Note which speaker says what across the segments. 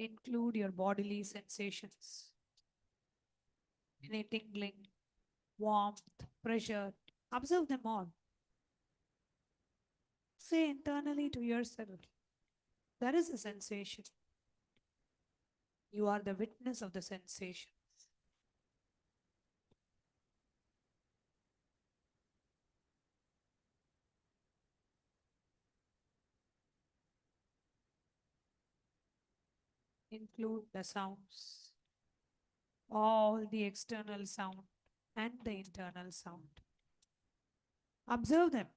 Speaker 1: Include your bodily sensations, any tingling, warmth, pressure. Observe them all. Say internally to yourself, there is a sensation. You are the witness of the sensation. Include the sounds, all the external sound and the internal sound. Observe them.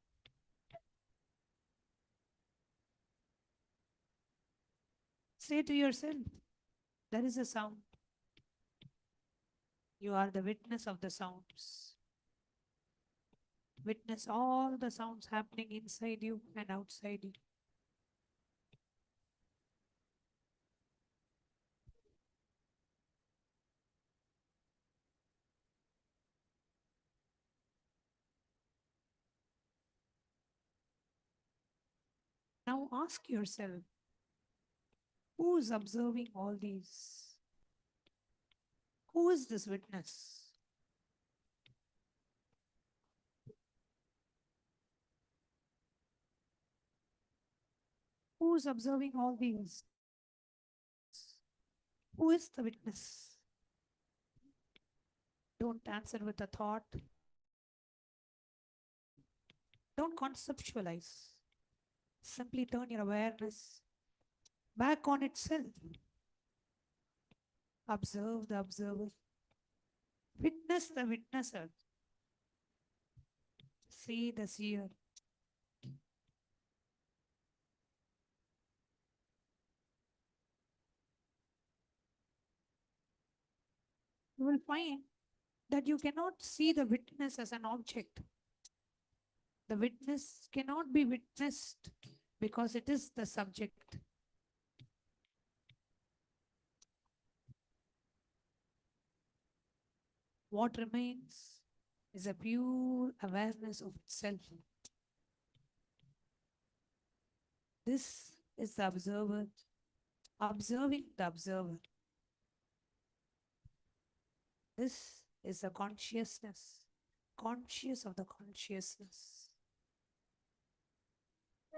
Speaker 1: Say to yourself, there is a sound. You are the witness of the sounds. Witness all the sounds happening inside you and outside you. Now ask yourself, who is observing all these? Who is this witness? Who is observing all these? Who is the witness? Don't answer with a thought. Don't conceptualize. Simply turn your awareness back on itself. Observe the observer. Witness the witnesser. See the seer. You will find that you cannot see the witness as an object. The witness cannot be witnessed because it is the subject. What remains is a pure awareness of itself. This is the observer, observing the observer. This is the consciousness, conscious of the consciousness.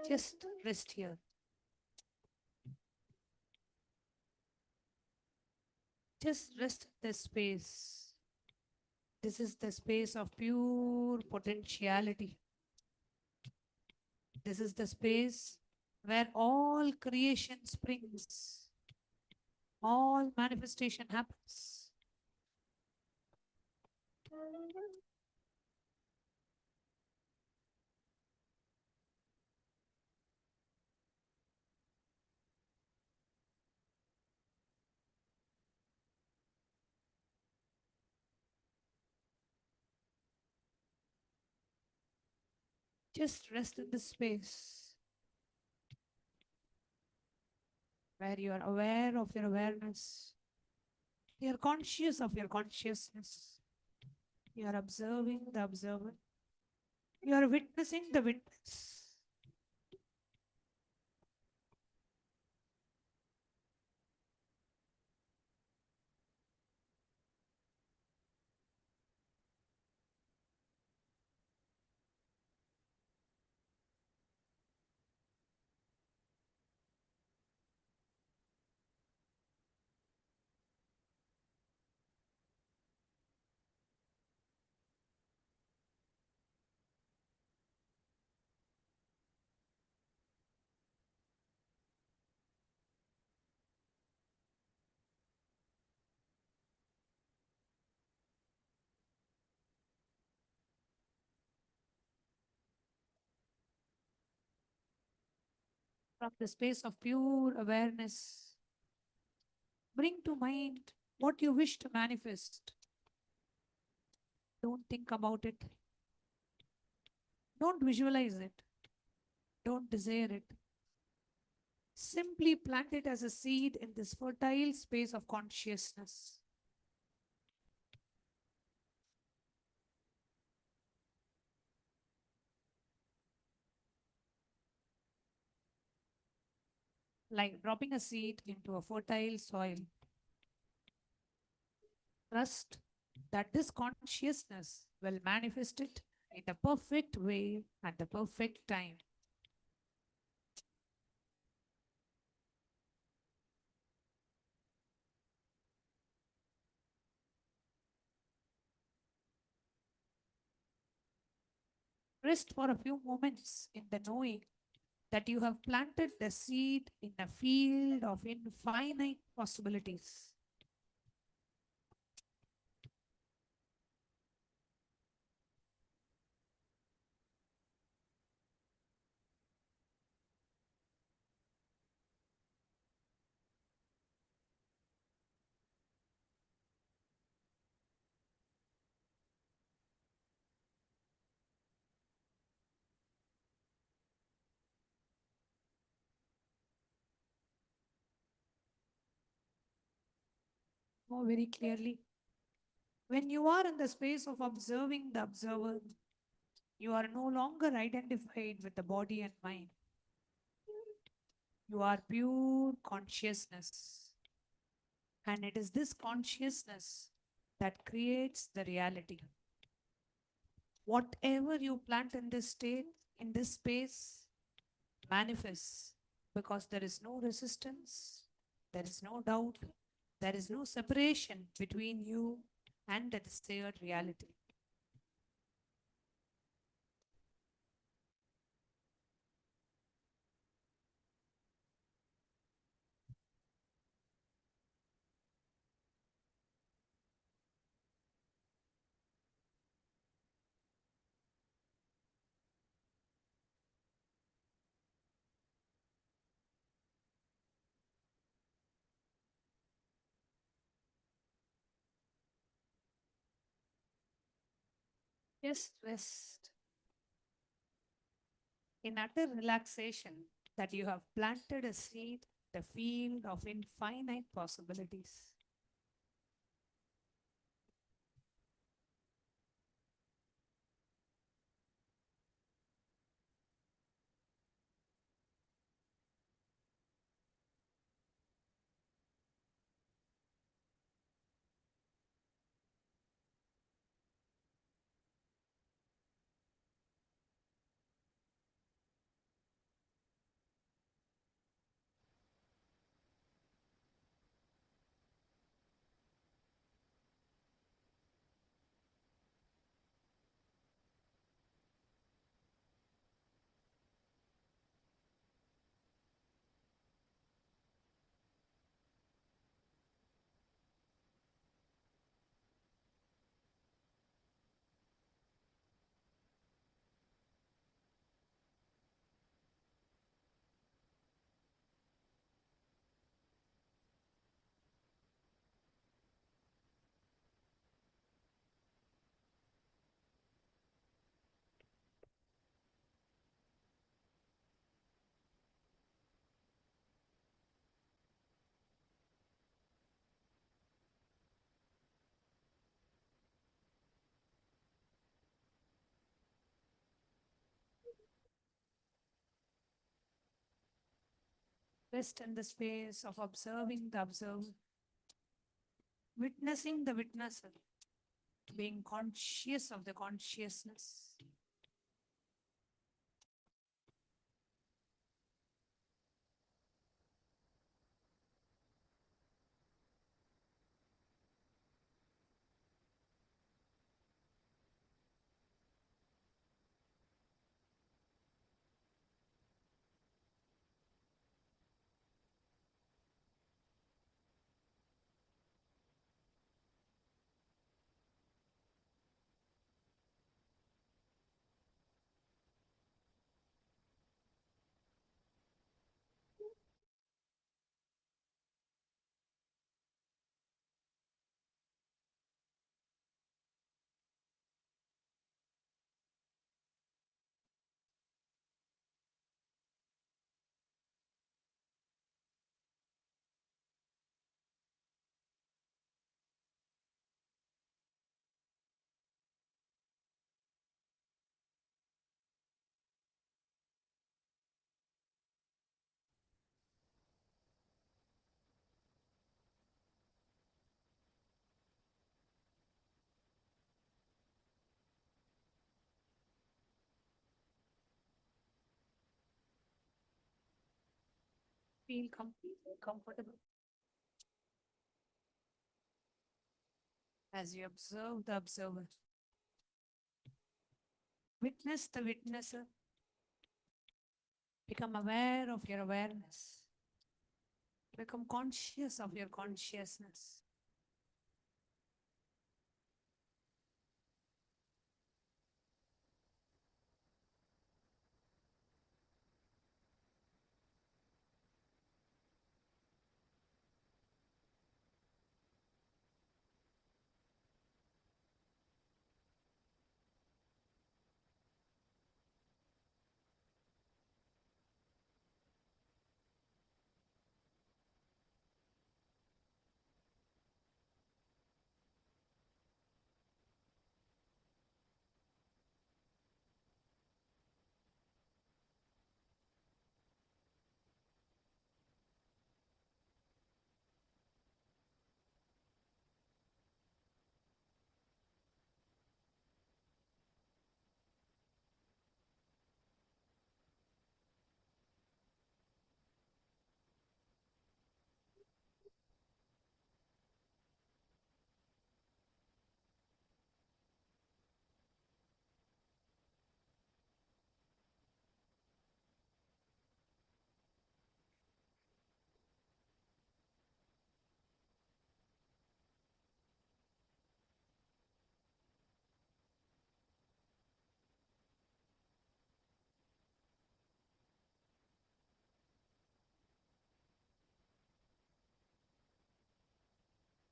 Speaker 1: Just rest here. Just rest in this space. This is the space of pure potentiality. This is the space where all creation springs, all manifestation happens. Just rest in this space where you are aware of your awareness. You are conscious of your consciousness. You are observing the observer. You are witnessing the witness. From the space of pure awareness, bring to mind what you wish to manifest. Don't think about it. Don't visualize it. Don't desire it. Simply plant it as a seed in this fertile space of consciousness. like dropping a seed into a fertile soil. Trust that this consciousness will manifest it in the perfect way at the perfect time. Rest for a few moments in the knowing that you have planted the seed in a field of infinite possibilities. More very clearly. When you are in the space of observing the observer, you are no longer identified with the body and mind. You are pure consciousness. And it is this consciousness that creates the reality. Whatever you plant in this state, in this space, manifests because there is no resistance, there is no doubt, there is no separation between you and the desired reality. Just rest in utter relaxation that you have planted a seed, the field of infinite possibilities. Rest in the space of observing the observer, witnessing the witnesser, being conscious of the consciousness. Feel completely comfortable as you observe the observer. Witness the witnesser. Become aware of your awareness. Become conscious of your consciousness.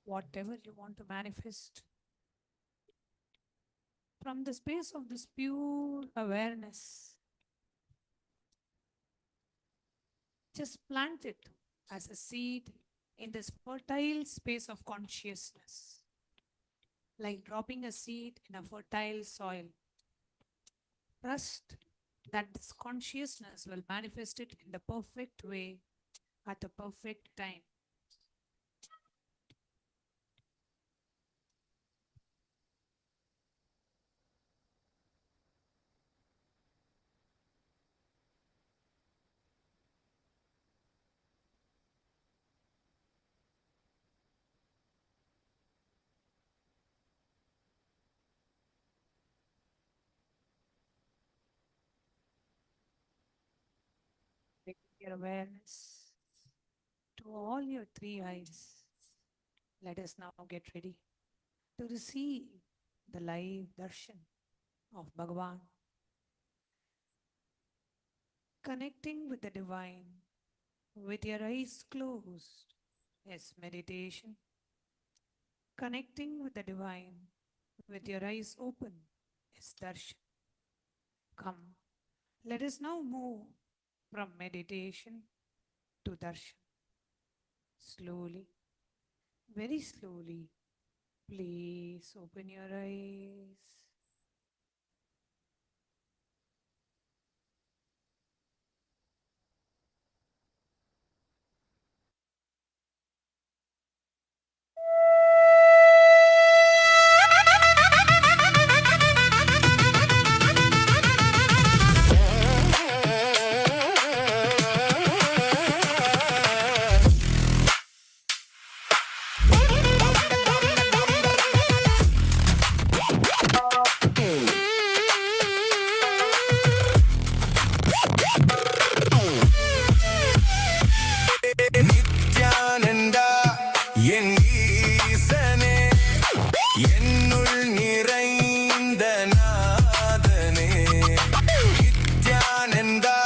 Speaker 1: Whatever you want to manifest, from the space of this pure awareness, just plant it as a seed in this fertile space of consciousness, like dropping a seed in a fertile soil. Trust that this consciousness will manifest it in the perfect way at the perfect time. Bring your awareness to all your three eyes. Let us now get ready to receive the live darshan of Bhagavan. Connecting with the divine with your eyes closed is meditation. Connecting with the divine with your eyes open is darshan. Come, let us now move from meditation to darshan. Slowly, very slowly, please open your eyes.
Speaker 2: Nithyananda, en ஈசனே, என்னுள் நிறைந்த நாதனே. Nithyananda,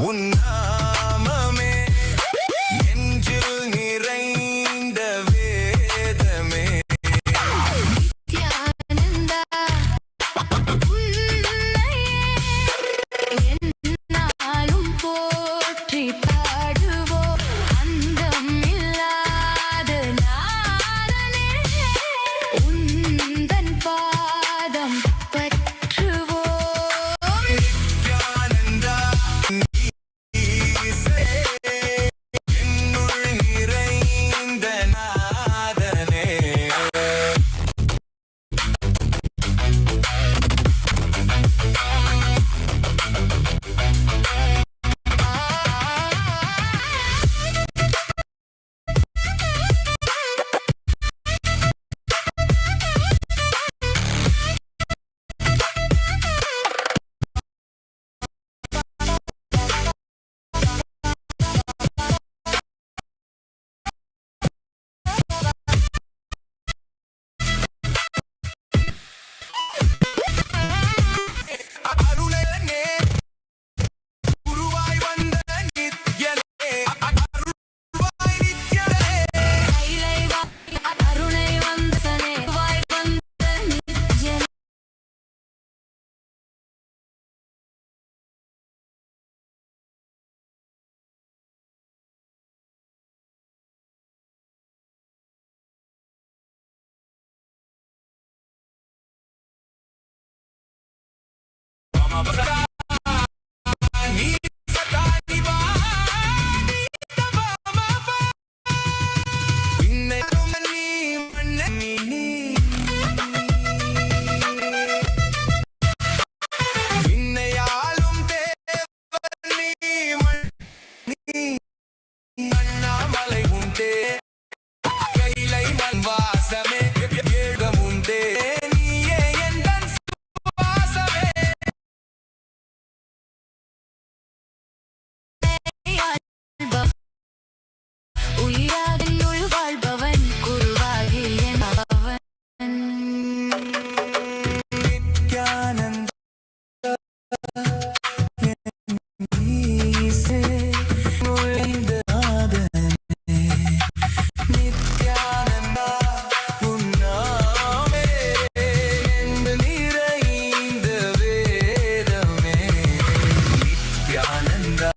Speaker 2: உன் நாமமே, நெஞ்சில் நிறைந்த வேதமே.
Speaker 3: நித்யானந்தா உன்னையே என்னாலும்
Speaker 2: அண்ணாமலை உண்டே கைலை மண் வாசமே ஏகமுண்டே நீயே எந்தன் சுவாசமே
Speaker 3: உயிராகினுள் வாழ்பவன் குருவாகி என்பவன்
Speaker 2: நித்யானந்த ஈசே நுழைந்த நாதனே நித்யானந்தா உன்னாமே என்று நிறைந்த வேதமே நித்யானந்தா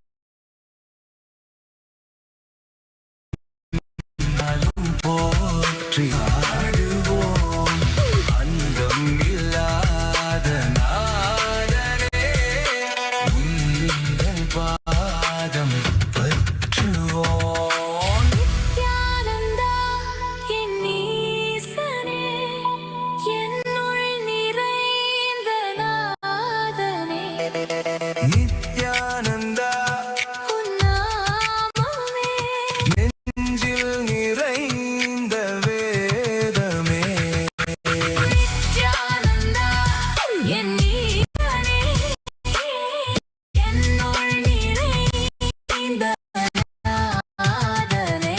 Speaker 2: நாளும் போற்றி ஆடுவோம் அந்தம் இல்லாத நாதனே உந்தன் பாதம் பற்றுவோம்
Speaker 3: நித்யானந்தா என் ஈசனே என்னுள் நிறைந்த நாதனே
Speaker 2: நித்யானந்தா
Speaker 3: உன் நாமமே
Speaker 2: நெஞ்சில் நிறைந்த வேதமே
Speaker 3: நித்யானந்தா என் ஈசனே என்னுள் நிறைந்த நாதனே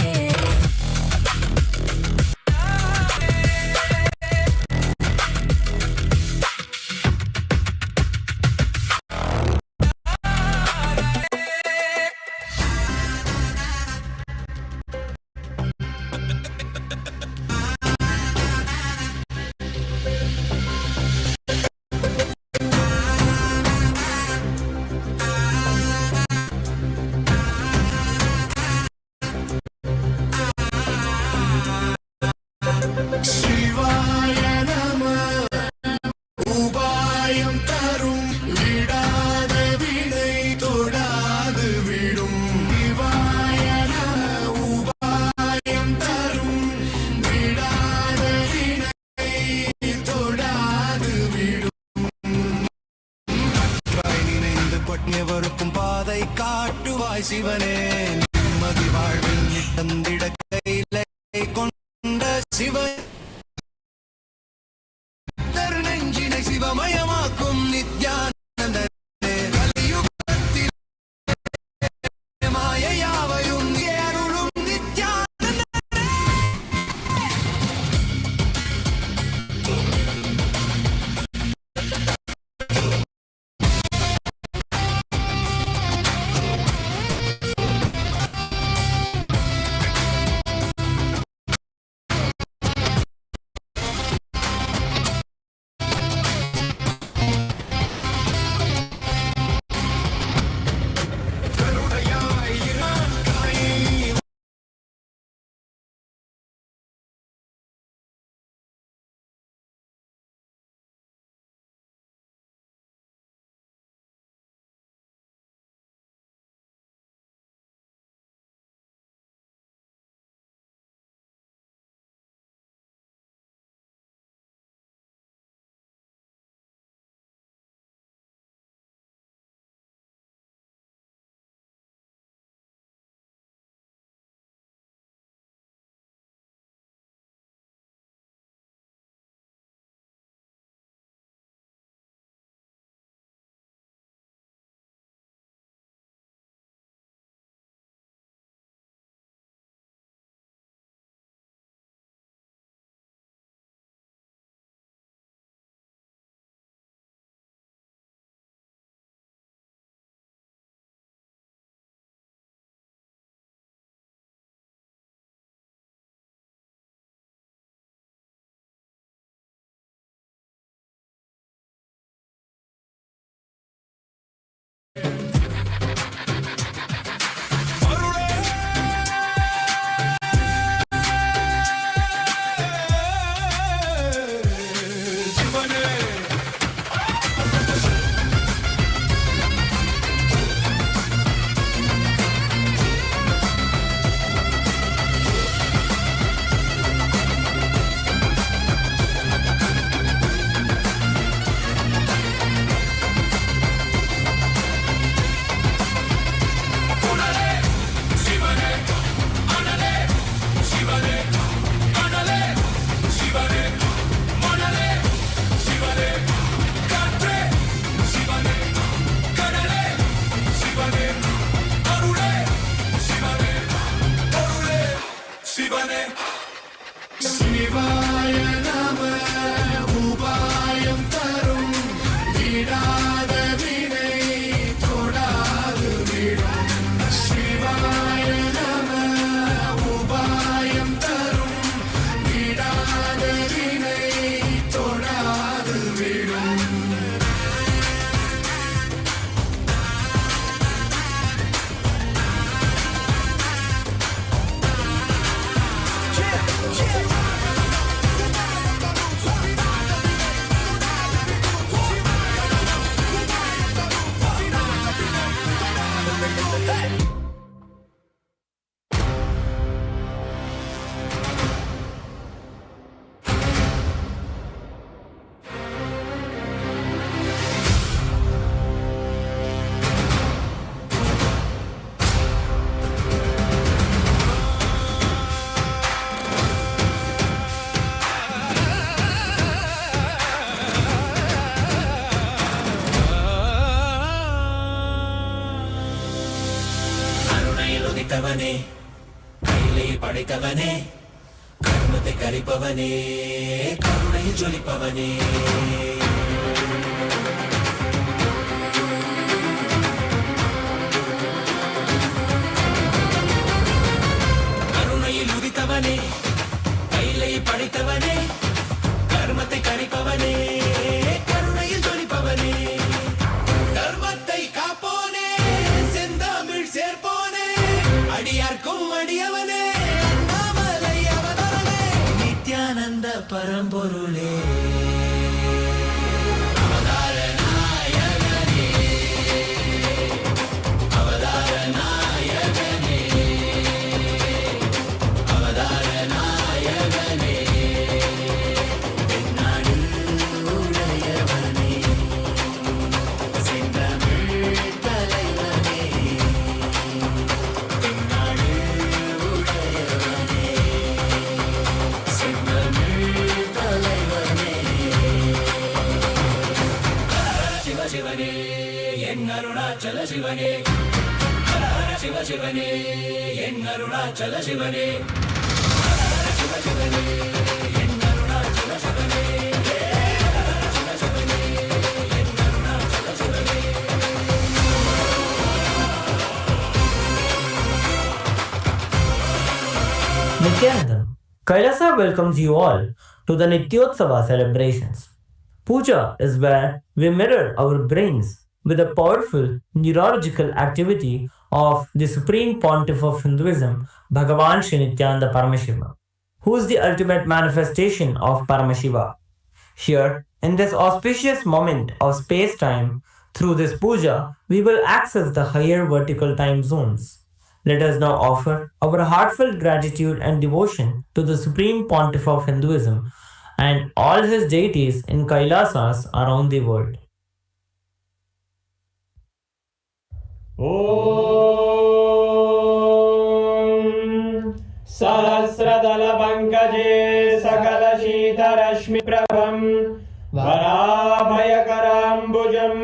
Speaker 2: சிவாய நம உபாயம் தரும் விடாத வினை தொடாது விடும் சிவாய நம உபாயம் தரும் விடாத வினை தொடாது விடும் நினைந்து பட்னியவருக்கும் பாதை காட்டுவாய் சிவனே நிம்மதி வாழ்வில் தந்திட கையிலை கொண்ட சிவன் நெஞ்சினை சிவமயமாக்கும் நித்யானந்தனே கலியுகத்தில் மாயையாவையும் அருளும் நித்யானந்தனே உதித்தவனே கையிலே படைத்தவனே கர்மத்தை கரிப்பவனே கருணையில் ஜொலிப்பவனே கருணையில் உதித்தவனே கையிலே படைத்தவனே கர்மத்தை கரிப்பவனே கருணையில் ஜொலிப்பவனே தர்மத்தை காப்போனே செந்தமிழ் சேர்ப்போனே அடியார்க்கும் அடியவனே அண்ணாமலை அவதாரனே நித்யானந்த பரம்பொருளே அவதார நாயகனே அவதார நாயகனே அவதார நாயகனே தென்னாடு உடையவனே செந்தமிழ் தலைவனே தென்னாடு உடையவனே செந்தமிழ் தலைவனே சிவ சிவனே என் அருணாச்சல சிவனே சிவ சிவனே என் அருணாச்சல சிவனே சிவ சிவனே என் அருணாச்சல சிவனே சிவ சிவனே என் அருணாச்சல சிவனே
Speaker 4: Nithyananda, Kailasa welcomes you all to the Nityotsava celebrations. Puja is where we mirror our brains with the powerful neurological activity of the Supreme Pontiff of Hinduism, BHAGAVAN Sri Nithyananda Paramashivam, who is the ultimate manifestation of Paramashiva. Here, in this auspicious moment of space-time, through this puja, we will access the higher vertical time zones. Let us now offer our heartfelt gratitude and devotion to the Supreme Pontiff of Hinduism and all his deities in Kailasas around the world.
Speaker 5: ॐ सहस्रदलपङ्कजे सकलशीतरश्मिप्रभं वराभयकराम्बुजं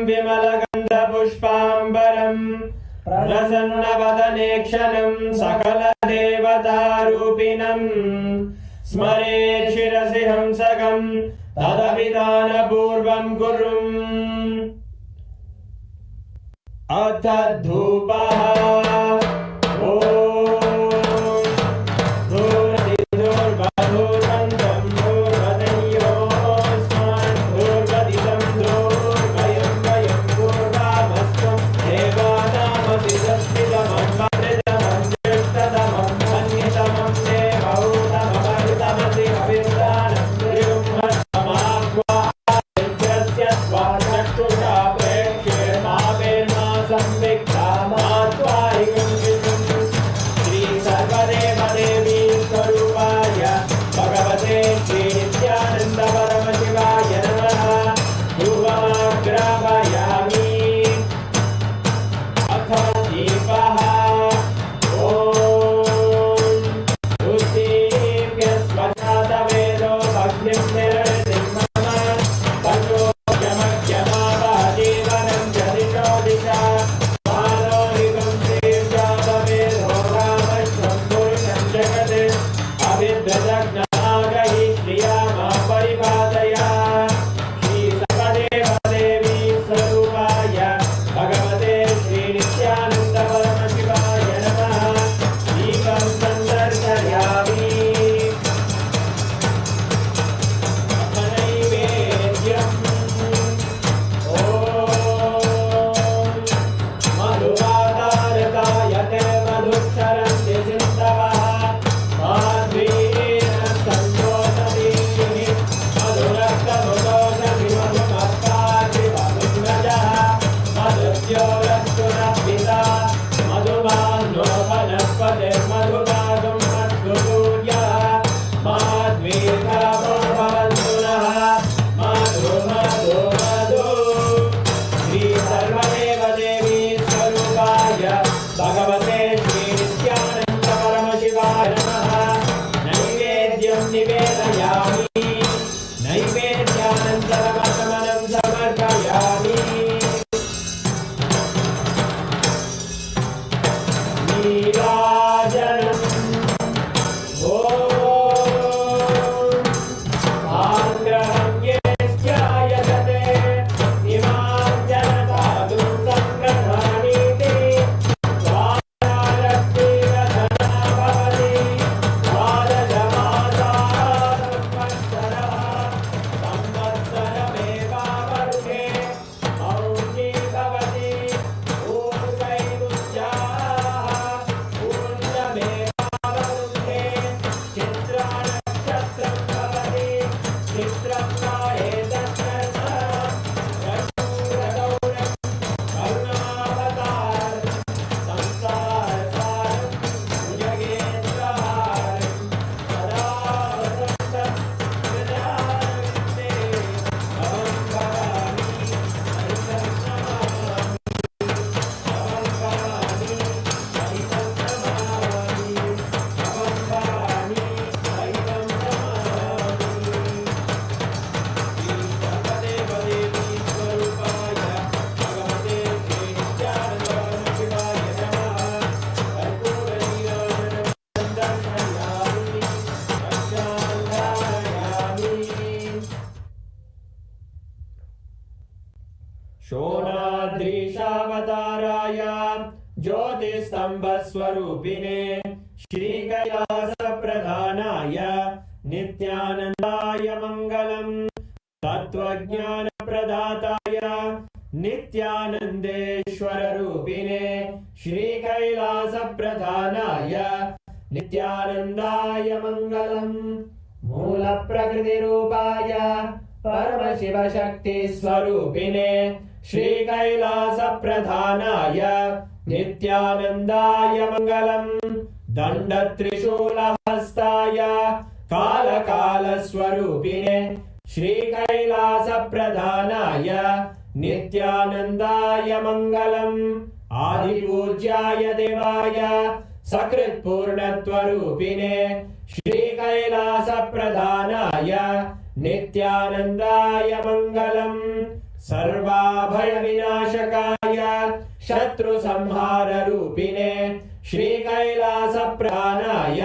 Speaker 5: विमलगन्धपुष्पाम्बरं प्रसन्नवदनेक्षणं सकलदेवतारूपिणं स्मरेत् शिरसि हंसकं तदभिधानपूर्वं कुर्वम् अथ धूपः ॐ धूर्वधूर्वधूर्वन्तं धूर्वदन्योऽस्मान् धूर्वदितं धूर्वयं वयं पूर्वामस्त्वं देवानामसि सस्मितमन्वृतमं ज्येष्ठतमं मन्यतमं देवहूतममरुतमसि हविर्दानं त्रियुम्हस्तमाह्वा यस्य स्वाचक्षुषा प्रेक्ष्ये मावेर्मा संविक्ता मात्वारिकं विष्णुं श्री सर्वदेवदेवी स्वरूपाय भगवते श्री नित्यानन्द परमशिवाय नमः धूपमाग्रापयामि अथ दीपः ॐ उद्दीप्यस्वजातवेदो भग्निं निरतिं मम पशोऽयमज्ञमावजीवनं च दिशो दिशा मानोरिकं श्रीजातवेदो रामश्वं पुरुषं जगत् अभिद्रजज्ञागैः श्रिया मां परिपादय श्रीसर्वदेवदेवी स्वरूपाय भगवते श्रीनित्यानन्द परमशिवाय नमः दीपं सन्दर्शयामि नैवेद्यम् ॐ मधुवातारतायते मधुक्षरन्ति सिन्धवः माध्वीन सन्तोषदीः मधुरक्तमुदोषधि मधुमत्ताति मधुव्रजः मधुद्योरस्तु नः मधुमानो वनस्पतिर्मधुभागं अस्तु सूर्यः माध्वीर्भावो भवन्तु नः मधु मधु मधु श्री सर्वदेवदेवी स्वरूपाय भगवते श्री नित्यानन्द परमशिवाय नमः नैवेद्यं निवेदयामि नैवेद्यानन्तरमगमनं समर्पयामि नीला ज्योतिस्तम्भस्वरूपिणे श्रीकैलासप्रधानाय नित्यानन्दाय मङ्गलम् तत्त्वज्ञानप्रदाताय नित्यानन्देश्वररूपिणे श्रीकैलासप्रधानाय नित्यानन्दाय मङ्गलम् मूलप्रकृतिरूपाय परमशिवशक्तिस्वरूपिणे श्रीकैलासप्रधानाय नित्यानन्दाय मङ्गलम् दण्डत्रिशूलहस्ताय कालकालस्वरूपिणे श्रीकैलासप्रधानाय नित्यानन्दाय मङ्गलम् आदिपूज्याय देवाय सकृत्पूर्णत्वरूपिणे श्रीकैलासप्रधानाय नित्यानन्दाय मङ्गलम् सर्वाभयविनाशकाय शत्रुसंहाररूपिणे श्रीकैलासप्रधानाय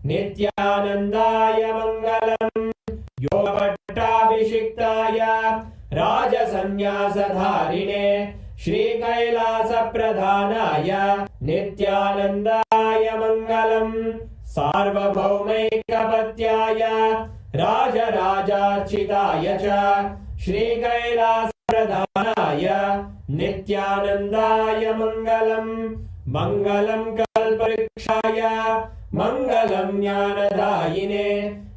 Speaker 5: नित्यानन्दाय मङ्गलम् योगपट्टाभिषिक्ताय राजसन्न्यासधारिणे श्रीकैलासप्रधानाय नित्यानन्दाय मङ्गलम् सार्वभौमैकपत्याय राजराजार्चिताय च श्रीकैलासप्रधानाय नित्यानन्दाय मङ्गलम् मङ्गलं कल्पवृक्षाय मङ्गलं ज्ञानदायिने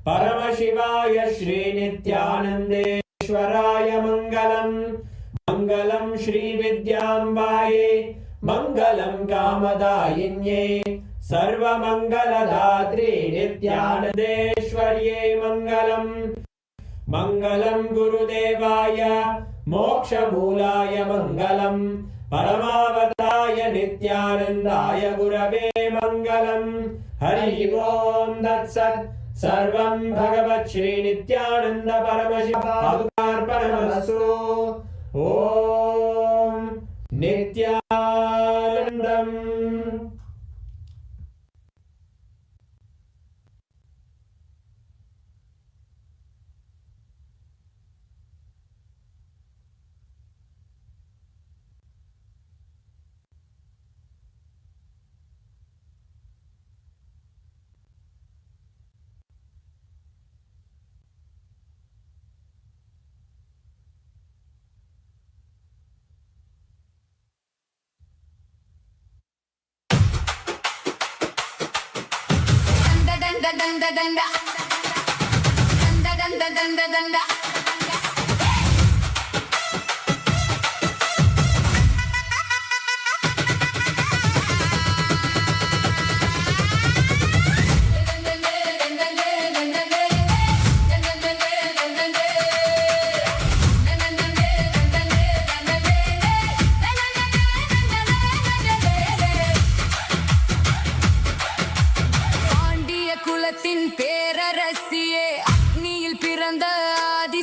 Speaker 5: परमशिवाय श्रीनित्यानन्देश्वराय मङ्गलम् मङ्गलं श्रीविद्याम्बायै मङ्गलं कामदायिन्यै सर्वमङ्गलदात्रे नित्यानन्देश्वर्यै मङ्गलम् मङ्गलं गुरुदेवाय मोक्षमूलाय मङ्गलम् परमावताय नित्यानन्दाय गुरवे मङ्गलम् हरि ओम् तत्सत् सर्वं भगवत् श्रीनित्यानन्द परमशिवार्पणमस्तु ॐ नित्यानन्दम्
Speaker 3: danda danda danda danda danda danda பேரரசியே அக்னியில் பிறந்த ஆதி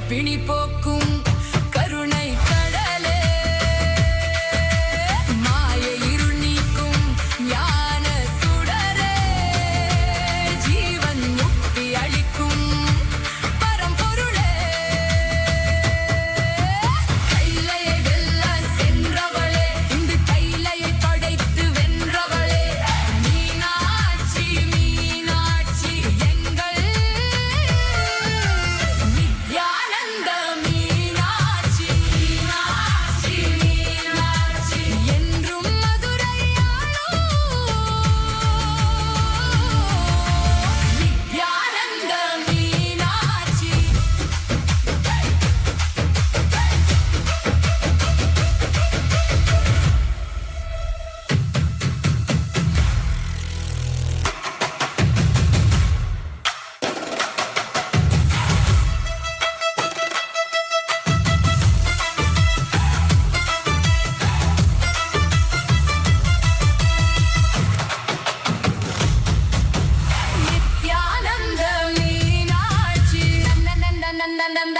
Speaker 3: பிணி போக்கும் கருணை கடலே மாய இருள் நீக்கும் ஞான சுடரே ஜீவன் முக்தி அளிக்கும் பரம்பொருளே கைலையை வெல்ல சென்றவளே இந்த கைலையை படைத்து வென்றவளே மீனாட்சி மீனாட்சி எங்கள் நித்யானந்த மீனாட்சி மீனாட்சி மீனாட்சி என்றும் மதுரையாளோ நித்யானந்த மீனாட்சி நித்யானந்த மீனாட்சி நந்தநந்தநந்தநந்த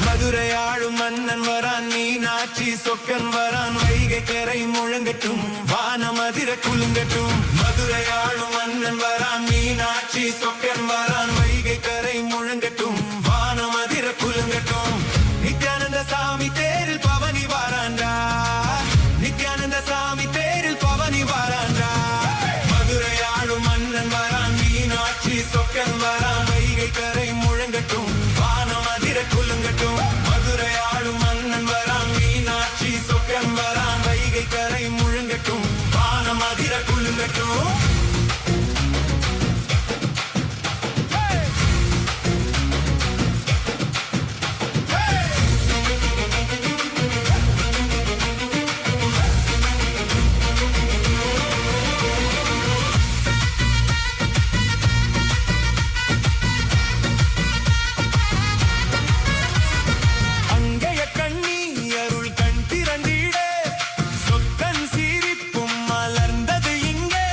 Speaker 6: மதுரையாளும் மன்னன் வரான் மீனாட்சி சொக்கன் வரான் வைகை கரை முழங்கட்டும் வானமதிர குலுங்கட்டும் மதுரையாளும் மன்னன் வரான் மீனாட்சி சொக்கன் வரான் வைகை கரை முழங்கட்டும் வானமதிர குலுங்கட்டும் நித்யானந்த சாமி தேரில் பவனி வாராண்டா நித்யானந்த சாமி தேரில் பவனி வாராண்டா மதுரையாளும் மன்னன் வரான் மீனாட்சி சொக்கன் வரான் வைகை கரை முழங்கட்டும் வானமதிர குலுங்கட்டும் மதுரையாளும் மன்னன் வரான் மீனாட்சி சொக்கன் வரான் வைகை கரை முழங்கட்டும் வானமதிர குலுங்கட்டும் அங்கைய கண்ணி அருள் கண் திறந்திட சொக்கன் சிரிப்பும் மலர்ந்தது இங்கே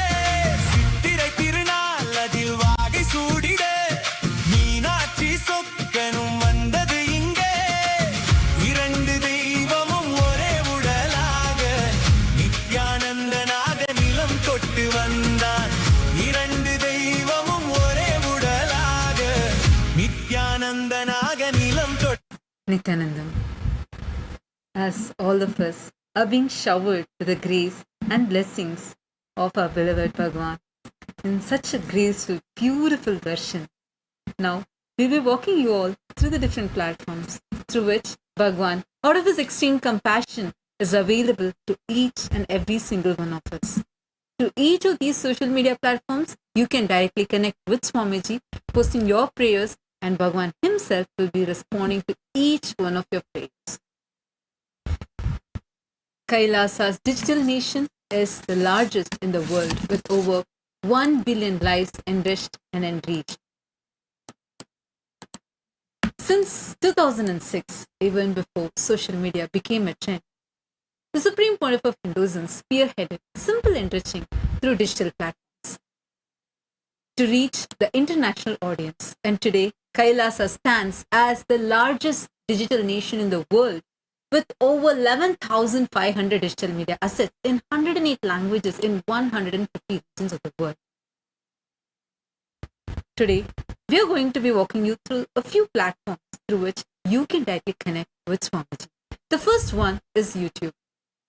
Speaker 6: சித்திரை திருநாள் அதில் வாகை சூடிட மீனாட்சி சொக்கனும் வந்தது இங்கே இரண்டு தெய்வமும் ஒரே உடலாக நித்யானந்தனாக நிலம் தொட்டு வந்தான் இரண்டு தெய்வமும் ஒரே உடலாக நித்யானந்தனாக நிலம் தொட்டு
Speaker 7: Nithyanandam, as all of us are being showered with the grace and blessings of our beloved Bhagavan in such a graceful, beautiful darshan. Now, we'll be walking you all through the different platforms through which Bhagavan, out of his extreme compassion, is available to each and every single one of us. To each of these social media platforms, you can directly connect with Swamiji, posting your prayers, and Bhagavan himself will be responding to each one of your prayers. Kailasa's digital nation is the largest in the world with over 1 billion lives enriched and enriched. Since 2006, even before social media became a trend, the Supreme Pontiff of Hinduism spearheaded simple enriching through digital platforms to reach the international audience. And today, Kailasa stands as the largest digital nation in the world with over 11,500 digital media assets in 108 languages in 150 regions of the world. Today, we are going to be walking you through a few platforms through which you can directly connect with Swamiji. The first one is YouTube.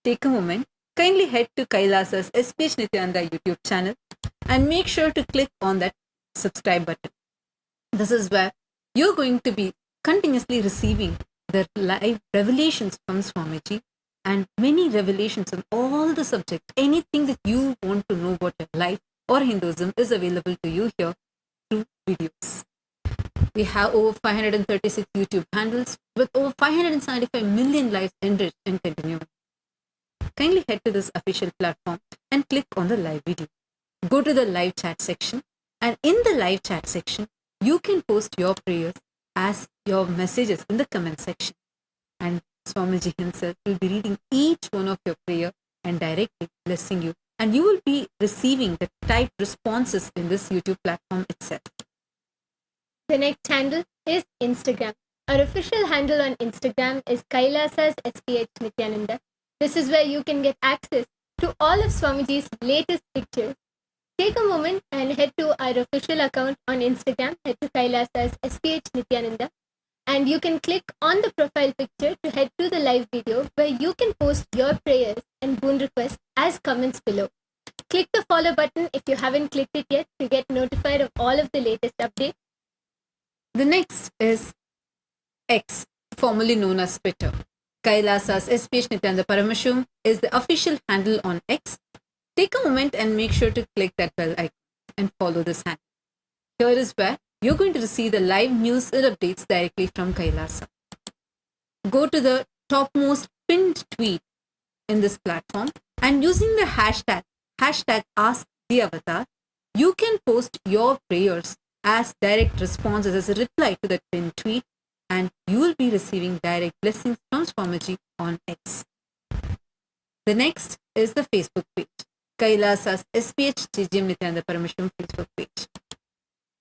Speaker 7: Take a moment, kindly head to Kailasa's SPH Nithyananda YouTube channel and make sure to click on that subscribe button. This is where you're going to be continuously receiving the live revelations from Swamiji and many revelations on all the subjects. Anything that you want to know about your life or Hinduism is available to you here through videos. We have over 536 YouTube handles with over 575 million lives enriched and continuing. Kindly head to this official platform and click on the live video. Go to the live chat section, and in the live chat section, you can post your prayers as your messages in the comment section. And Swamiji himself will be reading each one of your prayer and directly blessing you. And you will be receiving the typed responses in this YouTube platform itself.
Speaker 8: The next handle is Instagram. Our official handle on Instagram is Kailasa's SPH Nithyananda. This is where you can get access to all of Swamiji's latest pictures. Take a moment and head to our official account on Instagram, head to Kailasa's SPH Nithyananda, and you can click on the profile picture to head to the live video where you can post your prayers and boon requests as comments below. Click the follow button if you haven't clicked it yet to get notified of all of the latest updates.
Speaker 7: The next is X, formerly known as Twitter. Kailasa's SPH Nithyananda Paramashivam is the official handle on X. Take a moment and make sure to click that bell icon and follow this handle. Here is where you're going to receive the live news and updates directly from Kailasa. Go to the topmost pinned tweet in this platform, and using the hashtag AskTheAvatar, you can post your prayers as direct responses as a reply to that pinned tweet, and you will be receiving direct blessings from Swamiji on X. The next is the Facebook page, Kailasa's SPH GGM Nithyananda Paramashivam Facebook page.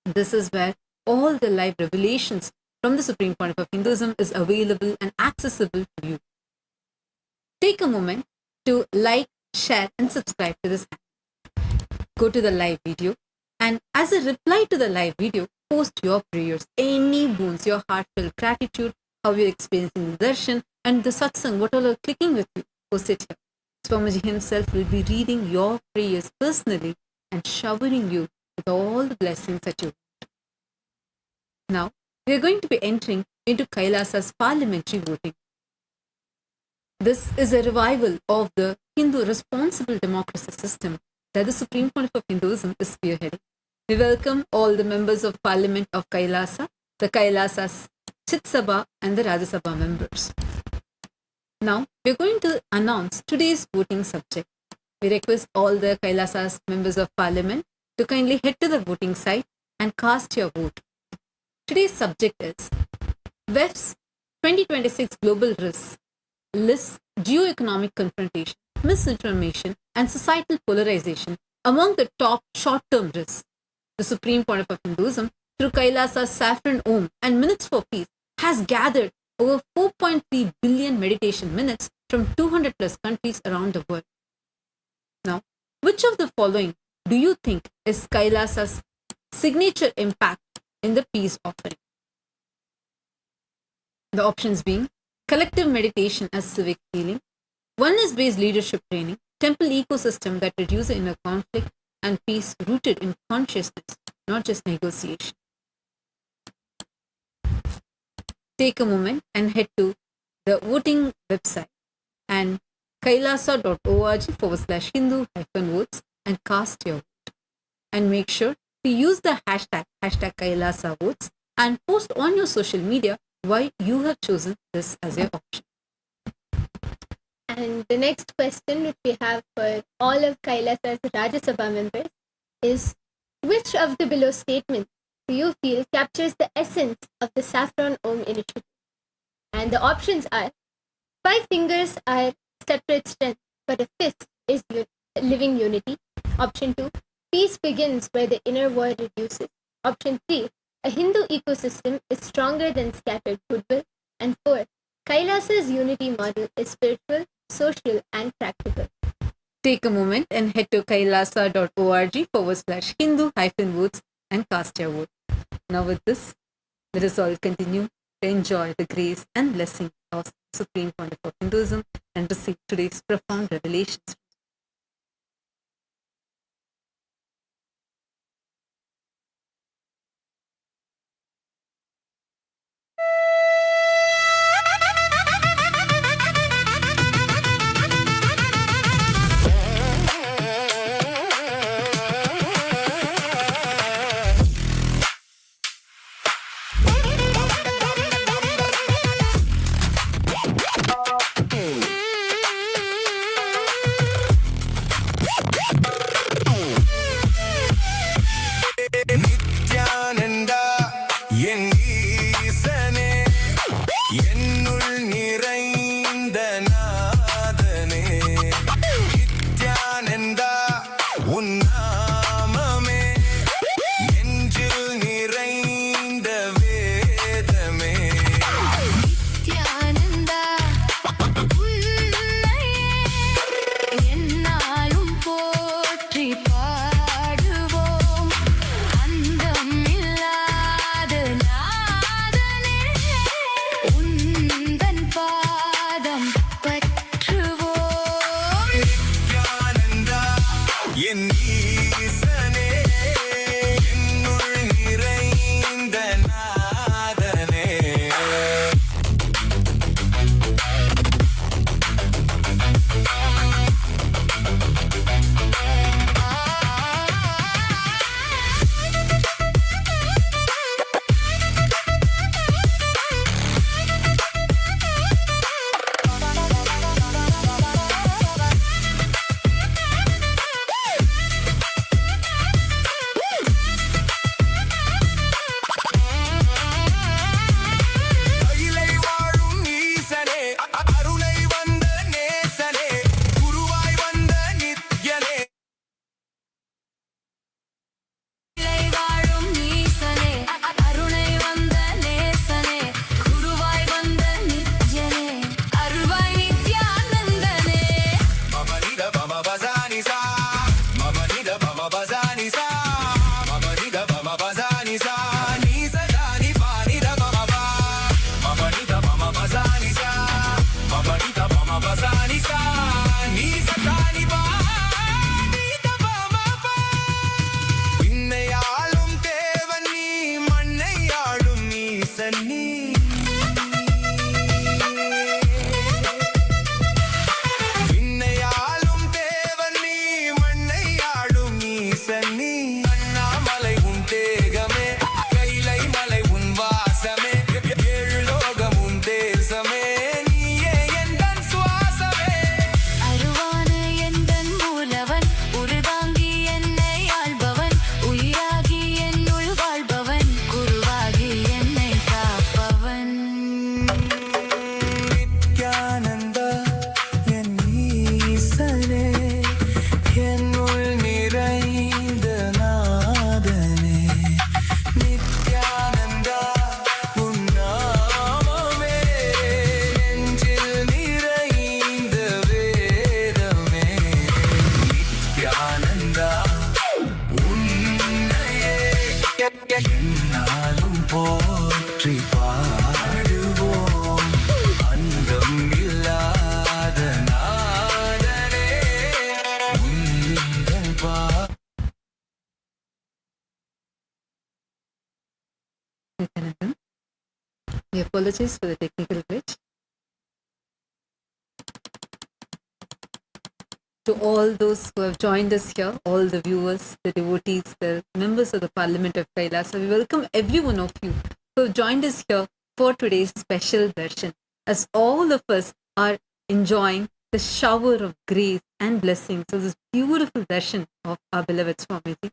Speaker 7: This is where all the live revelations from the Supreme Pontiff of Hinduism is available and accessible to you. Take a moment to like, share and subscribe to this channel. Go to the live video, and as a reply to the live video, post your prayers, any boons, your heartfelt gratitude, how you're experiencing the darshan and the satsang, whatever clicking with you, post it here. Swamiji himself will be reading your prayers personally and showering you with all the blessings that you want. Now, we are going to be entering into Kailasa's parliamentary voting. This is a revival of the Hindu responsible democracy system that the Supreme Pontiff of Hinduism is spearheading. We welcome all the members of Parliament of Kailasa, the Kailasa's Chit Sabha and the Rajya Sabha members. Now, we are going to announce today's voting subject. We request all the Kailasa's members of Parliament to kindly head to the voting site and cast your vote. Today's subject is WEF's 2026 Global Risks lists geoeconomic confrontation, misinformation, and societal polarization among the top short-term risks. The Supreme Pontiff of Hinduism, through Kailasa's Saffron Om and Minutes for Peace, has gathered over 4.3 billion meditation minutes from 200 plus countries around the world. Now, which of the following do you think is Kailasa's signature impact in the peace offering? The options being collective meditation as civic healing, oneness-based leadership training, temple ecosystem that reduces inner conflict, and peace rooted in consciousness, not just negotiation. Take a moment and head to the voting website and kailasa.org/Hindu-votes and cast your vote. And make sure to use the hashtag Kailasa votes and post on your social media why you have chosen this as your option.
Speaker 8: And the next question which we have for all of Kailasa's Rajya Sabha members is, which of the below statements do you feel captures the essence of the Saffron Om initiative? And the options are, 5 fingers are separate strength, but a fist is living unity. Option 2, peace begins where the inner war reduces. Option 3, a Hindu ecosystem is stronger than scattered goodwill. And 4, Kailasa's unity model is spiritual, social, and practical.
Speaker 7: Take a moment and head to kailasa.org/Hindu-votes and cast your vote. Now with this, let us all continue to enjoy the grace and blessing of Supreme Pontiff of Hinduism and receive today's profound revelations. apologize for the technical glitch. To all those who have joined us here, all the viewers, the devotees, the members of the Parliament of Kailasa, we welcome every one of you who have joined us here for today's special darshan, as all of us are enjoying the shower of grace and blessings of this beautiful darshan of our beloved Swamiji.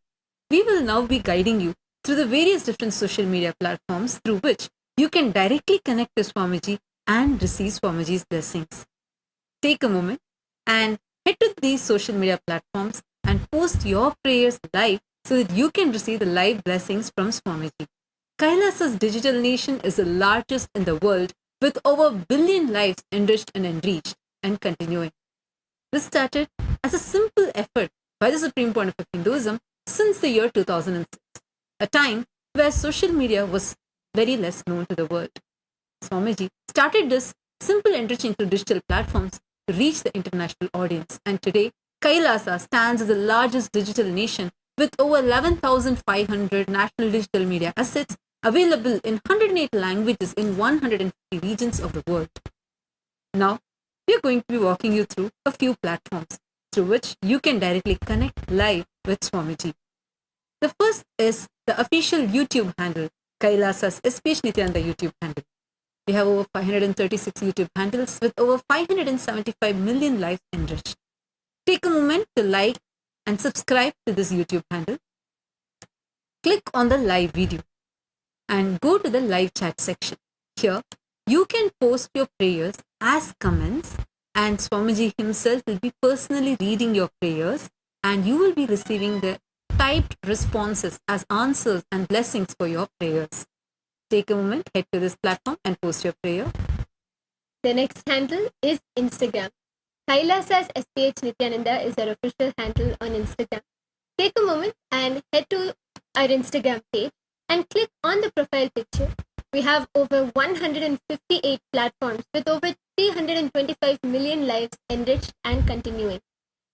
Speaker 7: We will now be guiding you through the various different social media platforms through which you can directly connect to Swamiji and receive Swamiji's blessings. Take a moment and head to these social media platforms and post your prayers live so that you can receive the live blessings from Swamiji. Kailasa's digital nation is the largest in the world with over 1 billion lives enriched and enriched and continuing. This started as a simple effort by the Supreme Pontiff of Hinduism since the year 2006, a time where social media was very less known to the world. Swamiji started this simple enriching through digital platforms to reach the international audience, and today Kailasa stands as the largest digital nation with over 11,500 national digital media assets available in 108 languages in 150 regions of the world. Now, we are going to be walking you through a few platforms through which you can directly connect live with Swamiji. The first is the official YouTube handle, Kailasa's SPH Nithyananda YouTube handle. We have over 536 YouTube handles with over 575 million lives enriched. Take a moment to like and subscribe to this YouTube handle. Click on the live video and go to the live chat section. Here, you can post your prayers as comments, and Swamiji himself will be personally reading your prayers, and you will be receiving the typed responses as answers and blessings for your prayers. Take a moment, head to this platform and post your prayer.
Speaker 8: The next handle is Instagram. Kailasa's SPH Nithyananda is our official handle on Instagram. Take a moment and head to our Instagram page and click on the profile picture. We have over 158 platforms with over 325 million lives enriched and continuing.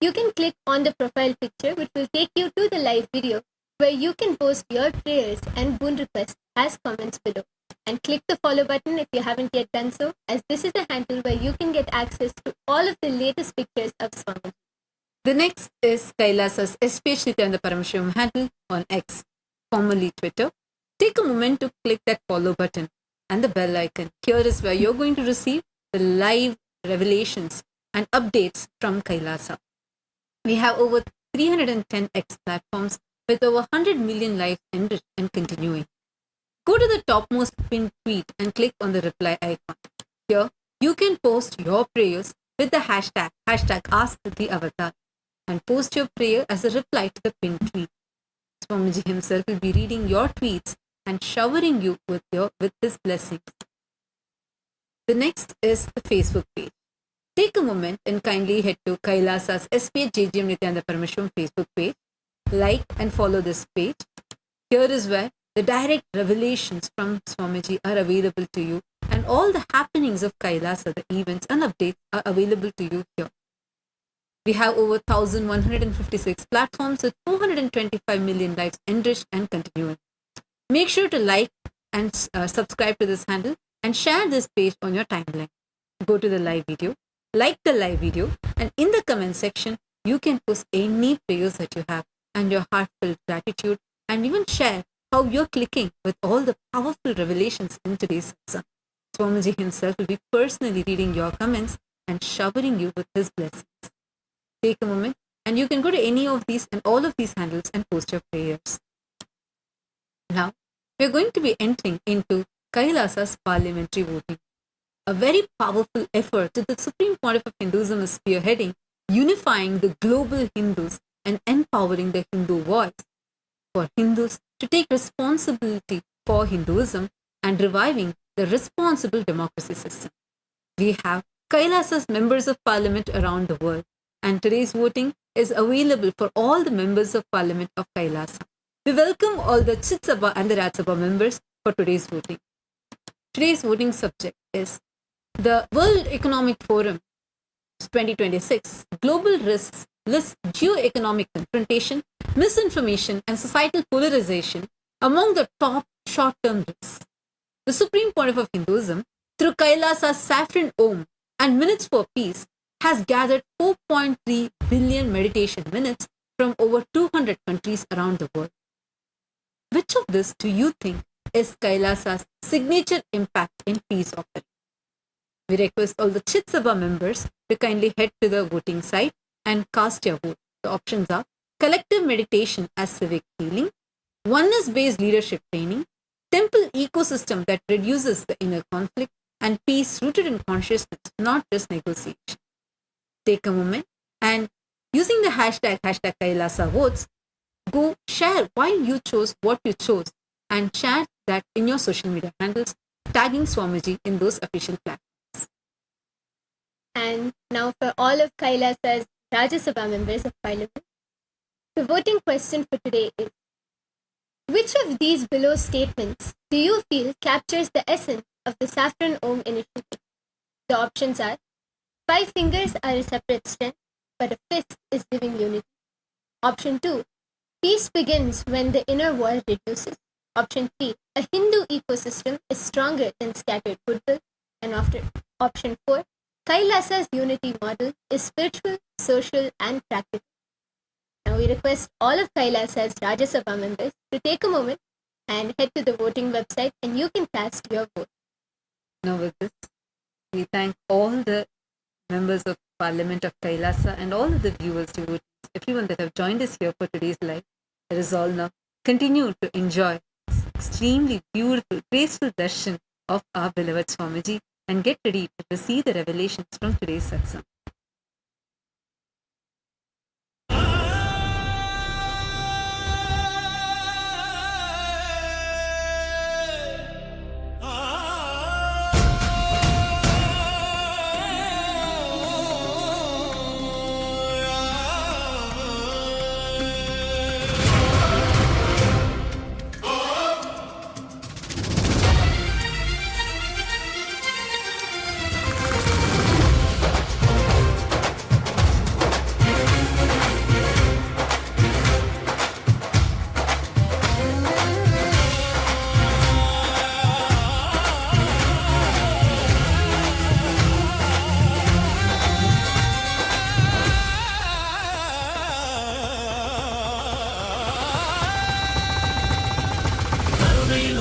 Speaker 8: You can click on the profile picture, which will take you to the live video where you can post your prayers and boon requests as comments below. And click the follow button if you haven't yet done so, as this is a handle where you can get access to all of the latest pictures of Swamiji.
Speaker 7: The next is Kailasa's SPH Nithyananda Paramashivam handle on X, formerly Twitter. Take a moment to click that follow button and the bell icon. Here is where you're going to receive the live revelations and updates from Kailasa. We have over 310 X platforms with over 100 million lives enriched and continuing. Go to the topmost pinned tweet and click on the reply icon. Here, you can post your prayers with the hashtag #AskTheAvatar, and post your prayer as a reply to the pinned tweet. Swamiji himself will be reading your tweets and showering you with his blessings. The next is the Facebook page. Take a moment and kindly head to Kailasa's SPH JGM Nithyananda Paramashivam Facebook page. Like and follow this page. Here is where the direct revelations from Swamiji are available to you, and all the happenings of Kailasa, the events and updates are available to you here. We have over 1,156 platforms with 425 million lives enriched and continuing. Make sure to like and subscribe to this handle and share this page on your timeline. Go to the live video, like the live video, and in the comment section, you can post any prayers that you have and your heartfelt gratitude, and even share how you're clicking with all the powerful revelations in today's satsang. Swamiji himself will be personally reading your comments and showering you with his blessings. Take a moment and you can go to any of these and all of these handles and post your prayers. Now, we're going to be entering into Kailasa's parliamentary voting, a very powerful effort that the Supreme Pontiff of Hinduism is spearheading, unifying the global Hindus and empowering the Hindu voice for Hindus to take responsibility for Hinduism and reviving the responsible democracy system. We have Kailasa's members of parliament around the world, and today's voting is available for all the members of parliament of Kailasa. We welcome all the Chit Sabha and the Raj Sabha members for today's voting. Today's voting subject is the World Economic Forum 2026 Global Risks lists geo-economic confrontation, misinformation, and societal polarization among the top short-term risks. the supreme pontiff of Hinduism, through Kailasa's saffron Om and Minutes for Peace, has gathered 4.3 billion meditation minutes from over 200 countries around the world. Which of this do you think is Kailasa's signature impact in peace offering? We request all the Chit Sabha members to kindly head to the voting site and cast your vote. The options are collective meditation as civic healing, oneness-based leadership training, temple ecosystem that reduces the inner conflict, and peace rooted in consciousness, not just negotiation. Take a moment and using the hashtag Kailasa votes, go share why you chose what you chose and share that in your social media handles, tagging Swamiji in those official platforms.
Speaker 8: And now for all of Kailasa's Rajya Sabha members of Parliament, the voting question for today is, which of these below statements do you feel captures the essence of the Saffron Om initiative? The options are, 5 fingers are a separate strength, but a fist is living unity. Option 2, peace begins when the inner wall reduces. Option 3, a Hindu ecosystem is stronger than scattered goodwill. And after option 4, Kailasa's unity model is spiritual, social, and practical. Now we request all of Kailasa's Rajya Sabha members to take a moment and head to the voting website and you can cast your vote.
Speaker 7: Now with this, we thank all the members of Parliament of Kailasa and all of the viewers, devotees, everyone that have joined us here for today's live. Let us all now continue to enjoy this extremely beautiful, graceful darshan of our beloved Swamiji and get ready to receive the revelations from today's satsang.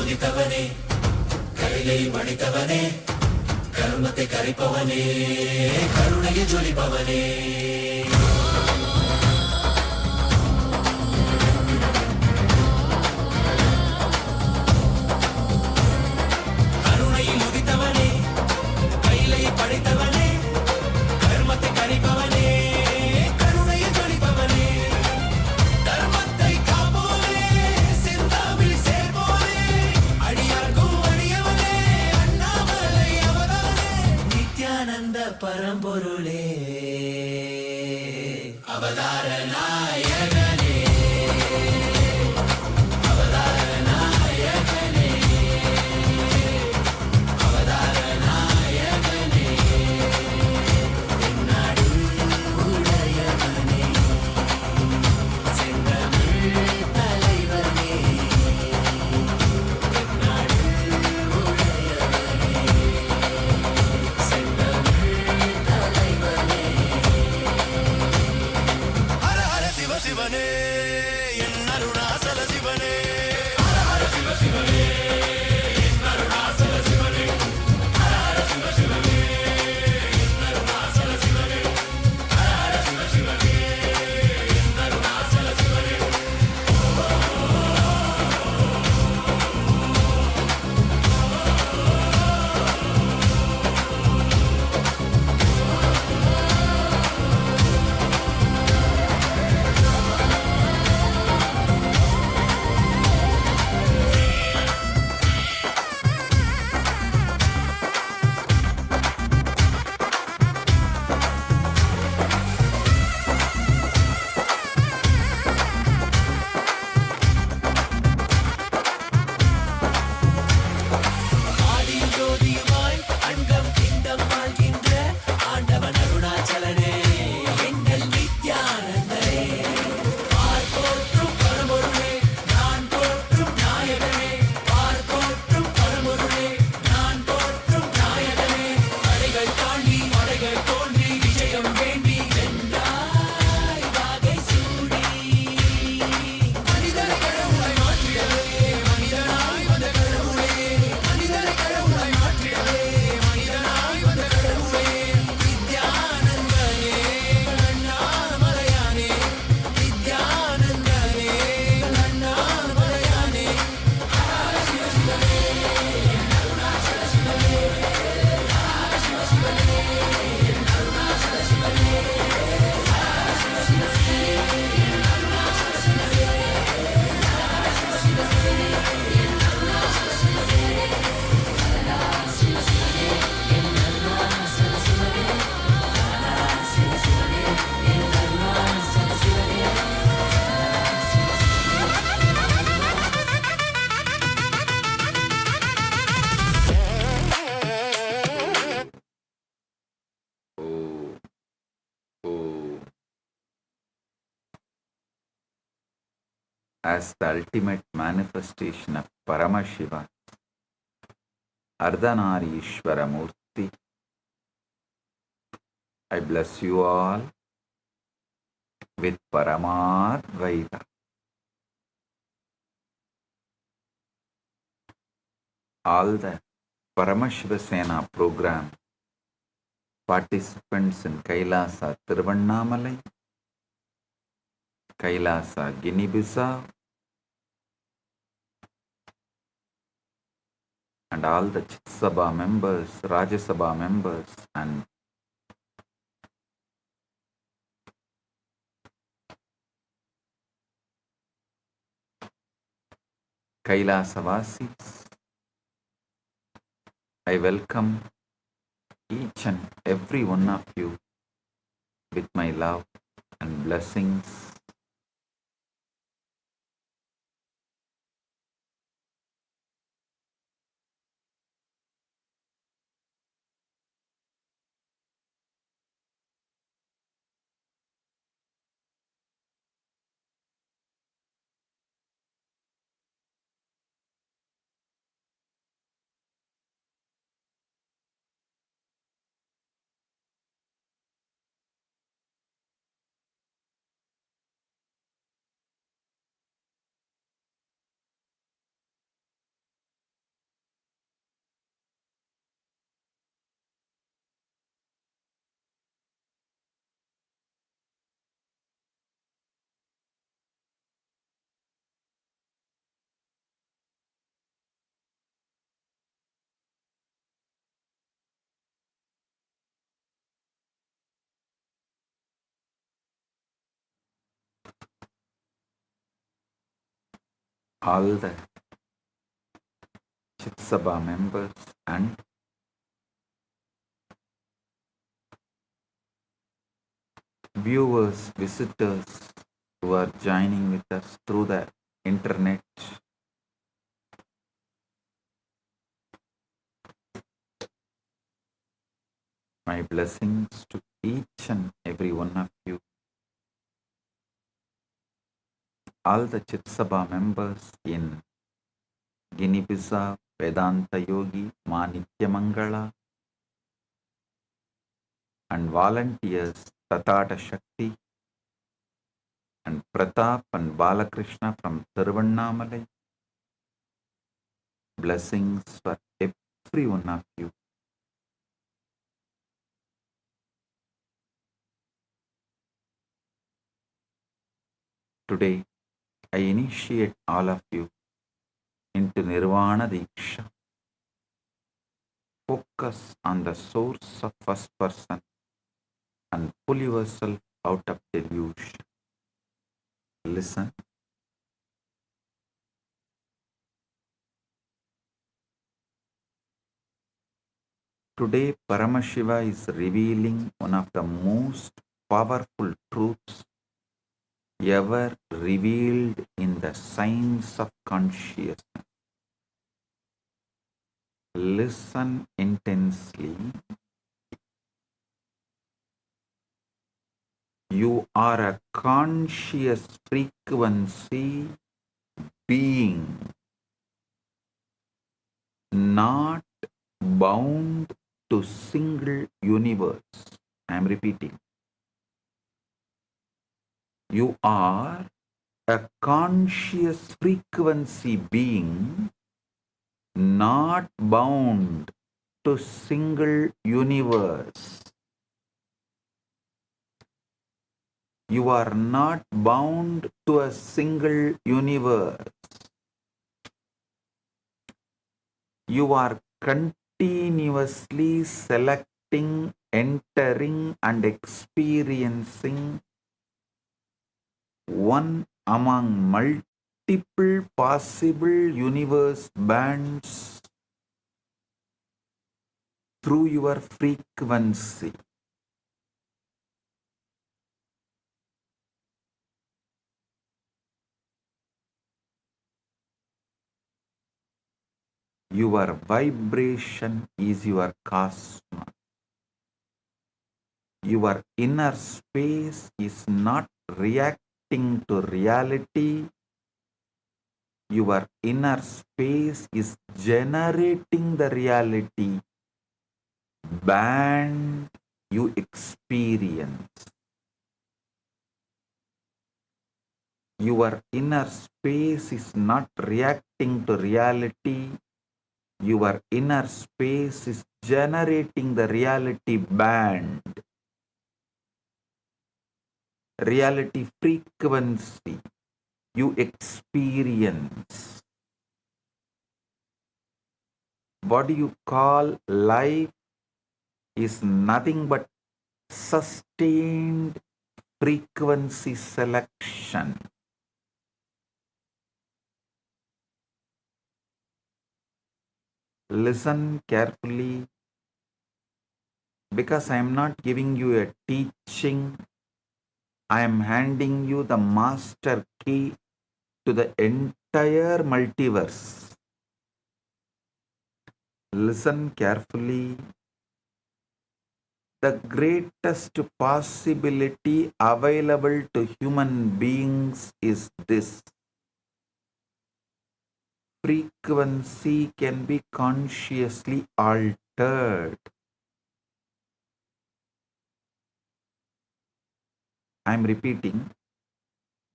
Speaker 2: உதித்தவனே கைலை மடித்தவனே கர்மத்தை கரைப்பவனே கருணையை ஜொலிப்பவனே கருணையில் உதித்தவனே கைலை படைத்தவனே கர்மத்தை கரைப்பவனே கருணையை ஜொலிப்பவனே தர்மத்தை காப்போனே சிந்தாவில் சேர்ப்போனே அடியார்க்கும் அடியவனே அண்ணாமலை அவதாரனே நித்யானந்த பரம்பொருளே அவதார நாயகனே அவதார நாயகனே அவதார நாயகனே என்னாடு உடையவனே செந்தமிழ் தலைவனே என்னாடு உடையவனே செந்தமிழ் தலைவனே ஹர ஹர சிவ சிவனே
Speaker 9: as the ultimate manifestation of Paramashiva, Ardhanarishvara Murti, I bless you all with Paramadvaita. All the Paramashiva Sena program participants in Kailasa Tiruvannamalai, Kailasa Guinea-Bissau, and all the Chitsabha members, Rajasabha members, and Kailasavasis. I welcome each and every one of you with my love and blessings. All the Chitsabha members and viewers, visitors who are joining with us through the internet. My blessings to each and every one of you. All the Chitsabha members in Guinea-Bissau, Vedanta Yogi, Ma Nityamangala, and volunteers Tatata Shakti and Pratap and Balakrishna from Tiruvannamalai. Blessings for every one of you. Today, I initiate all of you into Nirvana Diksha. Focus on the source of first person and pull yourself out of delusion. Listen. Today, Paramashiva is revealing one of the most powerful truths ever revealed in the science of consciousness. Listen intensely. You are a conscious frequency being, not bound to single universe. I am repeating. You are a conscious frequency being, not bound to single universe. You are not bound to a single universe. You are continuously selecting, entering, and experiencing one among multiple possible universe bands through your frequency. Your vibration is your cosmos. Your inner space is not reacting to reality, Your inner space is generating the reality band you experience. Your inner space is not reacting to reality. Your inner space is generating the reality band, reality frequency you experience. What you call life is nothing but sustained frequency selection. Listen carefully, because I am not giving you a teaching. I am handing you the master key to the entire multiverse. Listen carefully. The greatest possibility available to human beings is this: frequency can be consciously altered. I am repeating,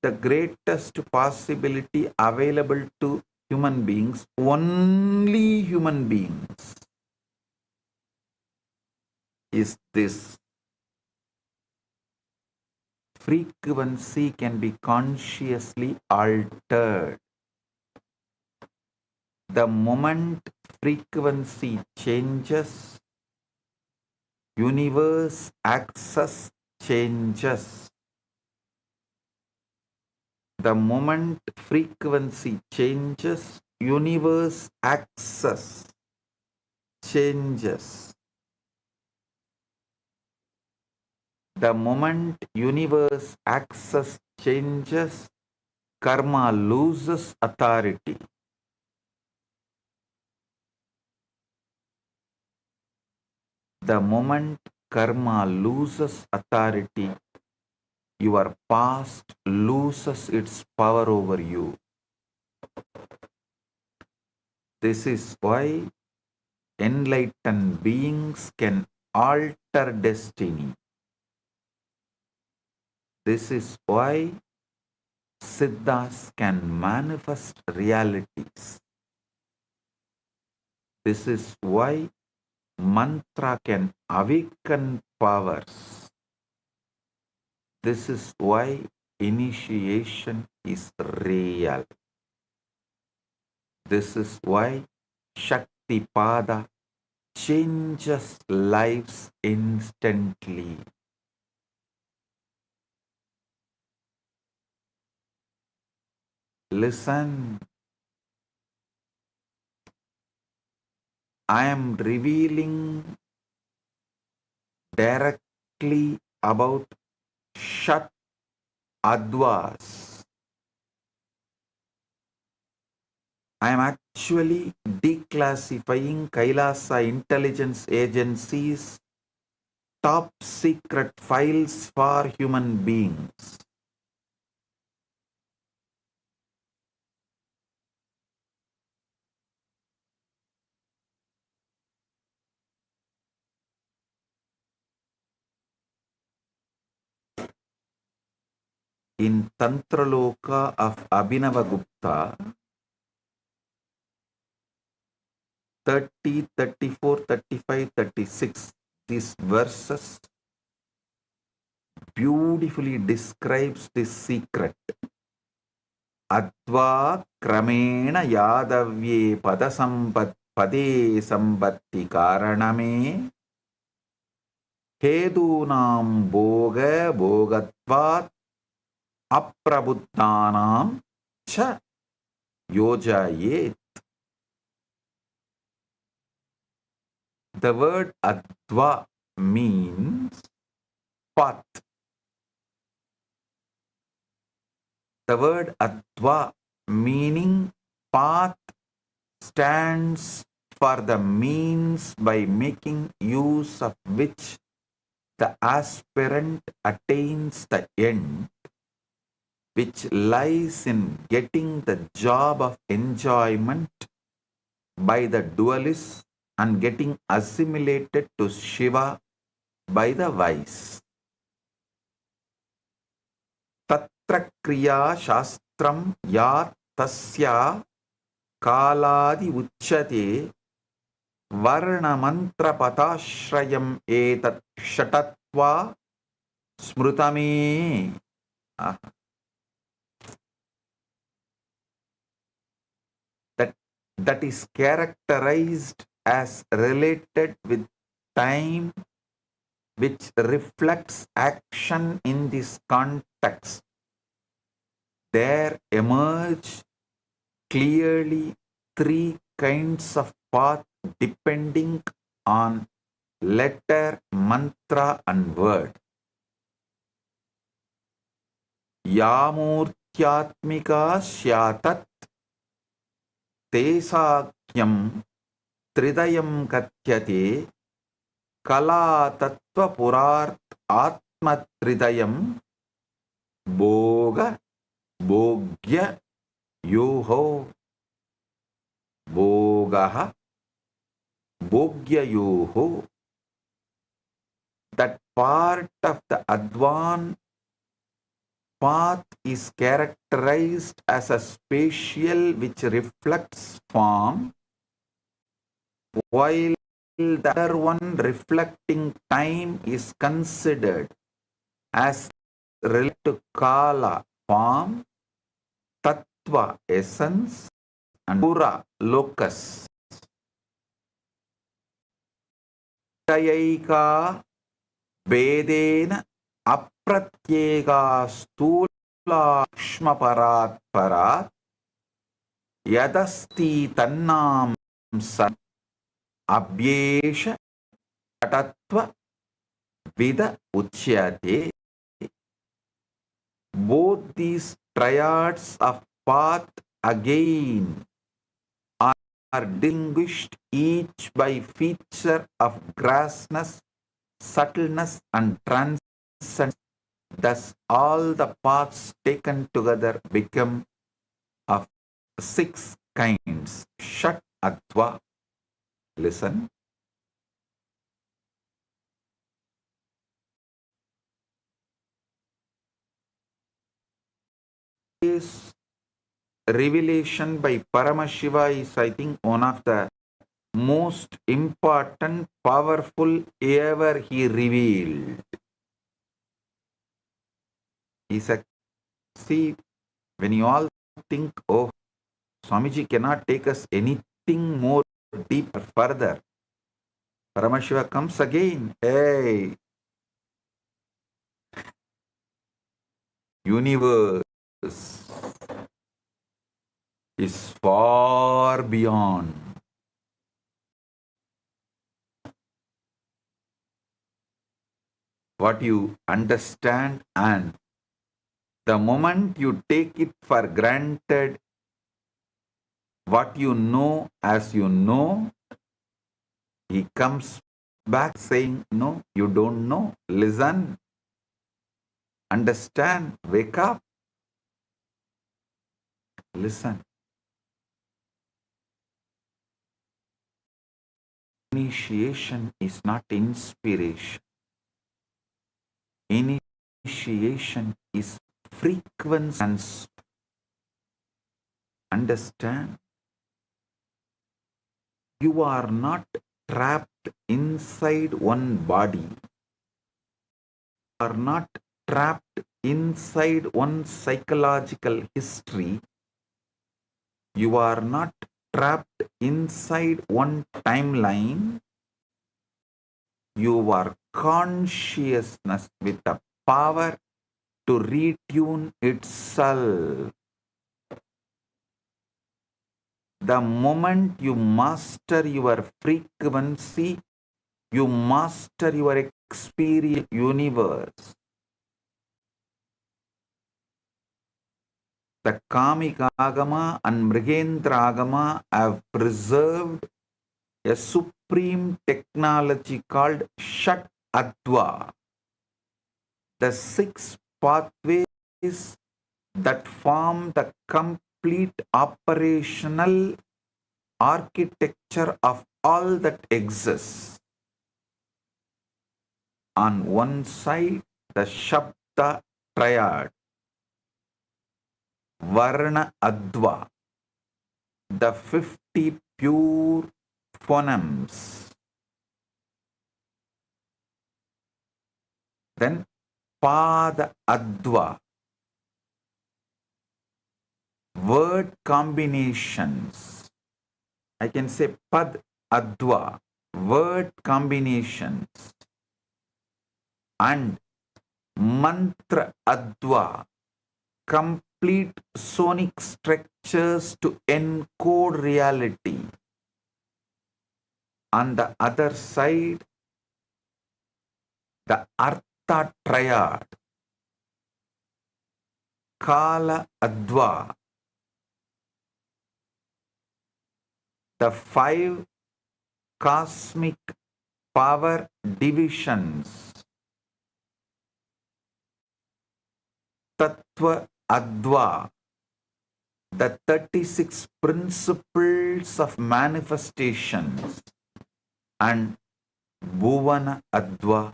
Speaker 9: the greatest possibility available to human beings, only human beings, is this: frequency can be consciously altered. The moment frequency changes, universe access changes. The moment frequency changes, universe access changes. The moment universe access changes, karma loses authority. The moment karma loses authority, your past loses its power over you. This is why enlightened beings can alter destiny. This is why Siddhas can manifest realities. This is why mantra can awaken powers. This is why initiation is real. This is why Shakti Pada changes lives instantly. Listen, I am revealing directly about Shat Advas. I am actually declassifying Kailasa intelligence agencies' top secret files for human beings. In Tantraloka of Abhinavagupta, 30, 34, 35, 36, these verses beautifully describes this secret. Adva kramena yadavye pade sambatti karaname hedunam boga bogatvat aprabuddhanam cha yojayet. The word adva means path. The word adva meaning path stands for the means by making use of which the aspirant attains the end. which lies in getting the job of enjoyment by the dualists and getting assimilated to Shiva by the wise. Tatra kriya shastram ya tasya kaladi uchyate varna mantra patashrayam etat shatatva smrutame. That is characterized as related with time, which reflects action in this context. There emerge clearly three kinds of path depending on letter, mantra and word. Yamurtyatmika syatat tesakyam tridayam katyate kala tattva purart atma tridayam boga bogya yoho bogaha bogya yoho. That part of the Advan path is characterized as a spatial which reflects form, while the other one reflecting time is considered as related to Kala, form, Tattva, essence, and Pura, locus. Tayaika Vedena Apratyega Stula Kshmaparat Parat Yadasti Tannam San Abhyesha Tattva Vida Uchyate. Both these triads of path again are distinguished each by feature of grassness, subtleness and transcendence. Thus all the paths taken together become of six kinds. Shat Adva. Listen. This revelation by Paramashiva is, I think, one of the most important, powerful ever he revealed. He said, see, when you all think, oh, Swamiji cannot take us anything more deeper, further, Paramashiva comes again. Hey, universe is far beyond. What you understand, and the moment you take it for granted, what you know as you know, he comes back saying, no, you don't know. Listen, understand, wake up, listen. Initiation is not inspiration. Initiation is frequency and understand. You are not trapped inside one body. You are not trapped inside one psychological history. You are not trapped inside one timeline. You are consciousness with the power to retune itself. The moment you master your frequency, you master your experience universe. The Kamika Agama and Mrigendra Agama have preserved a supreme technology called Shat Adva. The six pathways that form the complete operational architecture of all that exists. On one side, the Shabda triad, Varna Adva, the 50 pure phonemes. Then Pada Adva, word combinations. I can say Pad Adva, word combinations. And Mantra Adva, complete sonic structures to encode reality. On the other side, the Artha triad, Kala Adva, the 5 cosmic power divisions, Tattva Adva, the 36 principles of manifestations, and Bhuvana Adva,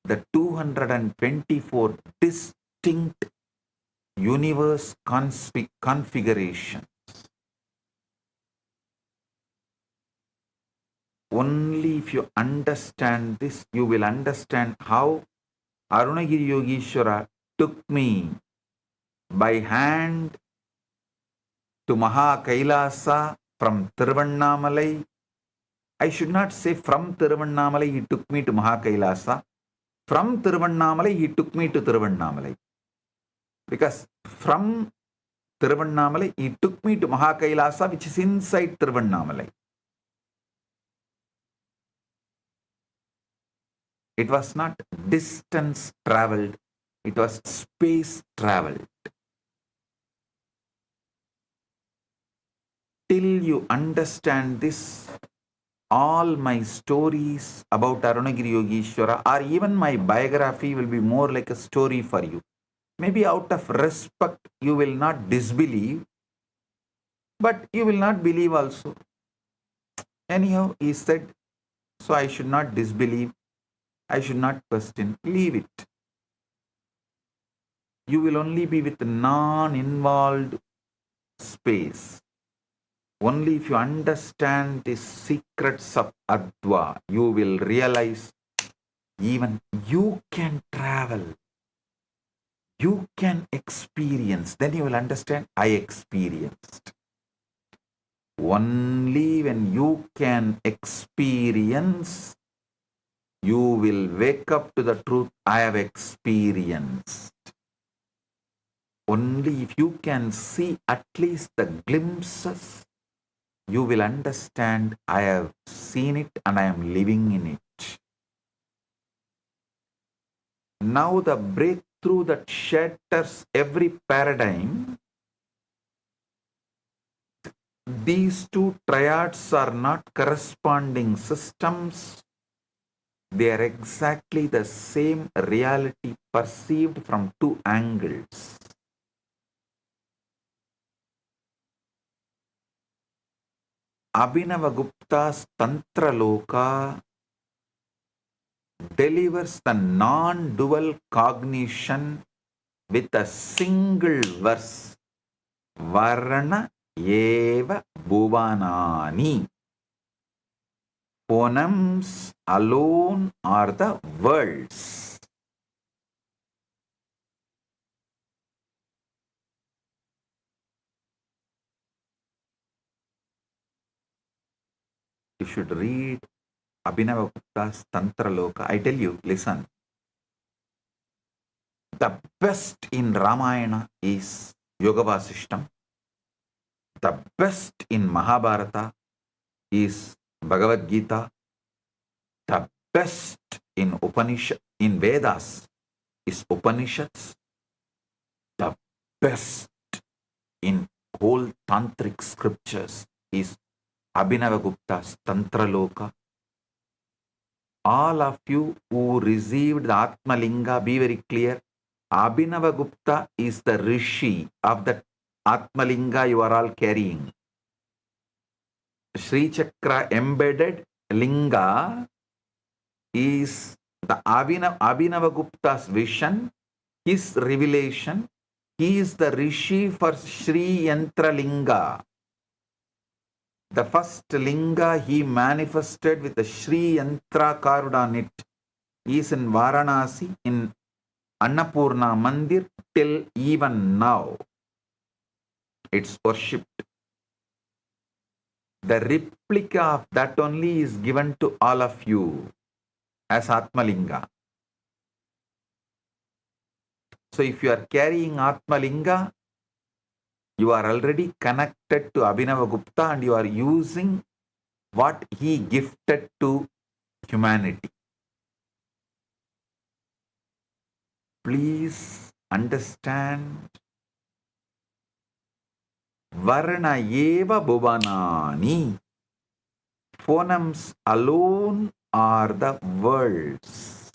Speaker 9: the 224 distinct universe configurations. Only if you understand this, you will understand how Arunagiri Yogeshwara took me by hand to Maha Kailasa from Tiruvannamalai. I should not say from Tiruvannamalai he took me to Maha Kailasa. From Tiruvannamalai he took me to Tiruvannamalai. Because from Tiruvannamalai he took me to Maha Kailasa, which is inside Tiruvannamalai. It was not distance traveled, it was space traveled. Till you understand this, all my stories about Arunagiri Yogeshwara or even my biography will be more like a story for you. Maybe out of respect you will not disbelieve, but you will not believe also. Anyhow, he said, so I should not disbelieve. I should not question. Leave it. You will only be with non-involved space. Only if you understand the secrets of Adva, you will realize even you can travel. You can experience. Then you will understand, I experienced. Only when you can experience, you will wake up to the truth I have experienced. Only if you can see at least the glimpses, you will understand I have seen it and I am living in it. Now the breakthrough that shatters every paradigm, these two triads are not corresponding systems. They are exactly the same reality perceived from two angles. Abhinavagupta's Tantra Loka delivers the non-dual cognition with a single verse. Varna eva bhuvanani. Phonemes alone are the worlds. You should read Abhinavagupta's Tantra Loka. I tell you, listen. The best in Ramayana is Yoga Vasishtam. The best in Mahabharata is Bhagavad Gita. The best in Vedas is Upanishads. The best in whole tantric scriptures is Abhinavagupta's Tantra Loka. All of you who received the Atma Linga, be very clear. Abhinavagupta is the rishi of the Atmalinga you are all carrying. Sri Chakra embedded linga is the Abhinavagupta's vision, his revelation. He is the rishi for Sri Yantra Linga. The first linga he manifested with the Sri Yantra carved on it is in Varanasi in Annapurna Mandir till even now. It's worshipped. The replica of that only is given to all of you as Atmalinga. So if you are carrying Atmalinga, you are already connected to Abhinavagupta and you are using what he gifted to humanity. Please understand. Varna eva bhuvanani. Phonemes alone are the words.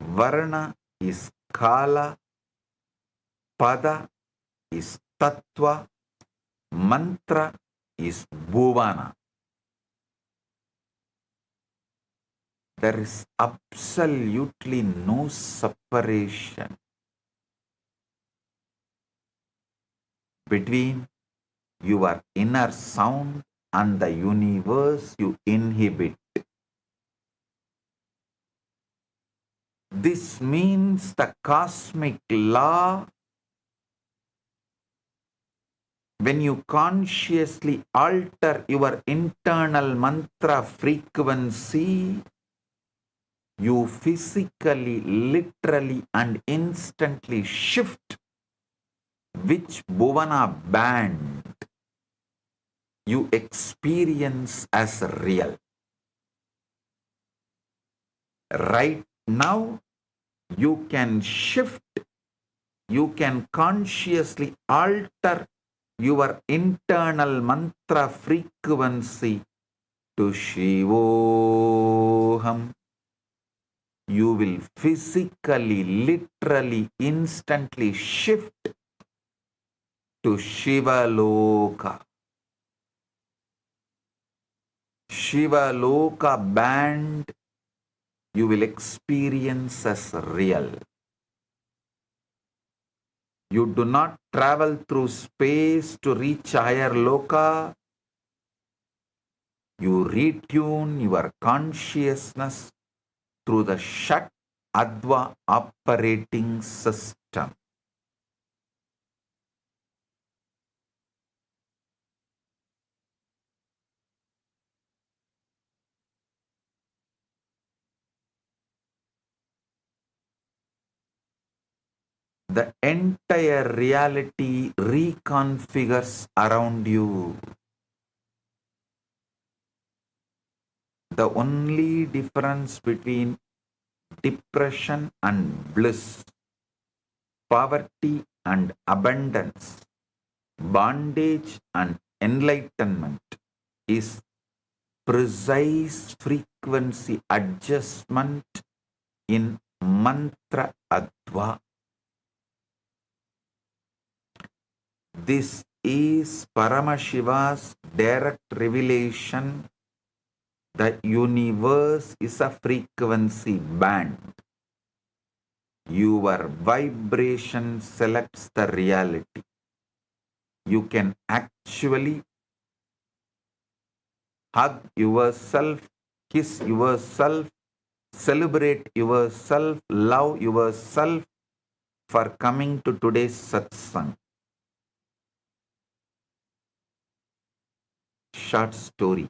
Speaker 9: Varna is kala, pada is tattva, mantra is bhuvana. There is absolutely no separation between your inner sound and the universe you inhabit. This means the cosmic law. When you consciously alter your internal mantra frequency, you physically, literally, and instantly shift which bhuvana band you experience as real. Right now, you can shift, you can consciously alter your internal mantra frequency to Shivoham. You will physically, literally, instantly shift to Shivaloka. Shivaloka band you will experience as real. You do not travel through space to reach higher loka. You retune your consciousness through the Shat Adva operating system. The entire reality reconfigures around you. The only difference between depression and bliss, poverty and abundance, bondage and enlightenment is precise frequency adjustment in mantra adva. This is Paramashiva's direct revelation. The universe is a frequency band. Your vibration selects the reality. You can actually hug yourself, kiss yourself, celebrate yourself, love yourself for coming to today's satsang. Short story.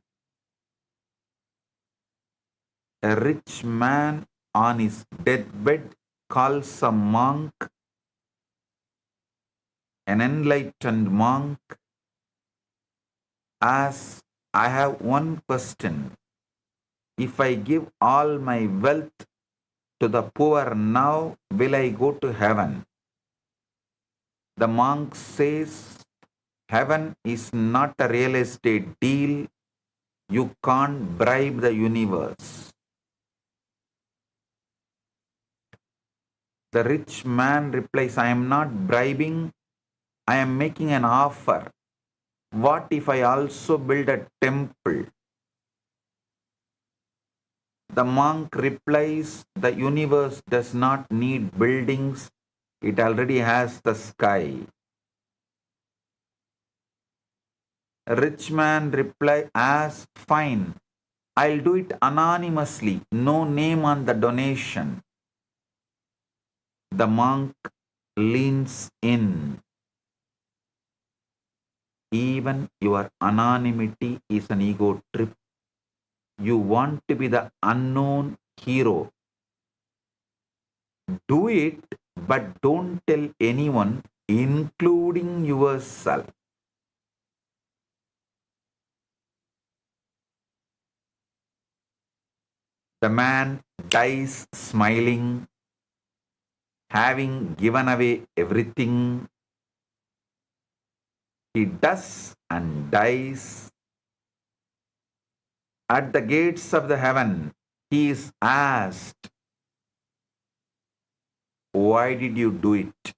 Speaker 9: A rich man on his deathbed calls a monk, an enlightened monk, asks, I have one question. If I give all my wealth to the poor now, will I go to heaven? The monk says, heaven is not a real estate deal. You can't bribe the universe. The rich man replies, I am not bribing, I am making an offer. What if I also build a temple? The monk replies, the universe does not need buildings, it already has the sky. A rich man replies, as fine, I'll do it anonymously, no name on the donation. The monk leans in. Even your anonymity is an ego trip. You want to be the unknown hero. Do it, but don't tell anyone, including yourself. The man dies smiling, having given away everything. He does and dies. At the gates of the heaven, he is asked, why did you do it?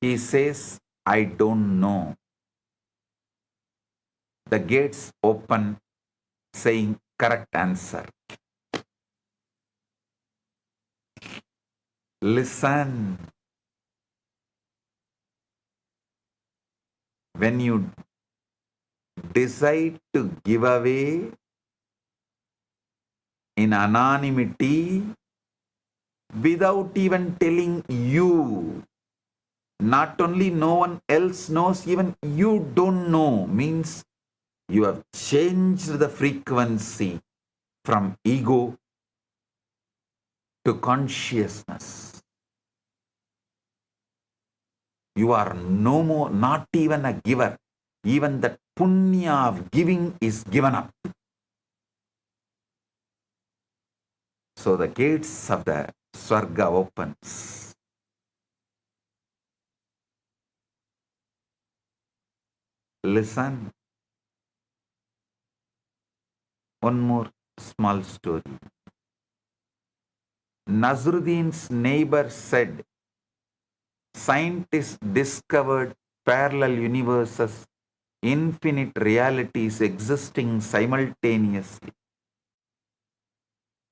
Speaker 9: He says, I don't know. The gates open, saying, correct answer. Listen. When you decide to give away in anonymity without even telling you, not only no one else knows, even you don't know, means you have changed the frequency from ego to consciousness. You are no more, not even a giver. Even the punya of giving is given up. So the gates of the Swarga opens. Listen. One more small story. Nazruddin's neighbor said, scientists discovered parallel universes, infinite realities existing simultaneously.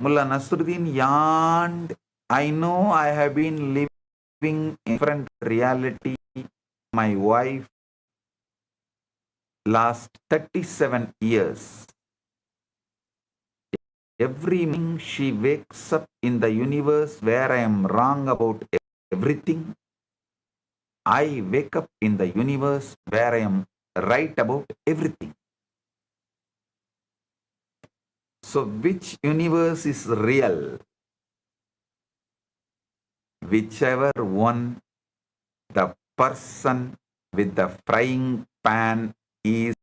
Speaker 9: Mullah Nasruddin yawned, I know I have been living in different reality. My wife last 37 years. Every morning she wakes up in the universe where I am wrong about everything. I wake up in the universe where I am right about everything. So which universe is real? Whichever one the person with the frying pan is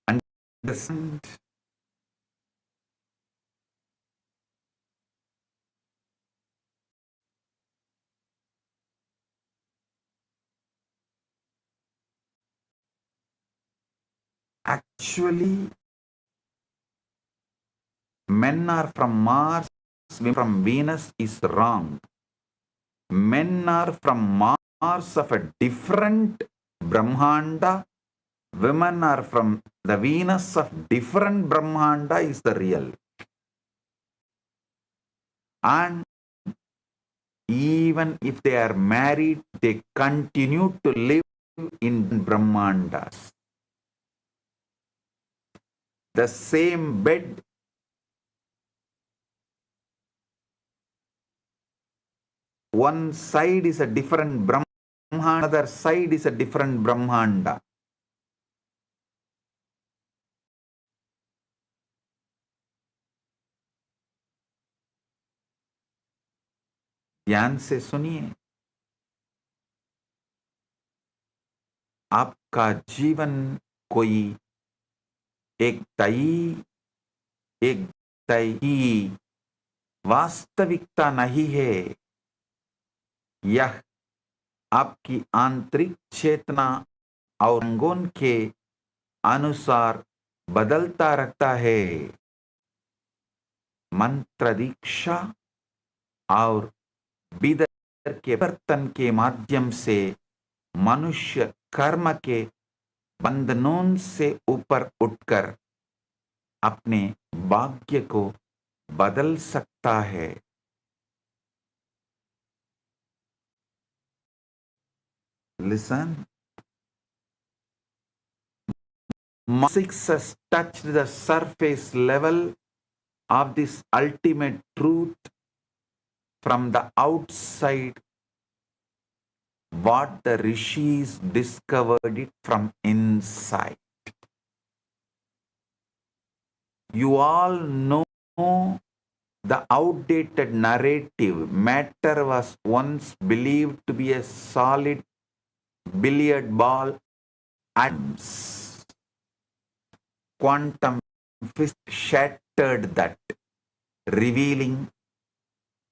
Speaker 9: understand. Actually, men are from Mars, women from Venus is wrong. Men are from Mars of a different Brahmanda. Women are from the Venus of different Brahmanda is the real. And even if they are married, they continue to live in Brahmandas. The same bed, one side is a different Brahmanda, other side is a different Brahmanda. ध्यान से सुनिए, आपका जीवन कोई एक तय वास्तविकता नहीं है। यह आपकी आंतरिक चेतना और रंगों के अनुसार बदलता रहता है। मंत्र दीक्षा और बिदर के बर्तन के माध्यम से मनुष्य कर्म के बंधनों से ऊपर उठकर अपने भाग्य को बदल सकता है। Listen. Six has touched the surface level of this ultimate truth from the outside. What the rishis discovered it from inside. You all know the outdated narrative. Matter was once believed to be a solid billiard ball. Atoms. Quantum physics shattered that, revealing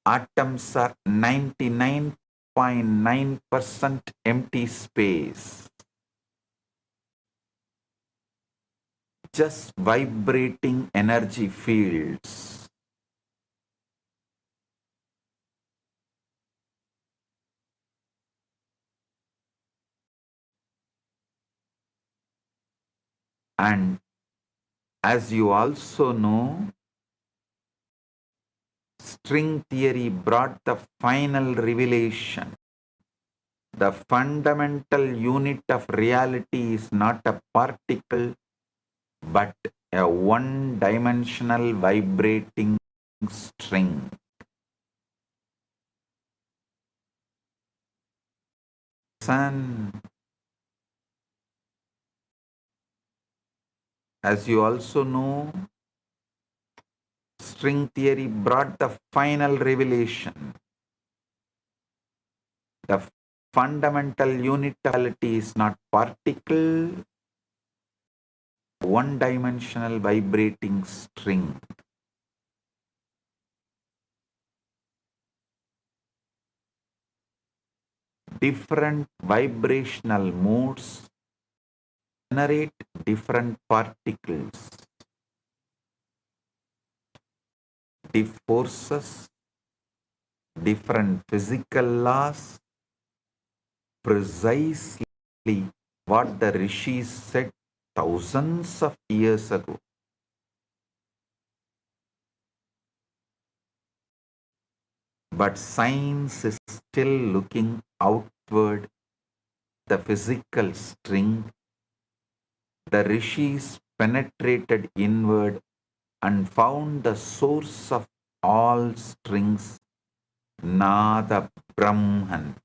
Speaker 9: atoms are 99.9% empty space, just vibrating energy fields. And as you also know, string theory brought the final revelation. The fundamental unit of reality is not a particle, but a one-dimensional vibrating string. Sun. As you also know, string theory brought the final revelation. The fundamental unit of reality is not particle, one-dimensional vibrating string. Different vibrational modes generate different particles. Different forces, different physical laws, precisely what the rishis said thousands of years ago. But science is still looking outward, the physical string. The rishis penetrated inward and found the source of all strings, Nada Brahman,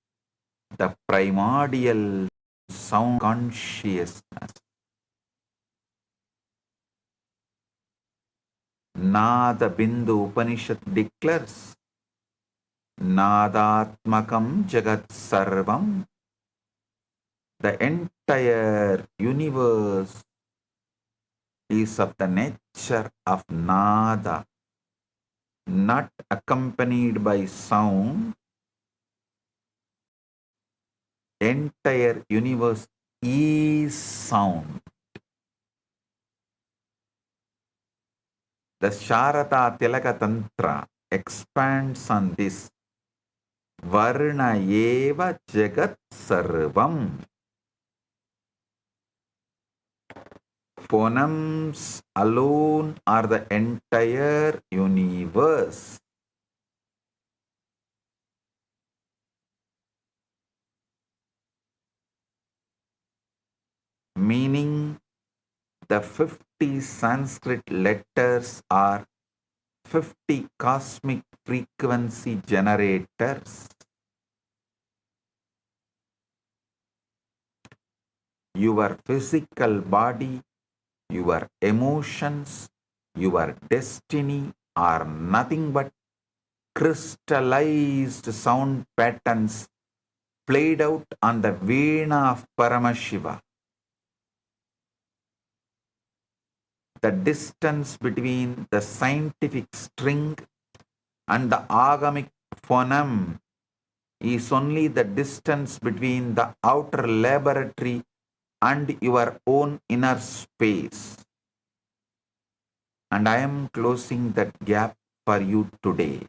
Speaker 9: the primordial sound consciousness. Nada Bindu Upanishad declares, Nadatmakam Jagat Sarvam. The entire universe is of the nature of Nada, not accompanied by sound. Entire universe is sound. The Sharada Tilaka Tantra expands on this. Varna eva jagat sarvam. Phonemes alone are the entire universe. Meaning, the 50 Sanskrit letters are 50 cosmic frequency generators. Your physical body, your emotions, your destiny are nothing but crystallized sound patterns played out on the Veena of Paramashiva. The distance between the scientific string and the agamic phoneme is only the distance between the outer laboratory and your own inner space. And I am closing that gap for you today.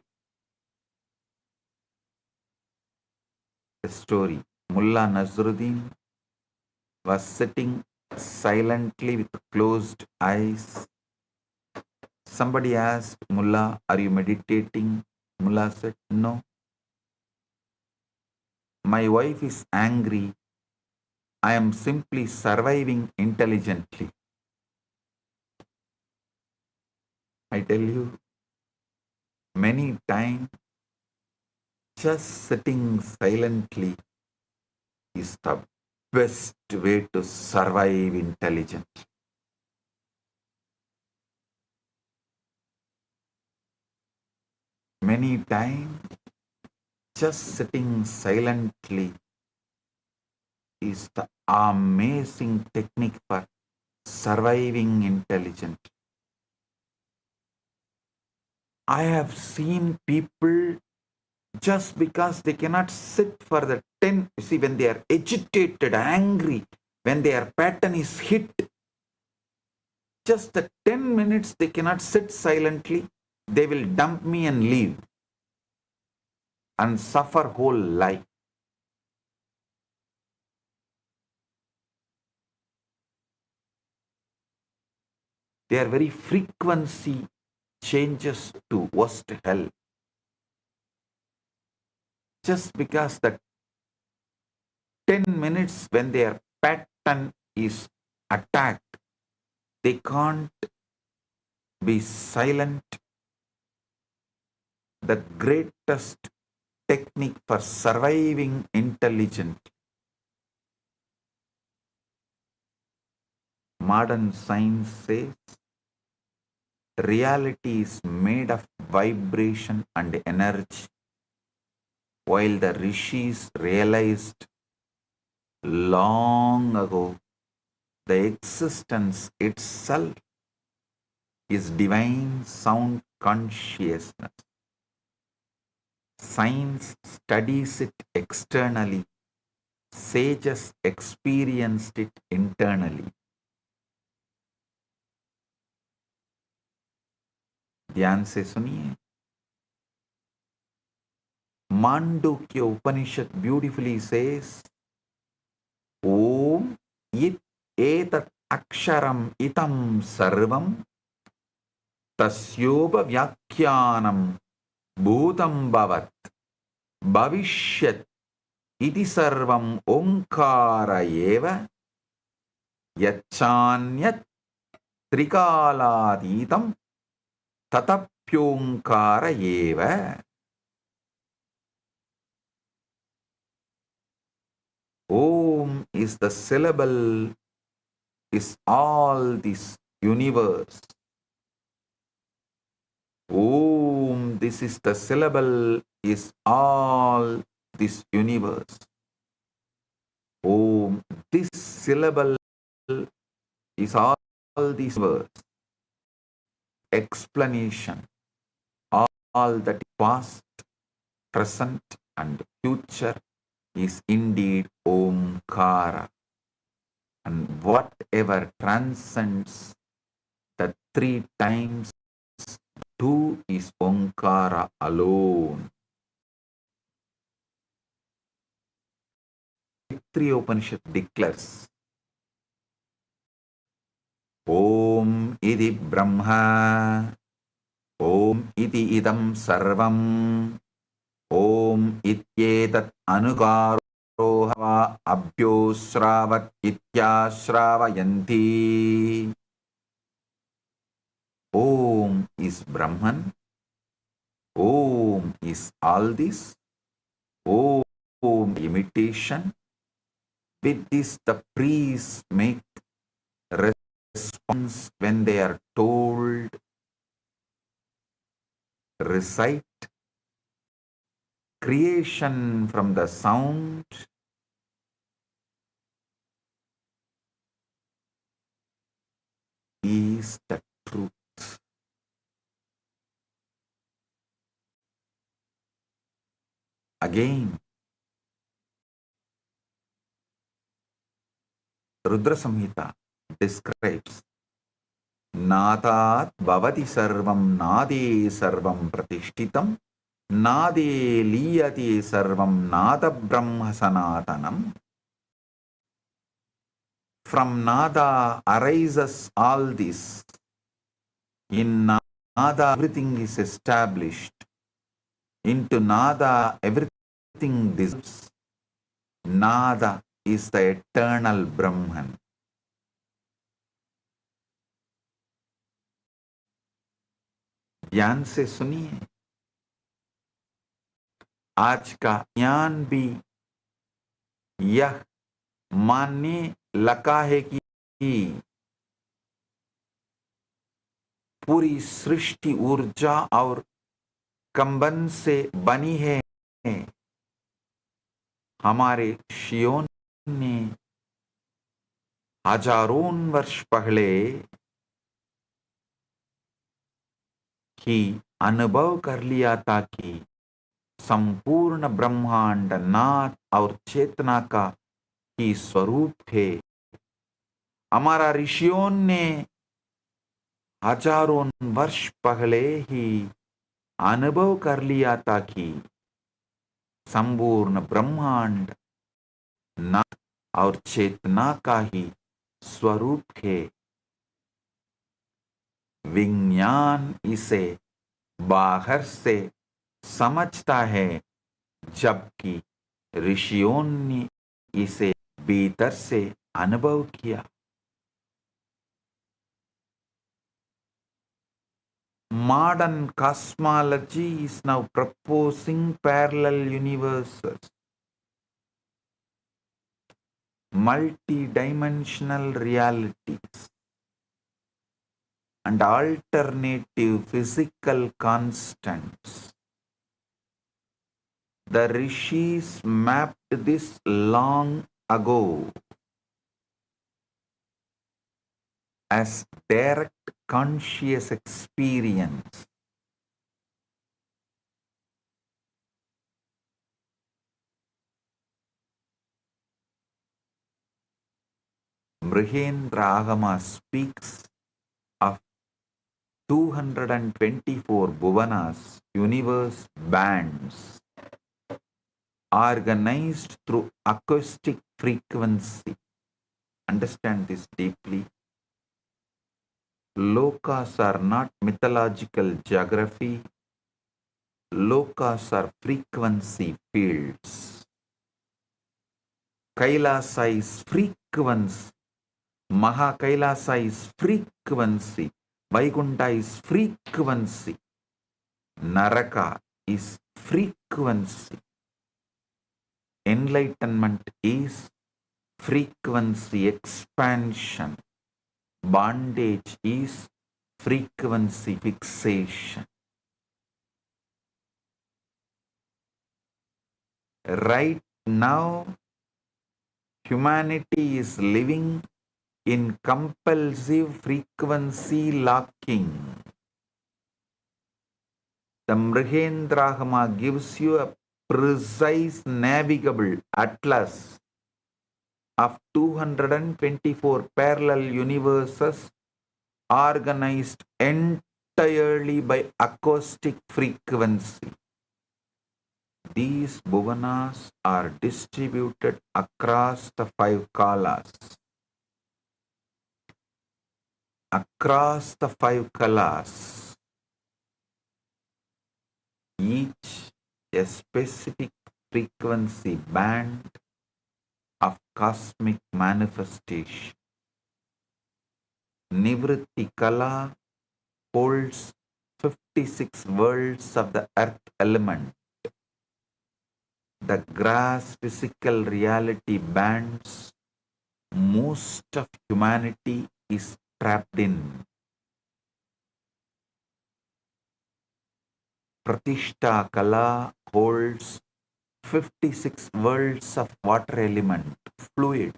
Speaker 9: A story. Mullah Nasruddin was sitting silently with closed eyes. Somebody asked, Mullah, are you meditating? Mullah said, no. My wife is angry. I am simply surviving intelligently. I tell you, many times just sitting silently is the best way to survive intelligently. Many times just sitting silently is the amazing technique for surviving intelligently. I have seen people just because they cannot sit for the 10, see, when they are agitated, angry, when their pattern is hit, just the 10 minutes they cannot sit silently, they will dump me and leave and suffer whole life. Their very frequency changes to worst hell. Just because the 10 minutes when their pattern is attacked, they can't be silent. The greatest technique for surviving intelligent. Modern science says reality is made of vibration and energy, while the rishis realized long ago the existence itself is divine sound consciousness. Science studies it externally, sages experienced it internally. ध्यान से सुनिए. मांडुक्य उपनिषद beautifully says, Om it etat aksharam itam sarvam tasyoba vyakhyanam bhutam bhavat bhavishyat iti sarvam omkara eva yachanyat trikaladhitam tatapyonkara eva. Om is the syllable, is all this universe. Om, this is the syllable, is all this universe. Om, this syllable is all this verse. Explanation, all that past, present and future is indeed Omkara. And whatever transcends the 3 times 2 is Omkara alone. Three Upanishad declares, Om iti Brahma, Om iti idam sarvam, Om ityetat anukaro hava abhyosravat ityashravayanti. Om is Brahman. Om is all this. Om imitation. With this the priests make response when they are told, recite creation from the sound, is the truth. Again, Rudra Samhita describes नादात् भवति सर्वं नादे सर्वं प्रतिष्ठितं नादे लीयते सर्वं नाद ब्रह्म सनातनम्. From nada arises all this. In nada everything is established. Into nada everything dissolves. Nada is the eternal Brahman. ध्यान से सुनिए. आज का ज्ञान भी यह मानने लगा है कि पूरी सृष्टि ऊर्जा और कंबन से बनी है. हमारे ऋषियों ने हजारों वर्ष पहले ही अनुभव कर लिया था कि संपूर्ण ब्रह्मांड नाद और चेतना का ही स्वरूप है. हमारा ऋषियों ने हजारों वर्ष पहले ही अनुभव कर लिया था कि संपूर्ण ब्रह्मांड नाद और चेतना का ही स्वरूप है. विज्ञान इसे बाहर से समझता है, जबकि ऋषियों ने इसे भीतर से अनुभव किया. Modern cosmology is now proposing parallel universes, multi-dimensional realities, and alternative physical constants. The rishis mapped this long ago as direct conscious experience. Brihendra Agama speaks of 224 bhuvanas, universe bands, organized through acoustic frequency. Understand this deeply. Lokas are not mythological geography. Lokas are frequency fields. Kailasa is frequency. Maha Kailasa is frequency. Vaikunta is frequency. Naraka is frequency. Enlightenment is frequency expansion. Bondage is frequency fixation. Right now, humanity is living in compulsive frequency locking. The Mrihendragama gives you a precise navigable atlas of 224 parallel universes organized entirely by acoustic frequency. These bhuvanas are distributed across the 5 kalas. Across the 5 kalas, each a specific frequency band of cosmic manifestation. Nivritti Kala holds 56 worlds of the earth element. The grass physical reality bands most of humanity is trapped in. Pratishta Kala holds 56 worlds of water element, fluid,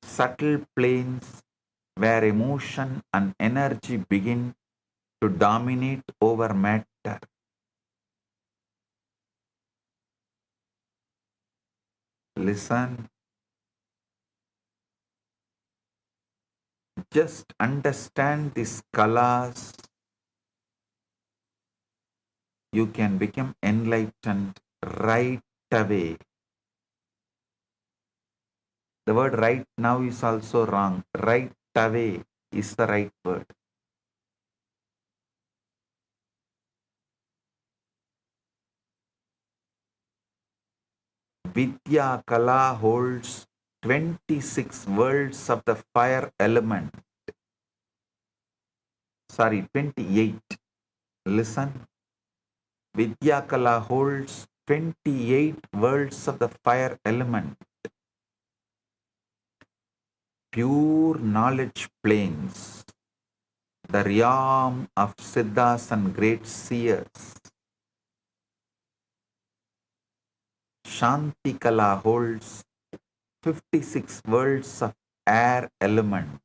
Speaker 9: subtle planes where emotion and energy begin to dominate over matter. Listen. just understand these kalas, you can become enlightened right away. The word right now is also wrong. Right away is the right word. Vidya Kala holds 26 worlds of the fire element. Sorry, 28. Listen. Vidya Kala holds 28 worlds of the fire element. Pure knowledge planes. The realm of Siddhas and great seers. Shanti Kala holds 56 worlds of air element.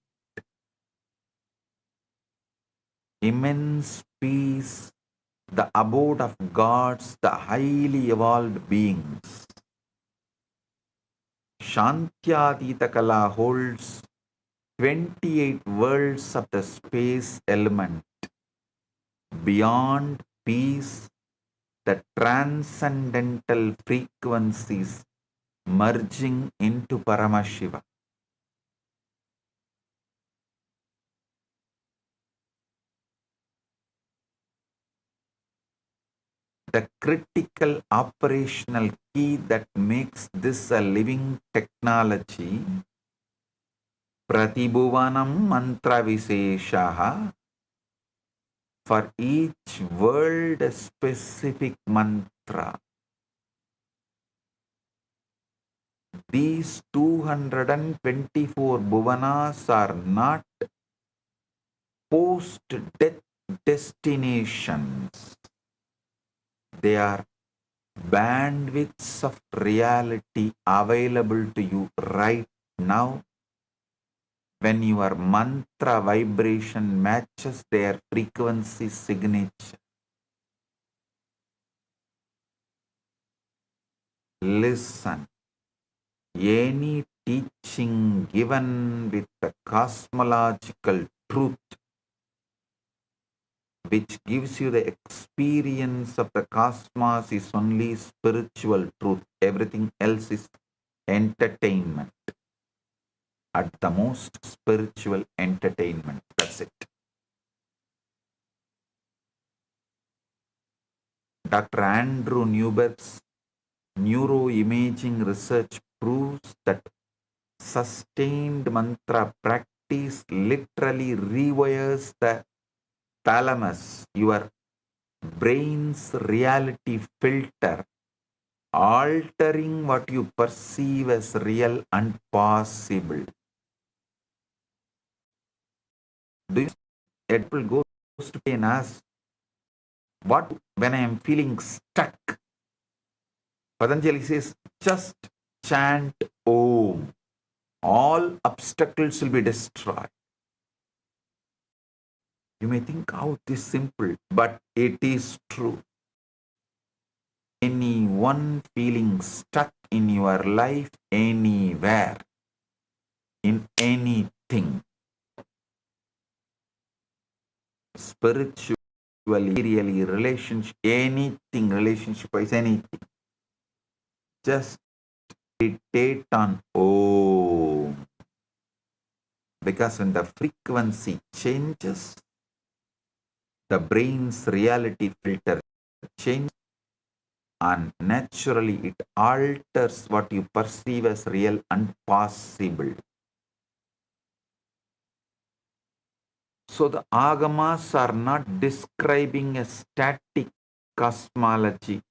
Speaker 9: Immense peace, the abode of gods, the highly evolved beings. Shantyadita Kala holds 28 worlds of the space element. Beyond peace, the transcendental frequencies merging into Paramashivam. The critical operational key that makes this a living technology, Pratibhuvanam Mantra Visheshaha, for each world a specific mantra. These 224 bhuvanas are not post-death destinations. They are bandwidths of reality available to you right now when your mantra vibration matches their frequency signature. Listen. Any teaching given with the cosmological truth which gives you the experience of the cosmos is only spiritual truth. Everything else is entertainment. At the most, spiritual entertainment. That's it. Dr. Andrew Newberg's neuroimaging research proves that sustained mantra practice literally rewires the thalamus, your brain's reality filter, altering what you perceive as real and possible. Do you people goes to and asks, what when I am feeling stuck? Patanjali says, just chant Om. All obstacles will be destroyed. You may think, how it is simple, but it is true. Anyone feeling stuck in your life, anywhere, in anything, spiritually, really, relationship, anything, relationship-wise, anything, just meditate on Om. Because when the frequency changes, the brain's reality filter changes, and naturally it alters what you perceive as real and possible. So the agamas are not describing a static cosmology.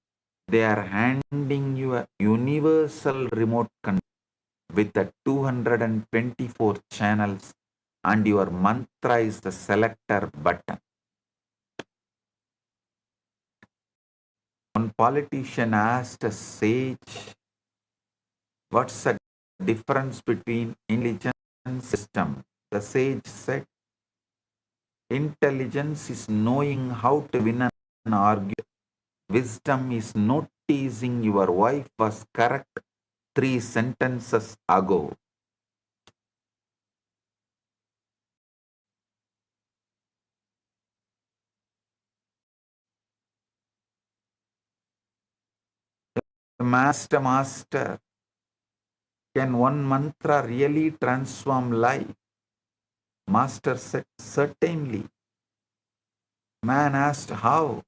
Speaker 9: They are handing you a universal remote control with the 224 channels, and your mantra is the selector button. One politician asked a sage, what's the difference between intelligence and system? The sage said, intelligence is knowing how to win an argument. Wisdom is noticing your wife was correct 3 sentences ago. Master, can one mantra really transform life? Master said, certainly. Man asked, how?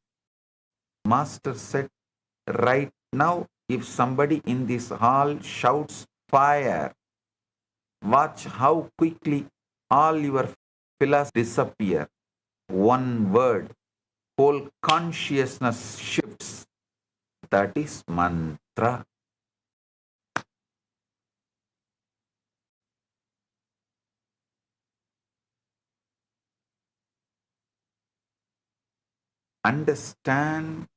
Speaker 9: Master said, right now, if somebody in this hall shouts fire, watch how quickly all your pillars disappear. One word, whole consciousness shifts. That is mantra. Understand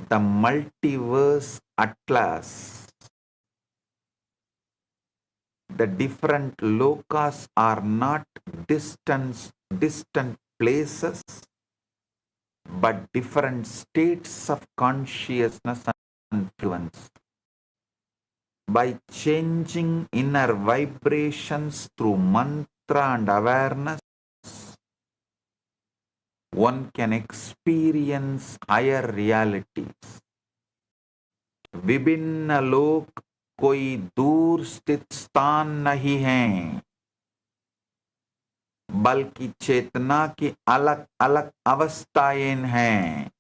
Speaker 9: the multiverse atlas. The different lokas are not distant places, but different states of consciousness and influence. By changing inner vibrations through mantra and awareness, one can experience higher realities. विभिन्न लोक कोई दूर स्थित स्थान नहीं है, बल्कि चेतना की अलग अलग अवस्थाएं हैं.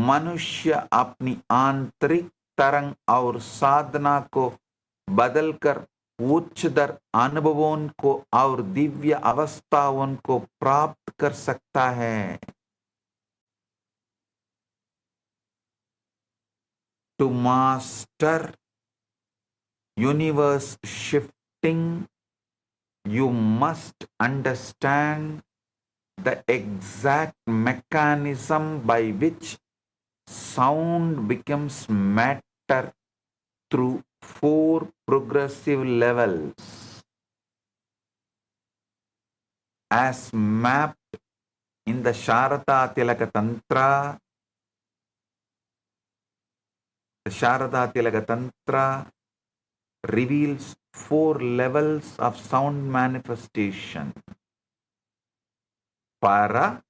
Speaker 9: मनुष्य अपनी आंतरिक तरंग और साधना को बदलकर उच्चतर अनुभवों को और दिव्य अवस्थाओं को प्राप्त कर सकता है. To master universe shifting, you must understand the exact mechanism by which sound becomes matter through 4 progressive levels, as mapped in the Sharada Tilaka Tantra. The Sharada Tilaka Tantra reveals 4 levels of sound manifestation. Para,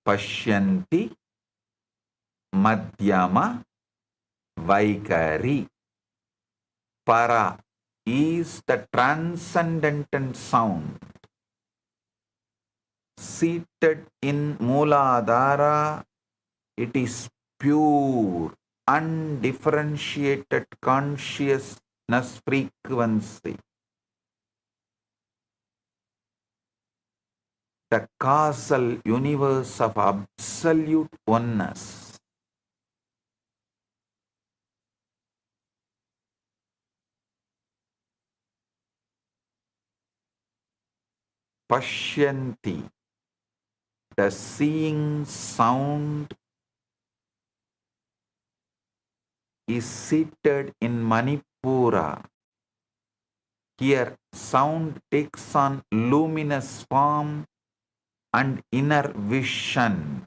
Speaker 9: Pashyanti, Madhyama, Vaikari. Para is the transcendental sound. Seated in Mooladhara, it is pure, undifferentiated consciousness frequency. The causal universe of absolute oneness. Pashyanti, the seeing sound, is seated in Manipura. Here, sound takes on luminous form and inner vision,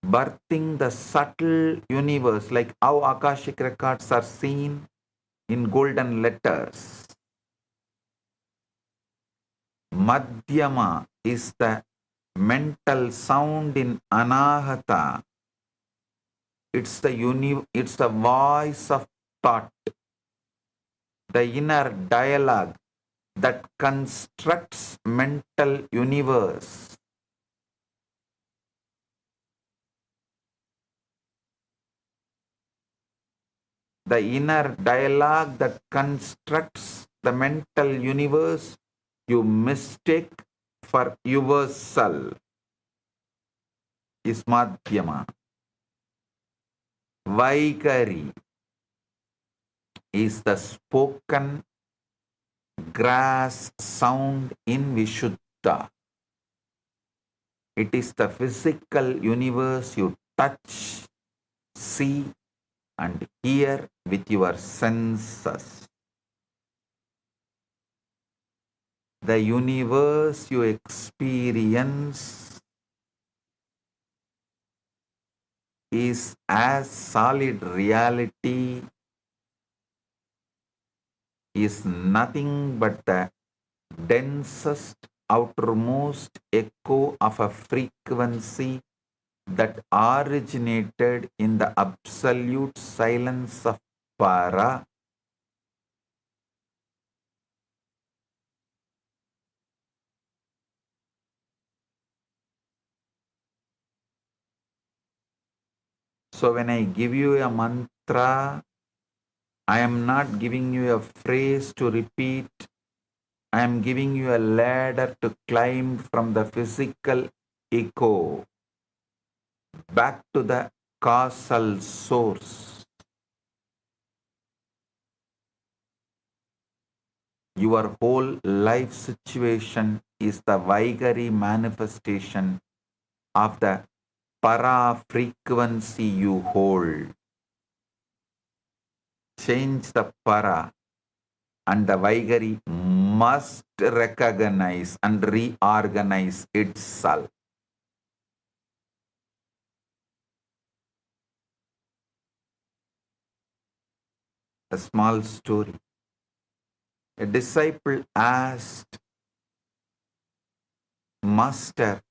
Speaker 9: birthing the subtle universe, like how Akashic records are seen in golden letters. Madhyama is the mental sound in Anahata. It's the voice of thought, the inner dialogue that constructs mental universe. The inner dialogue that constructs the mental universe you mistake for yourself is Madhyama. Vaikari is the spoken grass sound in Vishuddha. It is the physical universe you touch, see, and hear with your senses. The universe you experience is as solid reality, is nothing but the densest outermost echo of a frequency that originated in the absolute silence of Para. So when I give you a mantra, I am not giving you a phrase to repeat. I am giving you a ladder to climb from the physical echo back to the causal source. Your whole life situation is the Vaigari manifestation of the para frequency you hold. Change the para, and the Vaigari must recognize and reorganize itself. A small story. A disciple asked, Master,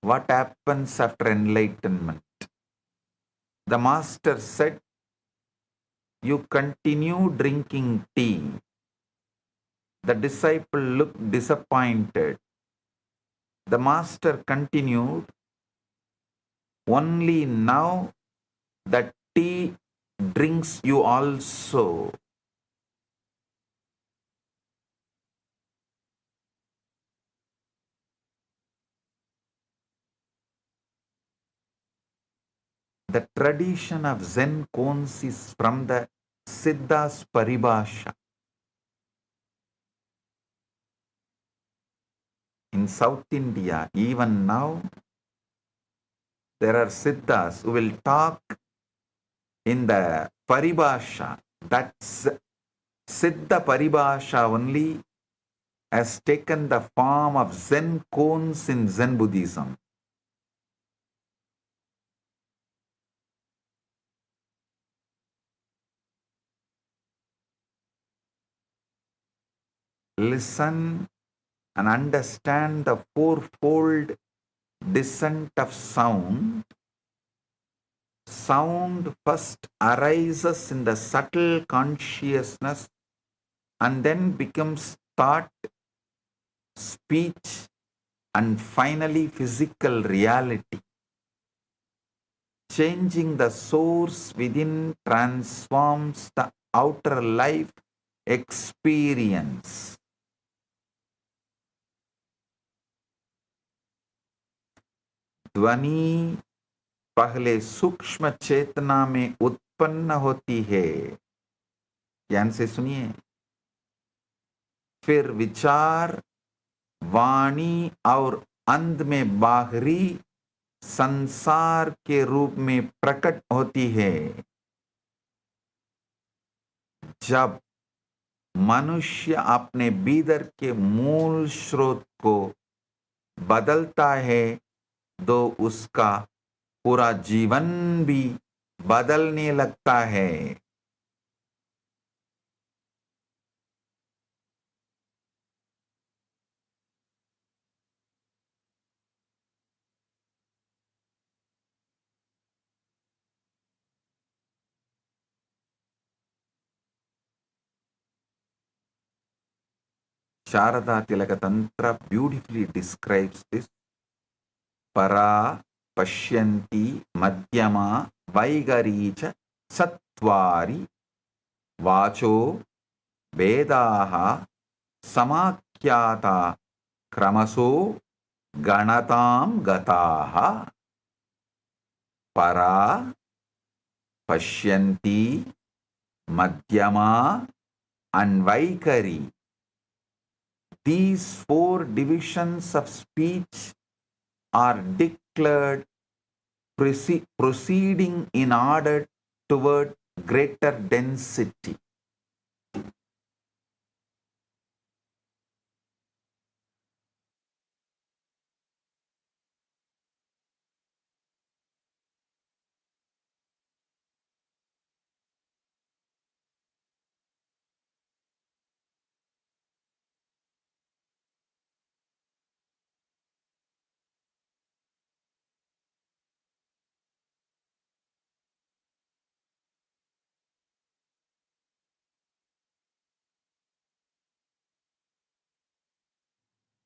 Speaker 9: what happens after enlightenment? The master said, you continue drinking tea. The disciple looked disappointed. The master continued, only now that tea drinks you also. The tradition of Zen koans is from the Siddha's Paribhasha. In South India, even now, there are Siddhas who will talk in the Paribhasha. That's Siddha Paribhasha only has taken the form of Zen koans in Zen Buddhism. Listen and understand the fourfold descent of sound. Sound first arises in the subtle consciousness and then becomes thought, speech, and finally physical reality. Changing the source within transforms the outer life experience. ध्वनि पहले सूक्ष्म चेतना में उत्पन्न होती है, ध्यान से सुनिए, फिर विचार वाणी और अंत में बाहरी संसार के रूप में प्रकट होती है। जब मनुष्य अपने भीतर के मूल स्रोत को बदलता है तो उसका पूरा जीवन भी बदलने लगता है। Sharada Tilaka Tantra beautifully describes this. Para Pashyanti Madhyama Vaigaricha Sattvari Vacho Vedaha Samakhyata Kramaso Ganatam Gataha. Para Pashyanti Madhyama and Vaikari. These four divisions of speech are declared proceeding in order toward greater density.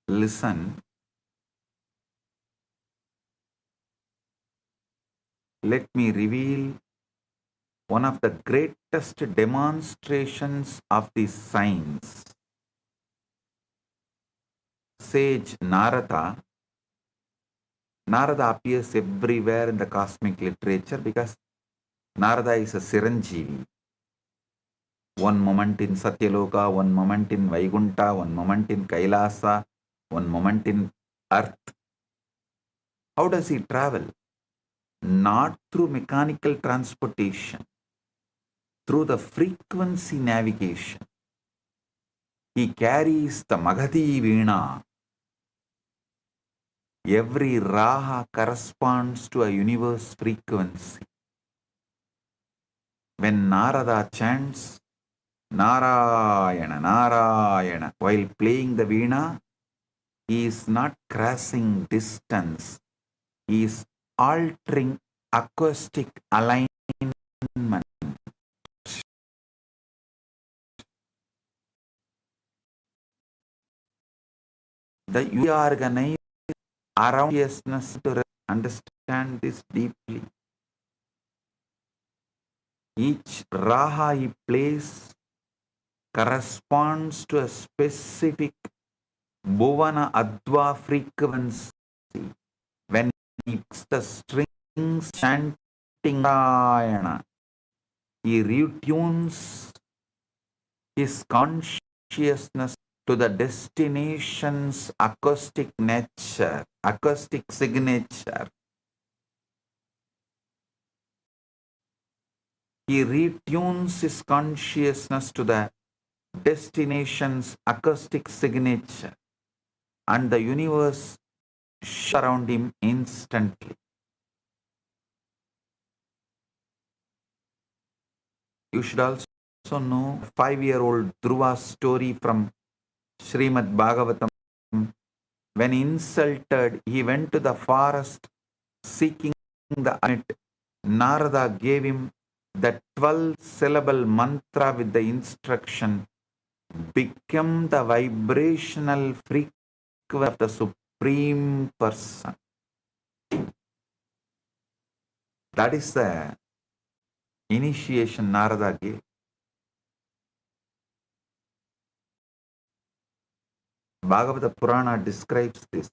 Speaker 9: listen. Let me reveal one of the greatest demonstrations of the science. Sage Narada appears everywhere in the cosmic literature because Narada is a Siranjeevi. One moment in Satyaloka, one moment in Vaikunta, one moment in Kailasa, one moment in Earth. How does he travel? Not through mechanical transportation, through the frequency navigation. He carries the Magadhi Veena. Every Raha corresponds to a universe frequency. When Narada chants Narayana, Narayana, while playing the Veena, he is not crossing distance. He is altering acoustic alignment. The organized around consciousness to understand this deeply. Each Raha he plays corresponds to a specific Bhuvana Adva frequency. When he picks the strings chanting Narayana, he retunes his consciousness to the destination's acoustic nature, acoustic signature. He retunes his consciousness to the destination's acoustic signature, and the universe around him instantly. You should also know 5-year-old Dhruva's story from Srimad Bhagavatam. When insulted, he went to the forest seeking the hermit. Narada gave him the 12-syllable mantra with the instruction, become the vibrational frequency of the Supreme Person. That is the initiation Narada gave. Bhagavata Purana describes this.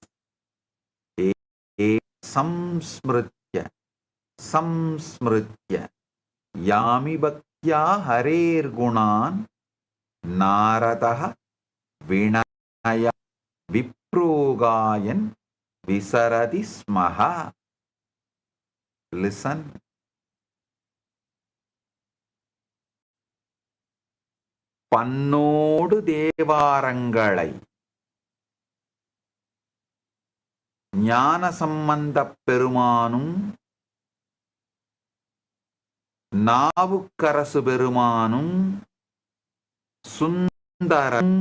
Speaker 9: Samsmritya yami bhaktya harer gunan naradaha vinaya viprogayan visaradi smaha. Listen. Pannodu devarangalai ஞான சம்பந்த பெருமானும் நாவுக்கரசு பெருமானும் சுந்தரம்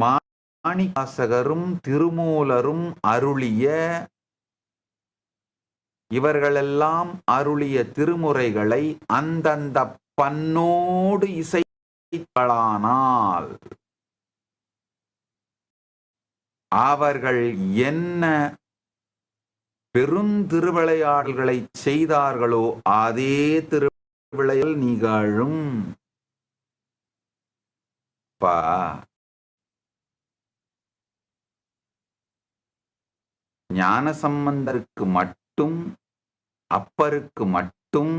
Speaker 9: மாணிவாசகரும் திருமூலரும் அருளிய இவர்களெல்லாம் அருளிய திருமுறைகளை அந்தந்த பண்ணோடு இசைக்கலானால் அவர்கள் என்ன பெருந்திருவிளையாடல்களை செய்தார்களோ அதே திருவிளையாடல் நிகழும். ஞானசம்பந்தருக்கு மட்டும், அப்பருக்கு மட்டும்,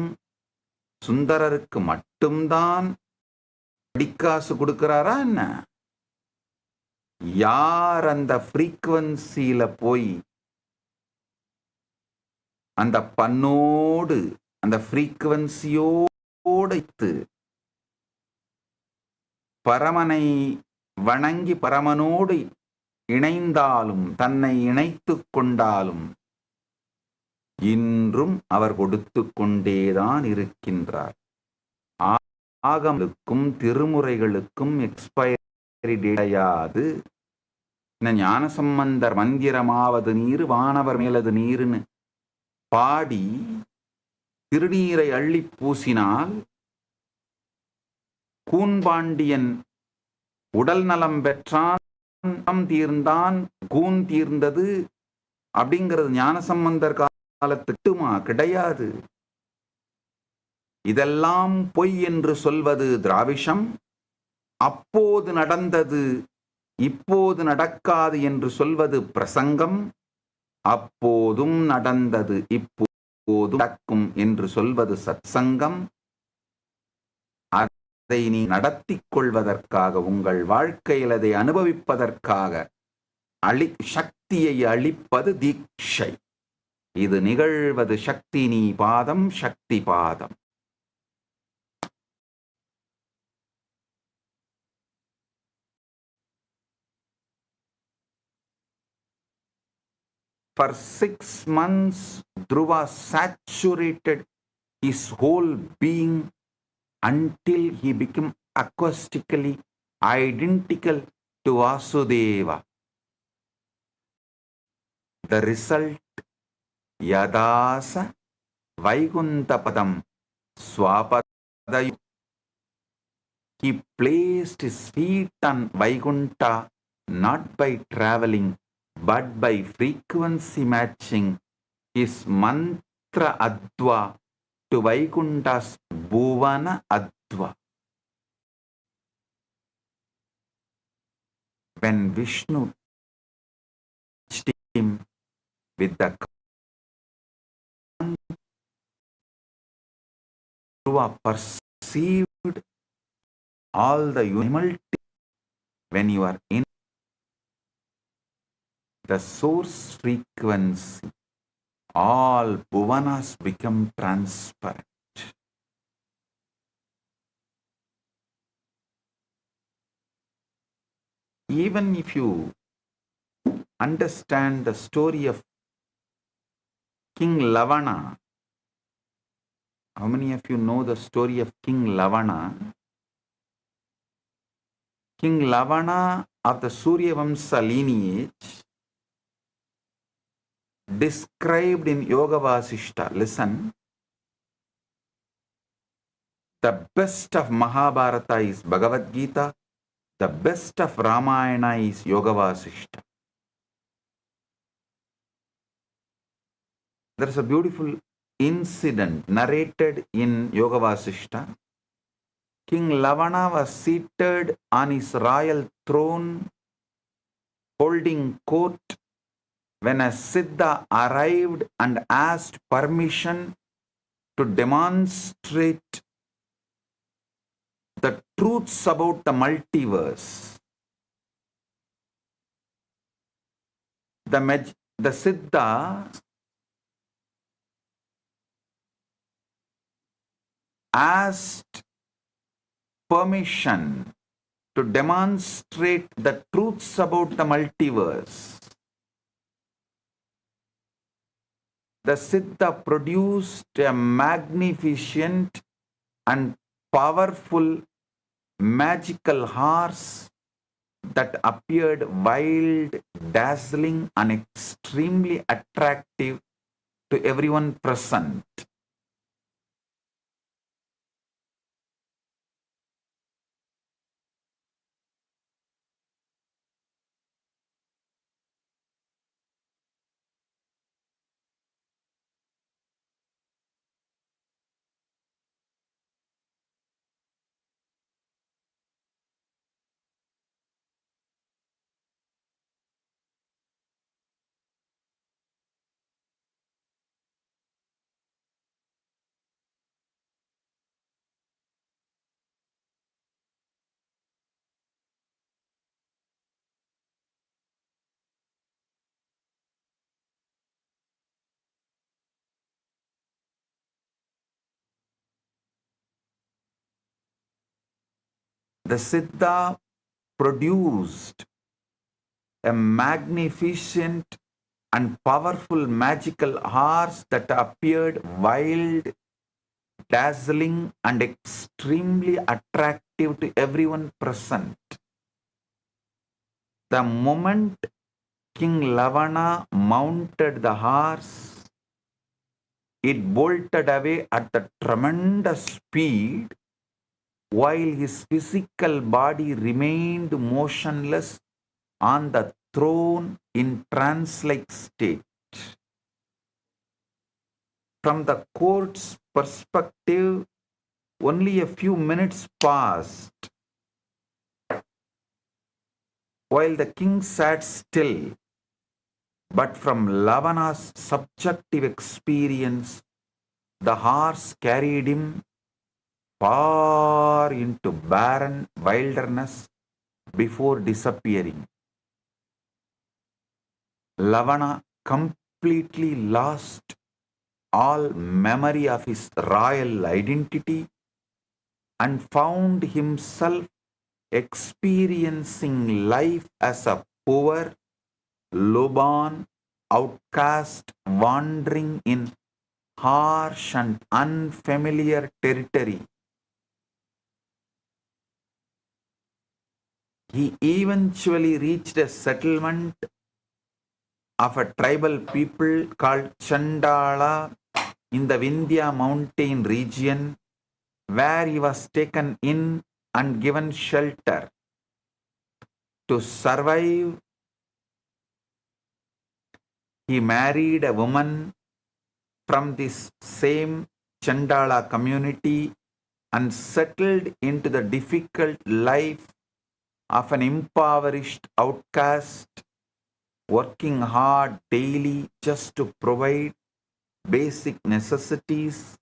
Speaker 9: சுந்தரருக்கு மட்டும்தான் படிக்காசு கொடுக்கிறாரா என்ன? யார் அந்த ஃப்ரீக்வன்சியில போய் அந்த பண்ணோடு அந்த ஃப்ரீக்வன்சியோடு பரமனை வணங்கி பரமனோடு இணைந்தாலும் தன்னை இணைத்துக் கொண்டாலும் இன்றும் அவர் கொடுத்து கொண்டேதான் இருக்கின்றார். ஆகமங்களுக்கும் திருமுறைகளுக்கும் எக்ஸ்பைரி கிடையாது. ஞானசம்பந்தர் மந்திரமாவது நீர் வானவர் மேலது நீருன்னு பாடி திருநீரை அள்ளி பூசினால் கூன்பாண்டியன் உடல் நலம் பெற்றான், மனம் தீர்ந்தான், கூன் தீர்ந்தது அப்படிங்கிறது ஞானசம்பந்தர் காலத்துட்டுமா? கிடையாது. இதெல்லாம் பொய் என்று சொல்வது திராவிஷம். அப்போது நடந்தது இப்போது நடக்காது என்று சொல்வது பிரசங்கம். அப்போதும் நடந்தது இப்போதும் நடக்கும் என்று சொல்வது சத்சங்கம். அதை நீ நடத்திக் கொள்வதற்காக, உங்கள் வாழ்க்கையில் அதை அனுபவிப்பதற்காக சக்தியை அளிப்பது தீட்சை. இது நிகழ்வது சக்தி நீ பாதம், சக்தி பாதம். For 6 months, Dhruva saturated his whole being until he became acoustically identical to Vasudeva. The result, Yadasa Vaikuntapadam Swapadayu. He placed his feet on Vaikunta not by traveling, but by frequency matching his mantra adva to Vaikunta's Bhuvana adva. When Vishnu touched him with the Dhruva perceived all the humility. When you are in the source frequency, all bhuvanas become transparent. Even if you understand the story of King Lavana, how many of you know the story of King Lavana? King Lavana of the Surya Vamsa lineage, described in Yoga Vasishta. Listen. The best of Mahabharata is Bhagavad Gita. The best of Ramayana is Yoga Vasishta. There is a beautiful incident narrated in Yoga Vasishta. King Lavana was seated on his royal throne, holding court, when a Siddha arrived and asked permission to demonstrate the truths about the multiverse. The Siddha asked permission to demonstrate the truths about the multiverse. The Siddha produced a magnificent and powerful magical horse that appeared wild, dazzling, and extremely attractive to everyone present. The Siddha produced a magnificent and powerful magical horse that appeared wild, dazzling, and extremely attractive to everyone present. The moment King Lavana mounted the horse, it bolted away at a tremendous speed while his physical body remained motionless on the throne in trance-like state. From the court's perspective, only a few minutes passed while the king sat still, but from Lavana's subjective experience, the horse carried him far into barren wilderness before disappearing. Lavana completely lost all memory of his royal identity and found himself experiencing life as a poor, lowborn outcast wandering in harsh and unfamiliar territory. He eventually reached a settlement of a tribal people called Chandala in the Vindhya mountain region, where he was taken in and given shelter. To survive, he married a woman from this same Chandala community and settled into the difficult life of an impoverished outcast, working hard daily just to provide basic necessities.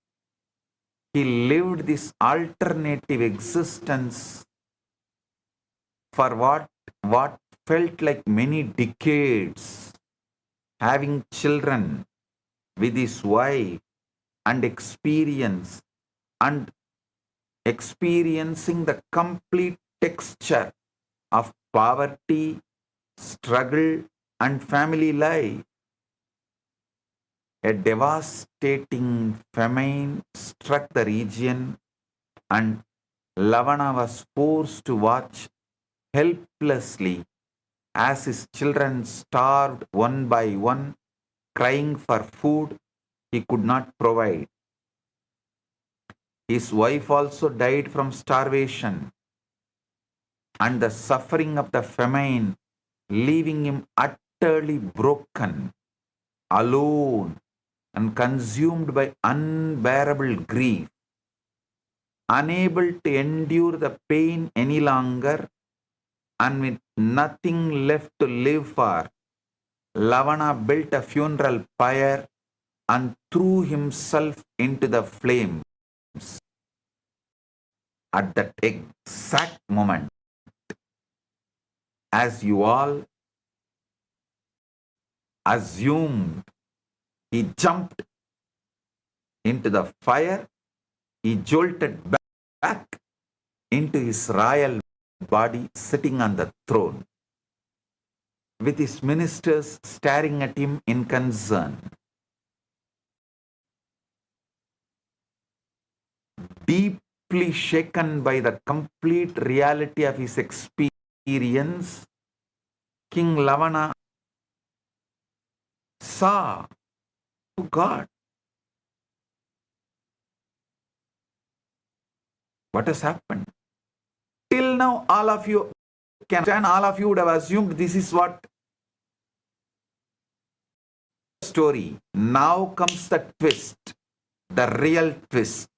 Speaker 9: He lived this alternative existence for what felt like many decades, having children with his wife and experiencing the complete texture of poverty, struggle, and family life. A devastating famine struck the region, and Lavana was forced to watch helplessly as his children starved one by one, crying for food he could not provide. His wife also died from starvation and the suffering of the famine, leaving him utterly broken, alone, and consumed by unbearable grief. Unable to endure the pain any longer, and with nothing left to live for, Lavana built a funeral pyre and threw himself into the flames. At that exact moment, as you all assumed, he jumped into the fire, he jolted back into his royal body sitting on the throne, with his ministers staring at him in concern. Deeply shaken by the complete reality of his experience, King Lavana saw, oh God, what has happened? Till now, all of you would have assumed this is what story. Now comes the twist, the real twist.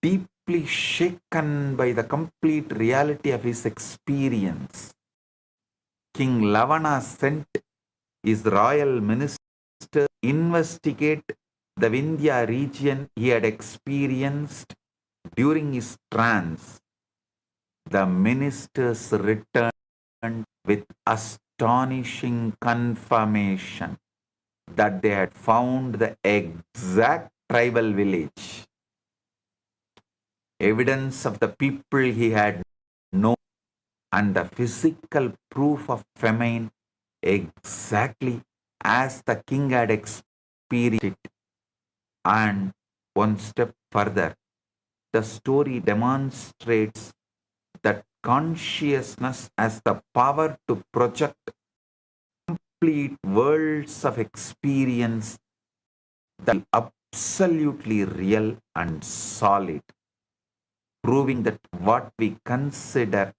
Speaker 9: Deeply shaken by the complete reality of his experience, King Lavana sent his royal minister to investigate the Vindhya region he had experienced during his trance. The ministers returned with astonishing confirmation that they had found the exact tribal village, evidence of the people he had known, and the physical proof of famine exactly as the king had experienced it. And one step further, the story demonstrates that consciousness has the power to project complete worlds of experience that are absolutely real and solid. proving that what we consider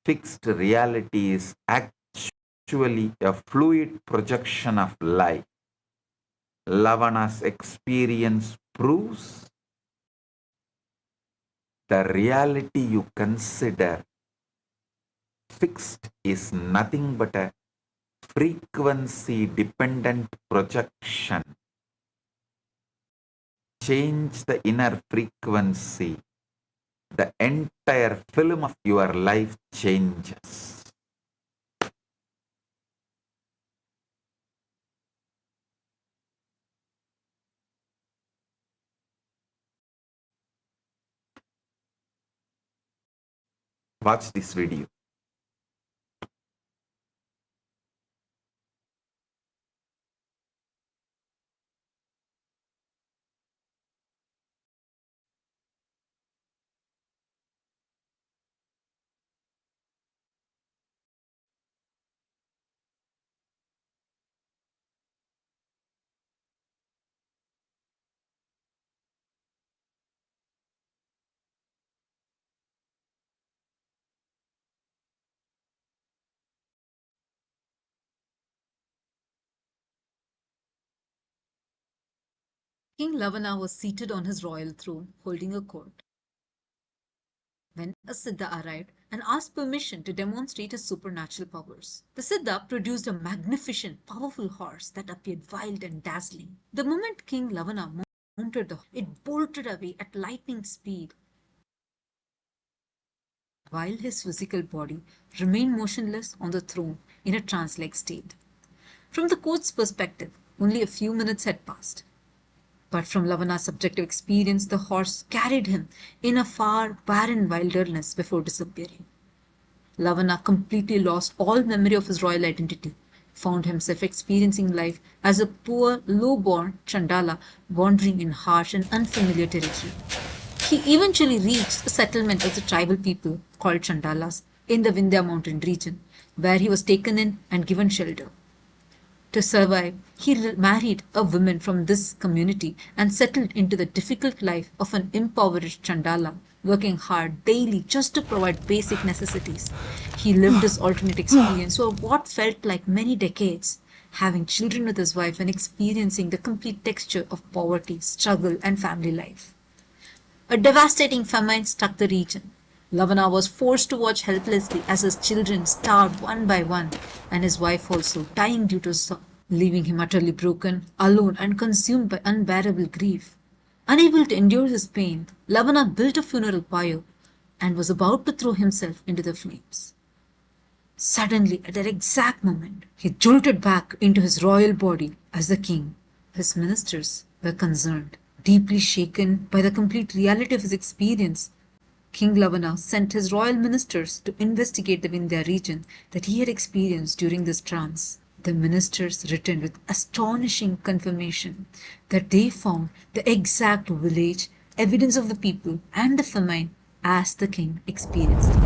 Speaker 9: fixed reality is actually a fluid projection of life. Lavana's experience proves the reality you consider fixed is nothing but a frequency dependent projection. Change the inner frequency, the entire film of your life changes. Watch this video.
Speaker 7: King Lavana was seated on his royal throne, holding a court, when a Siddha arrived and asked permission to demonstrate his supernatural powers. The Siddha produced a magnificent, powerful horse that appeared wild and dazzling. The moment King Lavana mounted the horse, it bolted away at lightning speed, while his physical body remained motionless on the throne in a trance-like state. From the court's perspective, only a few minutes had passed. But from Lavana's subjective experience, the horse carried him in a far, barren wilderness before disappearing. Lavana completely lost all memory of his royal identity, found himself experiencing life as a poor, low-born Chandala wandering in harsh and unfamiliar territory. He eventually reached a settlement of the tribal people called Chandalas in the Vindhya mountain region, where he was taken in and given shelter. To survive, he married a woman from this community and settled into the difficult life of an impoverished Chandala, working hard daily just to provide basic necessities. He lived his alternate experience for what felt like many decades, having children with his wife and experiencing the complete texture of poverty, struggle, and family life. A devastating famine struck the region. Lavana was forced to watch helplessly as his children starved one by one, and his wife also, dying due to sorrow, leaving him utterly broken, alone, and consumed by unbearable grief. Unable to endure his pain, Lavana built a funeral pyre and was about to throw himself into the flames. Suddenly, at that exact moment, he jolted back into his royal body as the king. His ministers were concerned. Deeply shaken by the complete reality of his experience, King Lavana sent his royal ministers to investigate the Vindhya region that he had experienced during this trance. The ministers returned with astonishing confirmation that they found the exact village, evidence of the people, and the famine as the king experienced it.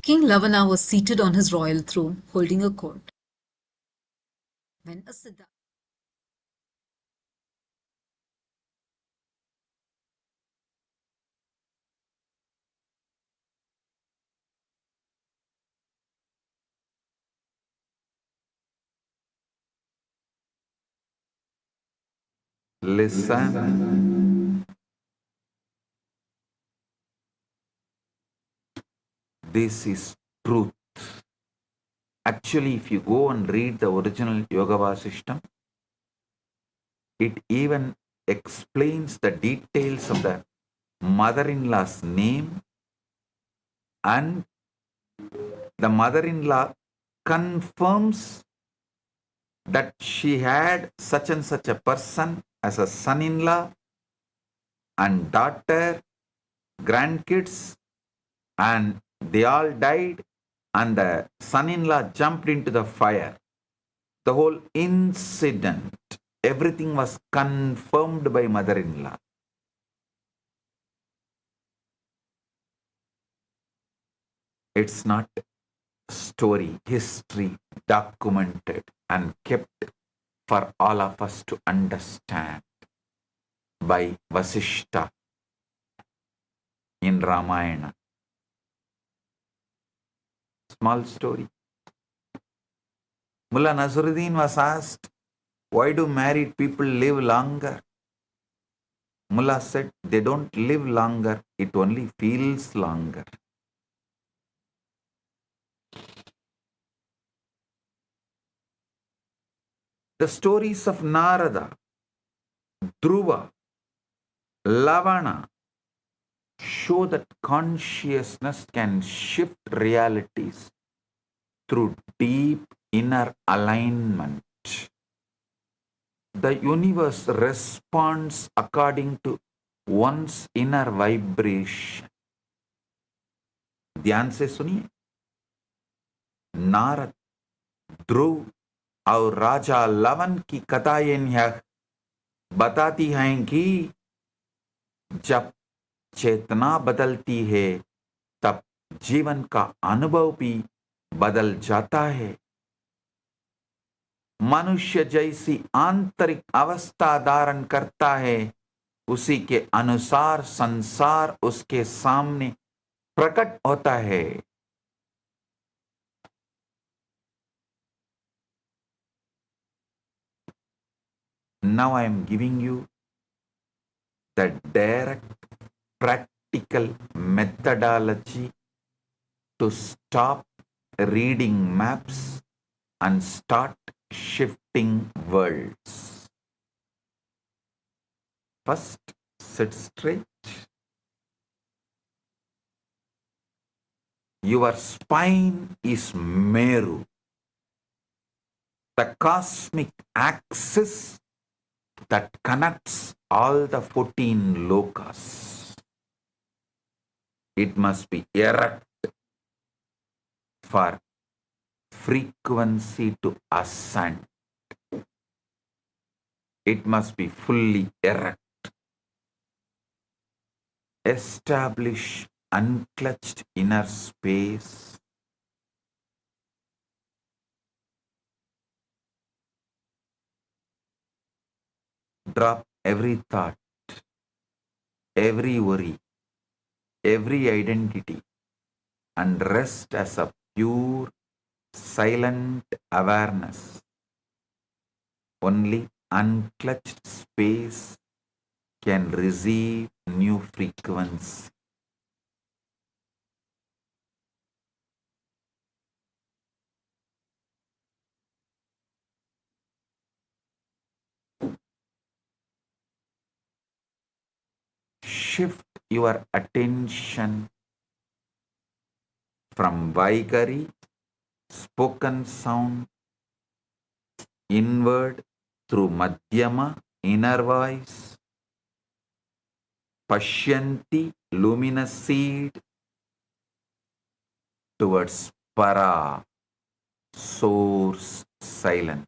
Speaker 7: King Lavana was seated on his royal throne, holding a court, when a Siddha
Speaker 9: Listen. This is truth. Actually, if you go and read the original Yoga Vasishtam, it even explains the details of the mother-in-law's name, and the mother-in-law confirms that she had such and such a person as a son-in-law and daughter, grandkids, and they all died, and the son-in-law jumped into the fire. The whole incident, everything was confirmed by mother-in-law. It's not story, history, documented and kept for all of us to understand by Vasishta in Ramayana. Small story. Mullah Nasruddin was asked, why do married people live longer? Mullah said, they don't live longer, it only feels longer. The stories of Narada, Dhruva, Lavana show that consciousness can shift realities through deep inner alignment. The universe responds according to one's inner vibration. ध्यान से सुनिए. नारद, ध्रुव और राजा लवन की कथाएं यह बताती हैं कि जब चेतना बदलती है तब जीवन का अनुभव भी बदल जाता है. मनुष्य जैसी आंतरिक अवस्था धारण करता है, उसी के अनुसार संसार उसके सामने प्रकट होता है. Now I am giving you the direct practical methodology to stop reading maps and start shifting worlds. First, sit straight. Your spine is Meru, the cosmic axis that connects all the 14 lokas. It must be erect for frequency to ascend. It must be fully erect. Establish unclutched inner space. Drop every thought, every worry, every identity, and rest as a pure, silent awareness. Only unclutched space can receive new frequency. Shift your attention from Vaikari, spoken sound, inward through Madhyama, inner voice, Pashyanti, luminous seed, towards Para, source, silence.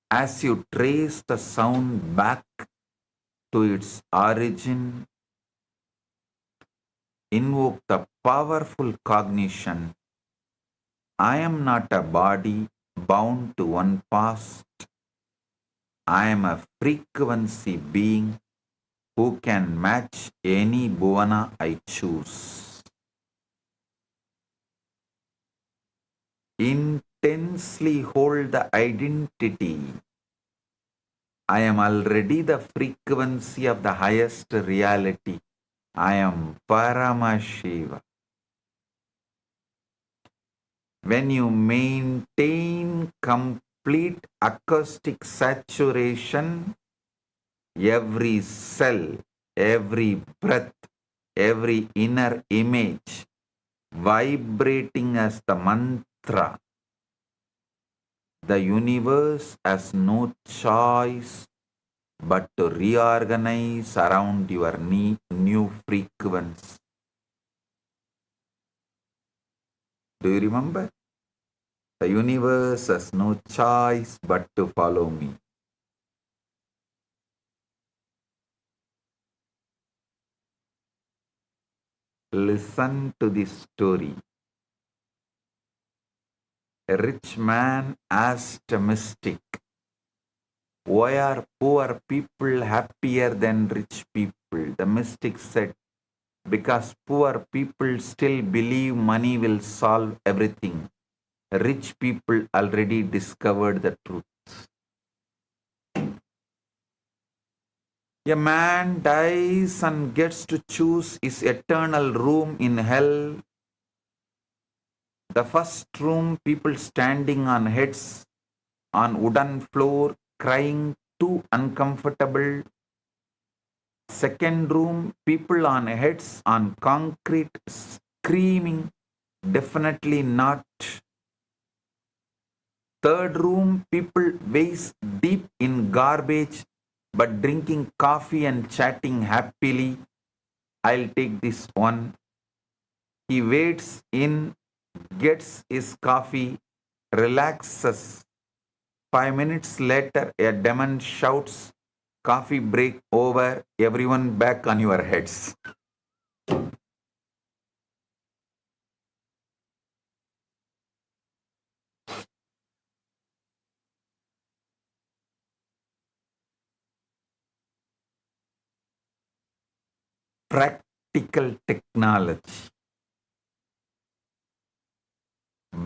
Speaker 9: As you trace the sound back to its origin, invoke the powerful cognition. I am not a body bound to one past. I am a frequency being who can match any bhuvana I choose. Intensely hold the identity. I am already the frequency of the highest reality. I am Paramashivam. When you maintain complete acoustic saturation, every cell, every breath, every inner image vibrating as the mantra, the universe has no choice but to reorganize around your new frequency. Do you remember? The universe has no choice but to follow me. Listen to this story. A rich man asked a mystic, "Why are poor people happier than rich people?" The mystic said, "Because poor people still believe money will solve everything. Rich people already discovered the truth." A man dies and gets to choose his eternal room in hell. The first room, people standing on heads on wooden floor, crying, too uncomfortable. Second room, people on heads on concrete, screaming, definitely not. Third room, people waist deep in garbage but drinking coffee and chatting happily. I'll take this one. He waits in, gets his coffee, relaxes. 5 minutes later, a demon shouts, "Coffee break over, everyone back on your heads." Practical technology.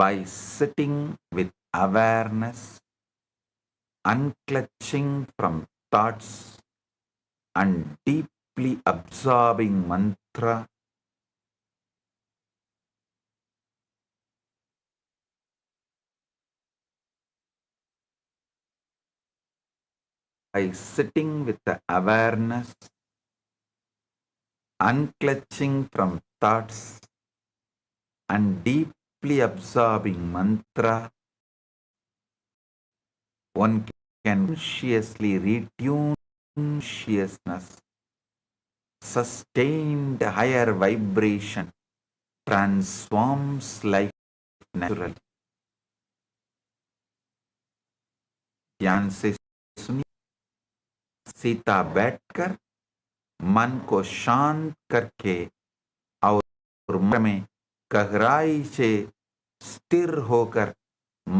Speaker 9: By sitting with awareness, unclutching from thoughts, and deeply absorbing mantra, by sitting with the awareness, unclutching from thoughts, and deeply absorbing mantra, one can consciously retune consciousness, sustained higher vibration, transforms life naturally. ध्यान से सुनिए, सीता बैठकर मन को शांत करके और मन में गहराई से स्थिर होकर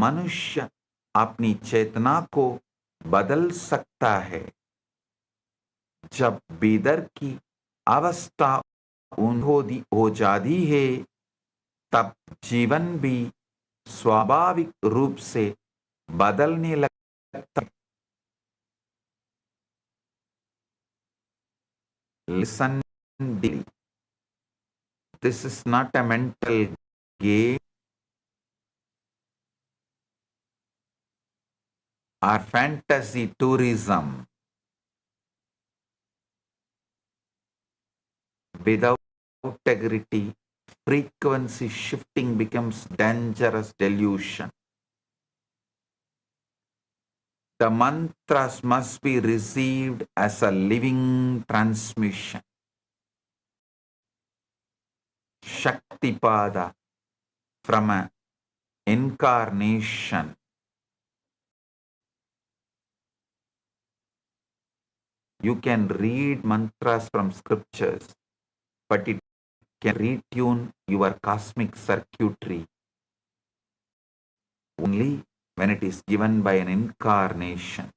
Speaker 9: मनुष्य अपनी चेतना को बदल सकता है। जब बेदर की अवस्था हो जाती है, तब जीवन भी स्वाभाविक रूप से बदलने लगता है। Listen deeply. This is not a mental game or fantasy tourism. Without integrity, frequency shifting becomes dangerous delusion. The mantras must be received as a living transmission. Shaktipada, from an incarnation. You can read mantras from scriptures, but it can retune your cosmic circuitry only when it is given by an incarnation.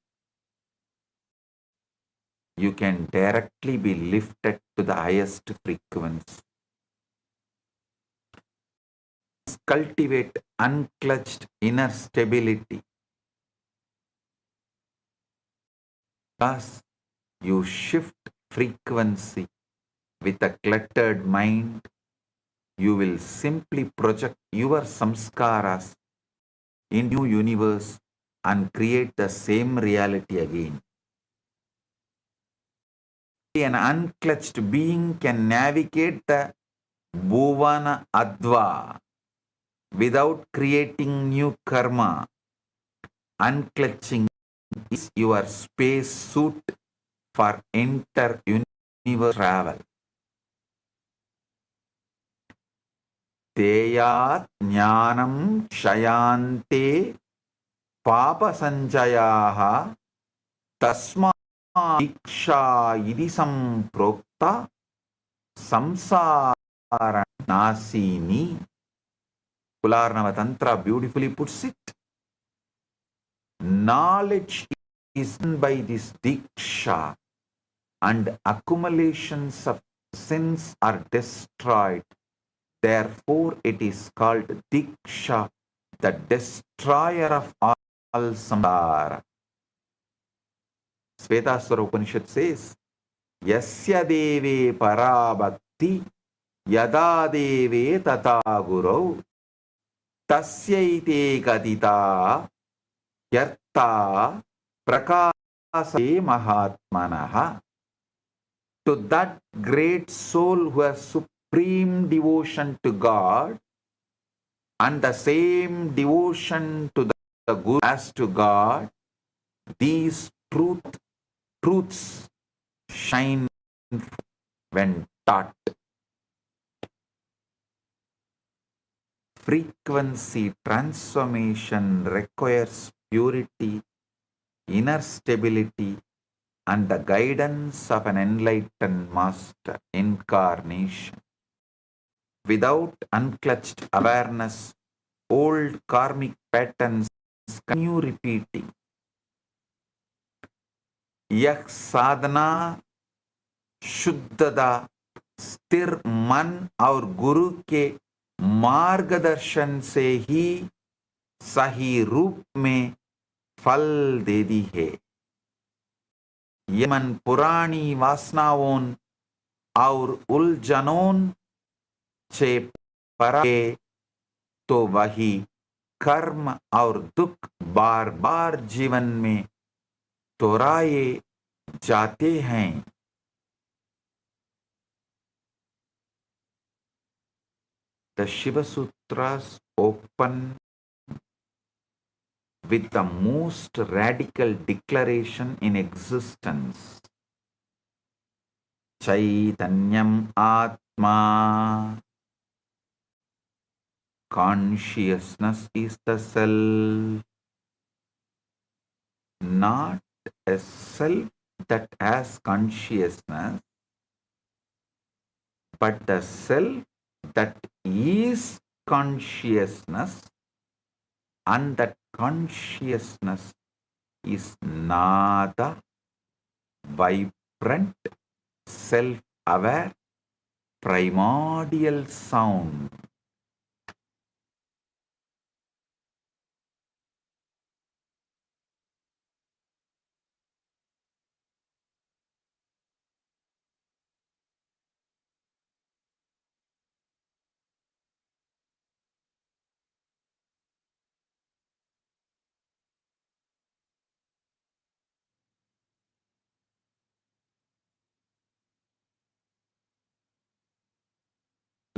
Speaker 9: You can directly be lifted to the highest frequency. Cultivate unclutched inner stability. Thus, you shift frequency with a cluttered mind. You will simply project your samskaras in new universe and create the same reality again. An unclutched being can navigate the Bhuvana Adva without creating new karma. Unclutching is your space suit for inter-universe travel. Teyat jnanam shayante papa sanjayaha tasma diksha idi samprokta samsara Nasini. Kularnava Tantra beautifully puts it. Knowledge is done by this diksha, and accumulations of sins are destroyed. Therefore, it is called diksha, the destroyer of all samsara. Svetaswara Upanishad says, Yasya deve parabhakti yada deve tata gurau tasyaite gadita yarta prakase mahatmanaha. To that great soul who has supreme devotion to God and the same devotion to the Guru as to God, these truths shine when taught. Frequency transformation requires purity, inner stability, and the guidance of an enlightened master incarnation. Without unclutched awareness, old karmic patterns continue repeating. Yah sadhana शुद्धदा स्थिर मन और गुरु के मार्गदर्शन से ही सही रूप में फल देती है। ये मन पुरानी वासनाओं और उलझनों से परा है तो वही कर्म और दुख बार बार जीवन में दोहराए जाते हैं। The Shiva Sutras open with the most radical declaration in existence. Chaitanyam Atma. Consciousness is the self, not a self that has consciousness, but the self that is consciousness, and that consciousness is nada, vibrant, self-aware, primordial sound.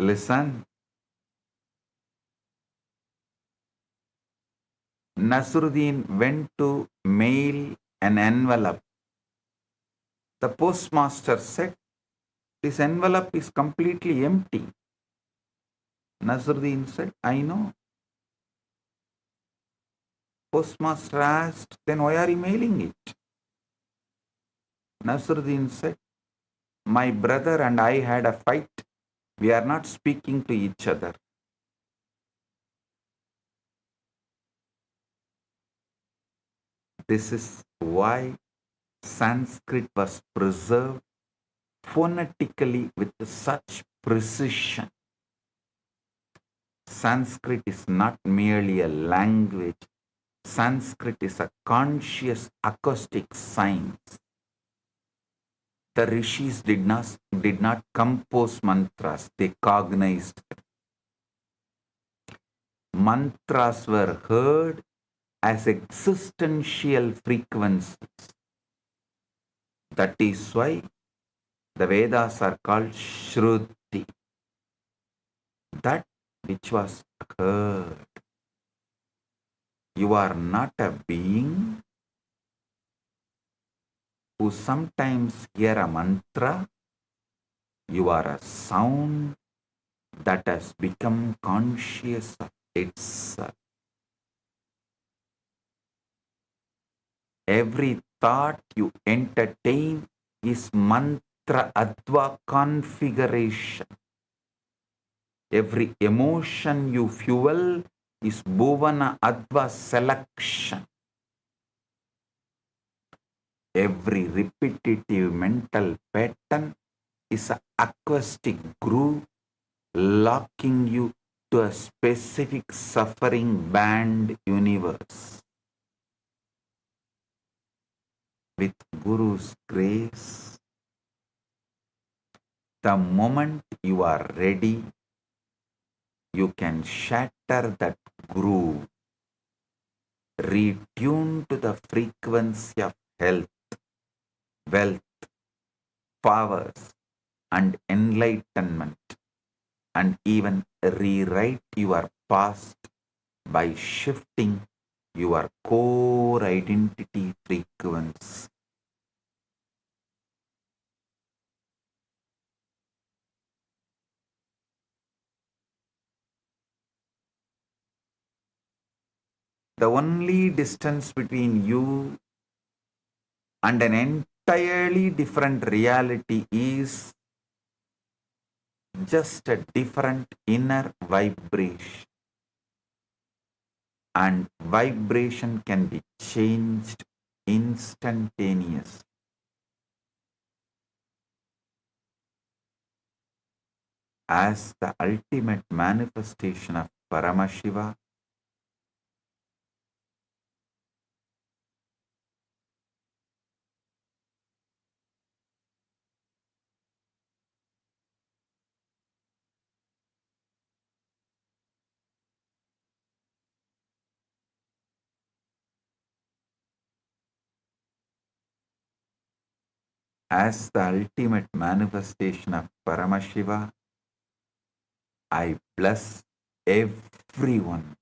Speaker 9: Listen. Nasruddin went to mail an envelope. The postmaster said, "This envelope is completely empty." Nasruddin said, "I know." Postmaster asked, "Then why are you mailing it?" Nasruddin said, "My brother and I had a fight. We are not speaking to each other." This is why Sanskrit was preserved phonetically with such precision. Sanskrit is not merely a language. Sanskrit is a conscious acoustic science. The rishis did not compose mantras, they cognized them. Mantras were heard as existential frequencies. That is why the Vedas are called Shruti. That which was heard. You are not a being who sometimes hear a mantra. You are a sound that has become conscious of itself. Every thought you entertain is mantra adva configuration. Every emotion you fuel is bhuvana adva selection. Every repetitive mental pattern is an acoustic groove locking you to a specific suffering band universe. With Guru's grace, the moment you are ready, you can shatter that groove, retune to the frequency of health, wealth, powers, and enlightenment, and even rewrite your past by shifting your core identity frequency. The only distance between you and an entirely different reality is just a different inner vibration. And vibration can be changed instantaneously. As the ultimate manifestation of Paramashiva, as the ultimate manifestation of Paramashiva, I bless everyone.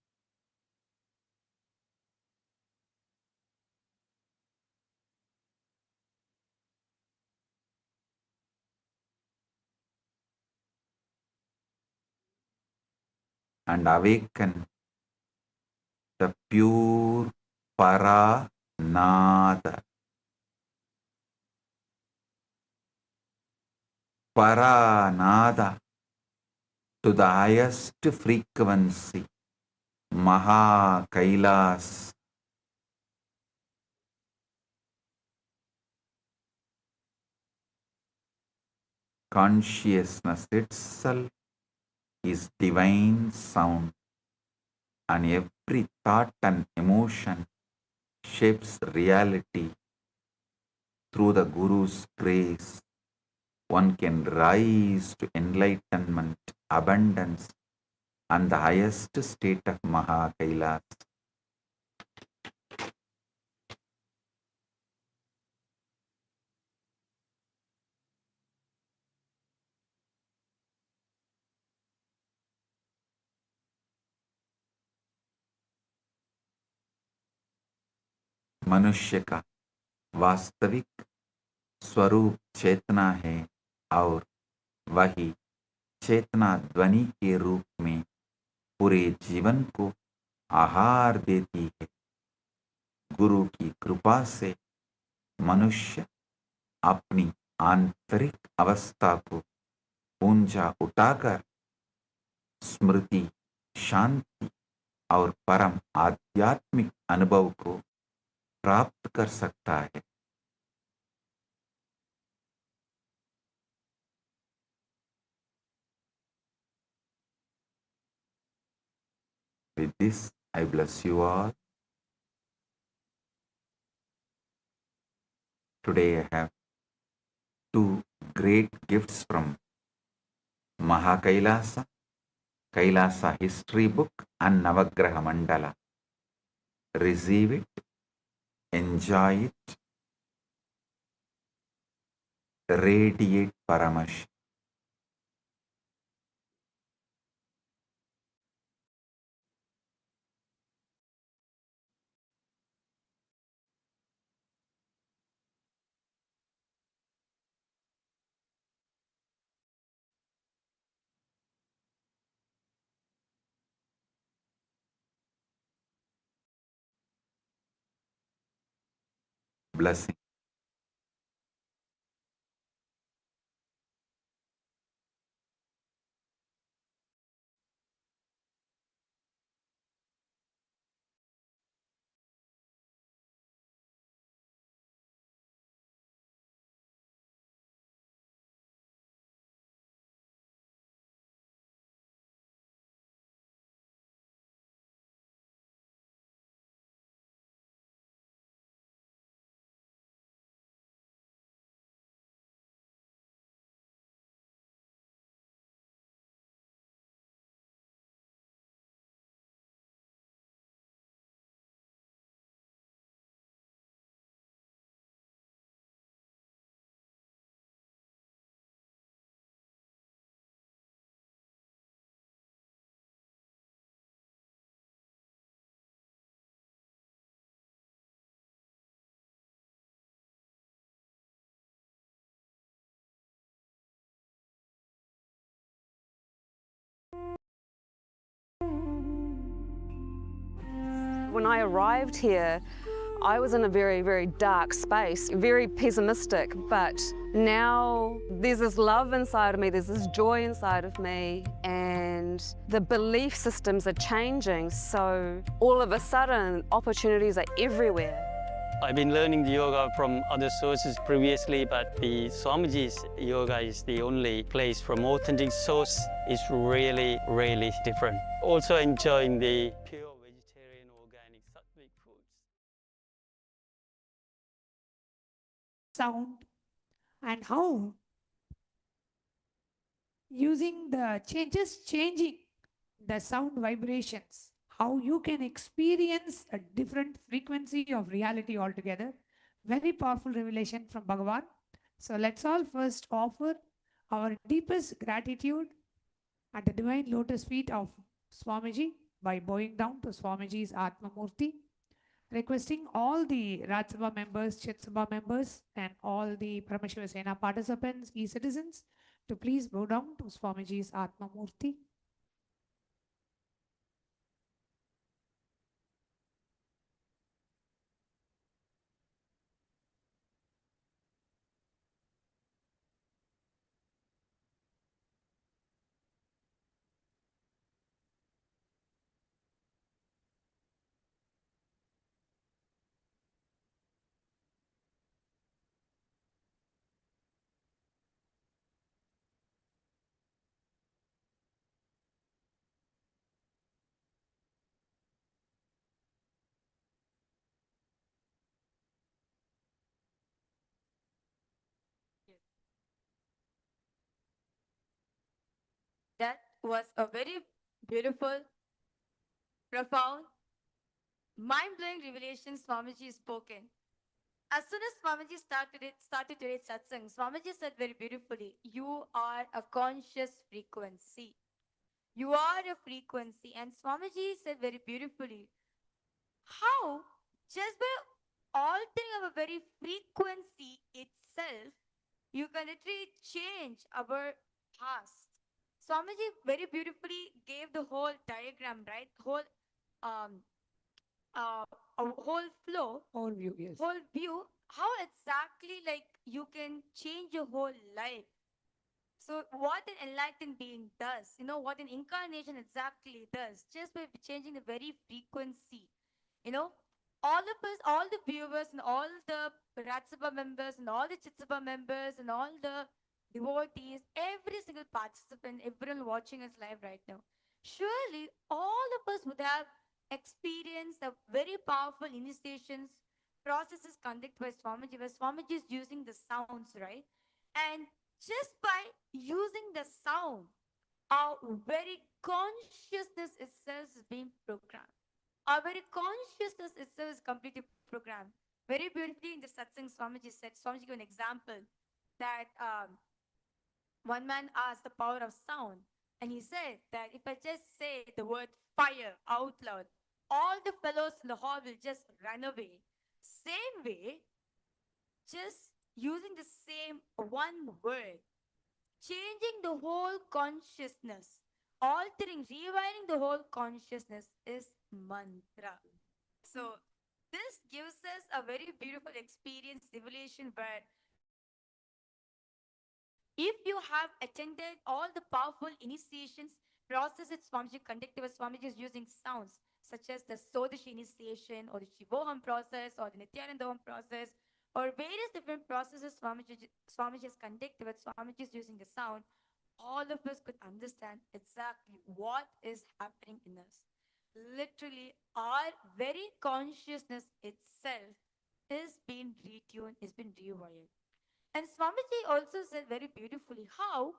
Speaker 9: And awaken the pure Paranada. Paranada to the highest frequency, Maha Kailasa. Consciousness itself is divine sound, and every thought and emotion shapes reality. Through the Guru's grace, one can rise to enlightenment, abundance, and the highest state of Maha Kailasa. मनुष्य का वास्तविक स्वरूप चेतना है और वही चेतना ध्वनि के रूप में पूरे जीवन को आहार देती है। गुरु की कृपा से मनुष्य अपनी आंतरिक अवस्था को ऊंचा उठाकर स्मृति, शांति और परम आध्यात्मिक अनुभव को प्राप्त कर सकता है। With this, I bless you all. Today I have two great gifts from Mahakailasa, Kailasa history book and Navagraha Mandala. Receive it, enjoy it, radiate Paramash. Blessing.
Speaker 10: when I arrived here, I was in a very, very dark space, very pessimistic, but now there's this love inside of me, there's this joy inside of me, and the belief systems are changing, so all of a sudden opportunities are everywhere.
Speaker 11: I've been learning the yoga from other sources previously, but the Swamiji's yoga is the only place from authentic source. It's really, really different. Also enjoying the pure vegetarian, organic, sattvic foods.
Speaker 1: Sound and how using the changing the sound vibrations, how you can experience a different frequency of reality altogether. Very powerful revelation from Bhagavan. So let's all first offer our deepest gratitude at the divine lotus feet of Swamiji by bowing down to Swamiji's Atma Murti, requesting all the Rajya members, Chitsabha members, and all the Paramashiva Sena participants, e-citizens, to please bow down to Swamiji's Atma Murti.
Speaker 12: That was a very beautiful, profound, mind-blowing revelation Swamiji spoken. As soon as Swamiji started today's satsang, Swamiji said very beautifully, you are a conscious frequency. You are a frequency. And Swamiji said very beautifully, how just by altering our very frequency itself, you can literally change our past. Swamiji very beautifully gave the whole diagram, right? A whole flow,
Speaker 1: Whole view, yes.
Speaker 12: whole view, how exactly like you can change your whole life. So what an enlightened being does, what an incarnation exactly does, just by changing the very frequency. All of us, all the viewers and all the Ratsabha members and all the Chitsabha members and all the devotees, every single participant, everyone watching us live right now, surely all of us would have experienced the very powerful initiations processes conducted by Swamiji, where Swamiji is using the sounds, right? And just by using the sound, our very consciousness itself is being programmed. Our very consciousness itself is completely programmed. Very beautifully in the satsang, Swamiji gave an example that one man asked the power of sound, and he said that if I just say the word fire out loud, all the fellows in the hall will just run away. Same way, just using the same one word, changing the whole consciousness, rewiring the whole consciousness is mantra. So this gives us a very beautiful experience, revelation, where if you have attended all the powerful initiations processes Swamiji conducted, where Swamiji is using sounds such as the Sodashi initiation or the Shivoham process or the Nithyananda process or various different processes Swamiji has conducted, where Swamiji is using the sound, all of us could understand exactly what is happening in us. Literally, our very consciousness itself is being retuned, is being rewired. And Swamiji also said very beautifully how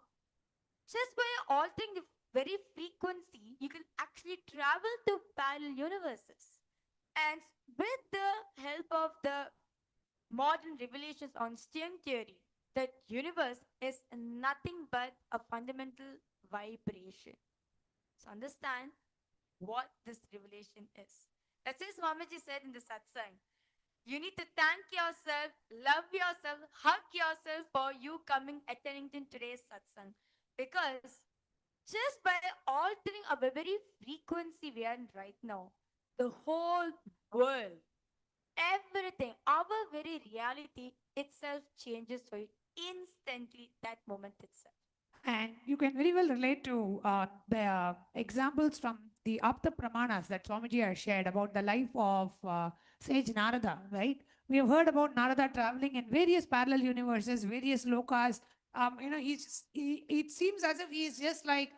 Speaker 12: just by altering the very frequency, you can actually travel to parallel universes. And with the help of the modern revelations on string theory, that universe is nothing but a fundamental vibration. So understand what this revelation is. That's why Swamiji said in the satsang, you need to thank yourself, love yourself, hug yourself for you coming, attending to today's satsang. Because just by altering our very frequency we are in right now, the whole world, everything, our very reality itself changes for you instantly, that moment itself.
Speaker 1: And you can very well relate to the examples from the Apta Pramanas that Swamiji has shared about the life of sage Narada, right? We have heard about Narada traveling in various parallel universes, various lokas. It seems as if he is just like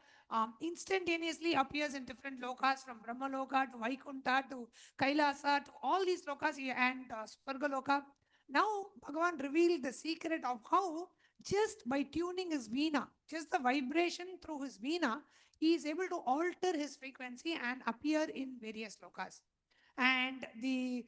Speaker 1: instantaneously appears in different lokas, from Brahma Loka to Vaikunta to Kailasa to all these lokas and Swarga Loka. Now, Bhagavan revealed the secret of how just by tuning his veena, just the vibration through his veena, he is able to alter his frequency and appear in various lokas. And the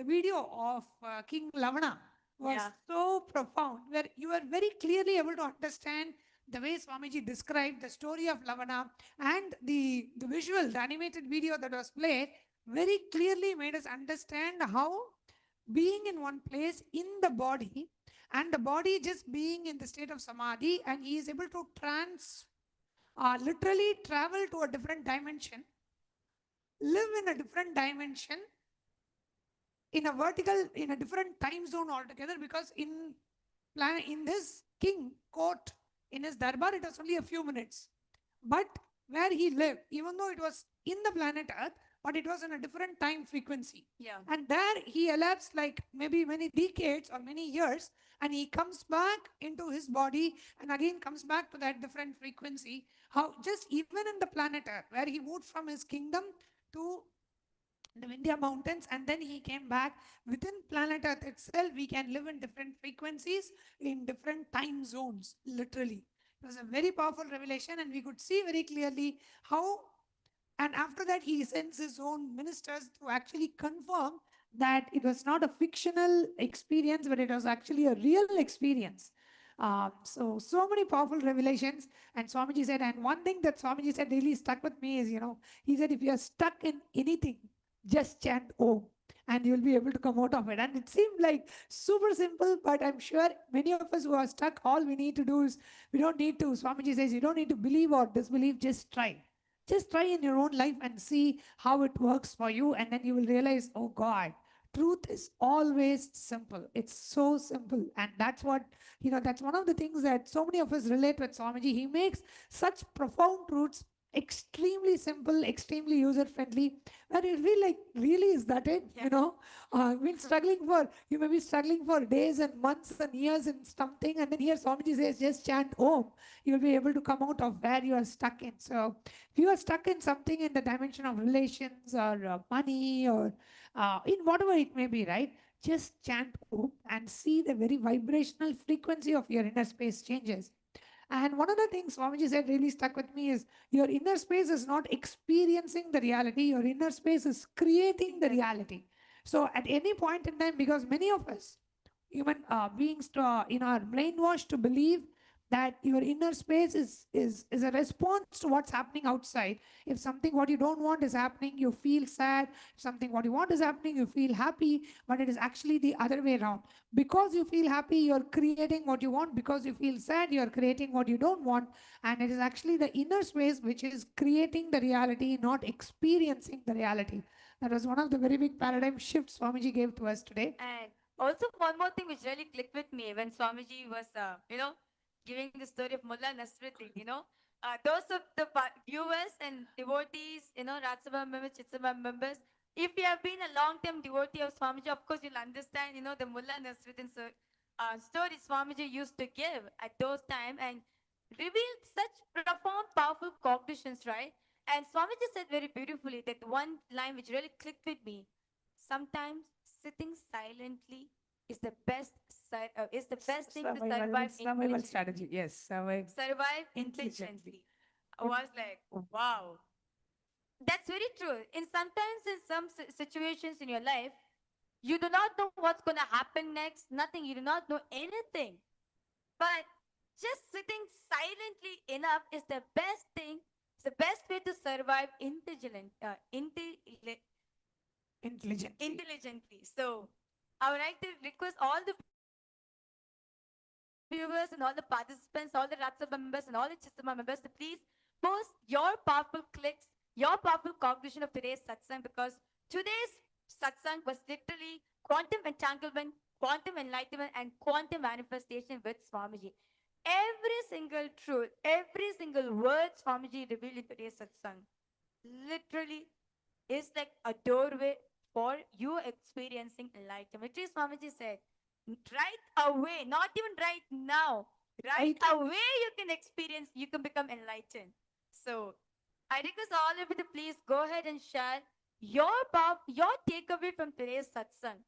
Speaker 1: video of King Lavana was
Speaker 12: Yeah.
Speaker 1: so profound, where you are very clearly able to understand the way Swamiji described the story of Lavana, and the visual, the animated video that was played very clearly made us understand how being in one place in the body, and the body just being in the state of samadhi, and he is able to literally travel to a different dimension, live in a different dimension, in a vertical, in a different time zone altogether, because in this king court, in his darbar, it was only a few minutes. But where he lived, even though it was in the planet Earth, but it was in a different time frequency.
Speaker 12: Yeah.
Speaker 1: And there he elapsed like maybe many decades or many years, and he comes back into his body and again comes back to that different frequency. How just even in the planet Earth, where he moved from his kingdom to the Vindhya mountains, and then he came back within planet Earth itself, we can live in different frequencies, in different time zones, literally. It was a very powerful revelation, and we could see very clearly how, and after that, he sends his own ministers to actually confirm that it was not a fictional experience, but it was actually a real experience. So many powerful revelations. And Swamiji said, and one thing that Swamiji said really stuck with me is, he said, if you are stuck in anything, just chant Om and you'll be able to come out of it. And it seemed like super simple, but I'm sure many of us who are stuck, all we need to do is, we don't need to, Swamiji says, you don't need to believe or disbelieve, just try. Just try in your own life and see how it works for you. And then you will realize, oh God, truth is always simple. It's so simple. And that's what, that's one of the things that so many of us relate with Swamiji. He makes such profound truths extremely simple, extremely user friendly. And you feel like, really, is that it? Been struggling for, you may be struggling for days and months and years in something. And then here Swamiji says, just chant Om. You'll be able to come out of where you are stuck in. So if you are stuck in something in the dimension of relations or money or in whatever it may be, right? Just chant Om and see the very vibrational frequency of your inner space changes. And one of the things Swamiji said really stuck with me is, your inner space is not experiencing the reality, your inner space is creating the reality. So at any point in time, because many of us, human beings, are brainwashed to believe that your inner space is a response to what's happening outside. If something what you don't want is happening, you feel sad. If something what you want is happening, you feel happy. But it is actually the other way around. Because you feel happy, you're creating what you want. Because you feel sad, you're creating what you don't want. And it is actually the inner space which is creating the reality, not experiencing the reality. That was one of the very big paradigm shifts Swamiji gave to us today.
Speaker 12: And also one more thing which really clicked with me when Swamiji was, giving the story of Mullah Nasruddin, those of the viewers and devotees, Rajya members, Chitsabha members, if you have been a long-term devotee of Swamiji, of course you'll understand, the Mullah Nasruddin story Swamiji used to give at those times and revealed such profound, powerful cognitions, right? And Swamiji said very beautifully that one line which really clicked with me. Sometimes sitting silently is the best thing to survive
Speaker 1: Survival
Speaker 12: intelligently.
Speaker 1: strategy. Yes,
Speaker 12: Survive
Speaker 1: intelligently.
Speaker 12: intelligently. I was like, wow. That's very true. Sometimes in some situations in your life, you do not know what's gonna happen next. Nothing. You do not know anything. But just sitting silently enough is the best thing. It's the best way to survive intelligently. So I would like to request all the viewers and all the participants, all the Rajya members and all the Chisama members to please post your powerful clicks your powerful cognition of today's satsang, because today's satsang was literally quantum entanglement, quantum enlightenment, and quantum manifestation with Swamiji. Every single truth, every single word Swamiji revealed in today's satsang literally is like a doorway for you experiencing enlightenment. Which is Swamiji said, right away, not even right now, right away you can experience, you can become enlightened. So I request all of you to please go ahead and share your takeaway from today's satsang.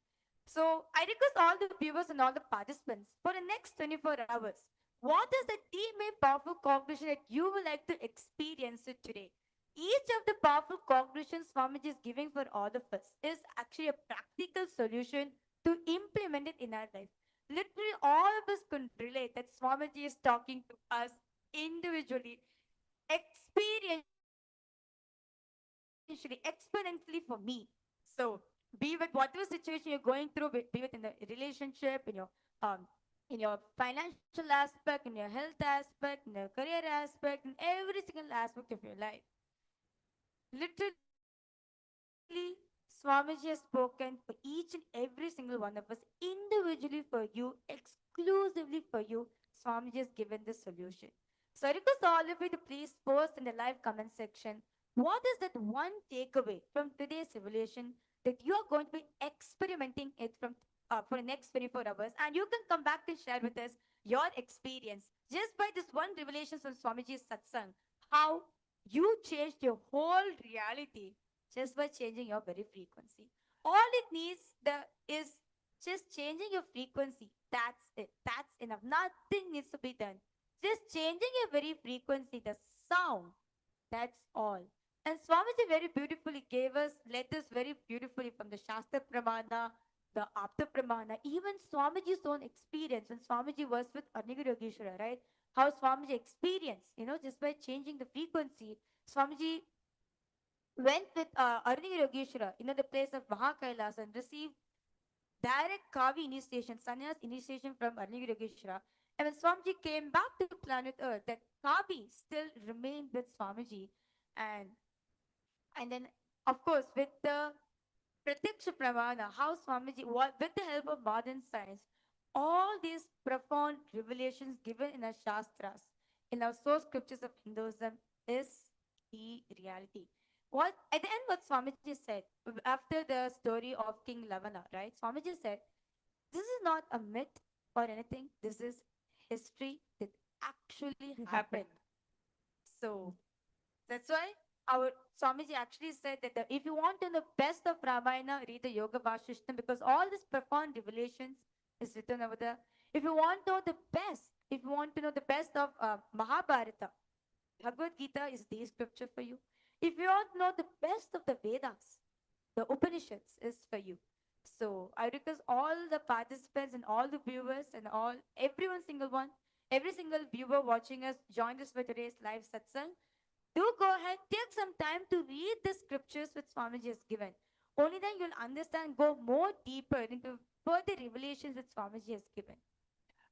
Speaker 12: So I request all the viewers and all the participants for the next 24 hours. What is the deep and powerful cognition that you would like to experience it today? Each of the powerful cognitions Swamiji is giving for all of us is actually a practical solution to implement it in our life. Literally, all of us can relate that Swamiji is talking to us individually, experientially, exponentially for me. So, be with whatever situation you're going through, be it in the relationship, um, in your financial aspect, in your health aspect, in your career aspect, in every single aspect of your life. Literally, Swamiji has spoken for each and every single one of us, individually for you, exclusively for you. Swamiji has given this solution. So I request all of you to please post in the live comment section, what is that one takeaway from today's revelation that you are going to be experimenting it from for the next 24 hours, and you can come back and share with us your experience just by this one revelation from Swamiji's satsang, how you changed your whole reality just by changing your very frequency. All it needs is just changing your frequency. That's it. That's enough. Nothing needs to be done. Just changing your very frequency, the sound. That's all. And Swamiji very beautifully gave us letters very beautifully from the Shastra Pramana, the Apta Pramana, even Swamiji's own experience when Swamiji was with Arnigiri Yogeshwara, right? How Swamiji experienced, just by changing the frequency, Swamiji went with Arnigiri Yogeshwara, the place of Kailasa, and received direct Kavi initiation, sannyas initiation from Arnigiri Yogeshwara. And when Swamiji came back to planet Earth, that Kavi still remained with Swamiji. And and then, of course, with the Pratyaksha Pramana, how Swamiji, with the help of modern science, all these profound revelations given in our Shastras, in our source scriptures of Hinduism, is the reality. What at the end, what Swamiji said after the story of King Lavana, right? Swamiji said, "This is not a myth or anything. This is history that actually happened." So that's why our Swamiji actually said that if you want to know the best of Ramayana, read the Yoga Vasishtam, because all these profound revelations is written over there. If you want to know the best, if you want to know the best of Mahabharata, Bhagavad Gita is the scripture for you. If you want to know the best of the Vedas, the Upanishads is for you. So I request all the participants and all the viewers and everyone single one, every single viewer watching us, join us for today's live satsang. Do go ahead, take some time to read the scriptures which Swamiji has given. Only then you'll understand, go more deeper into further revelations that Swamiji has given.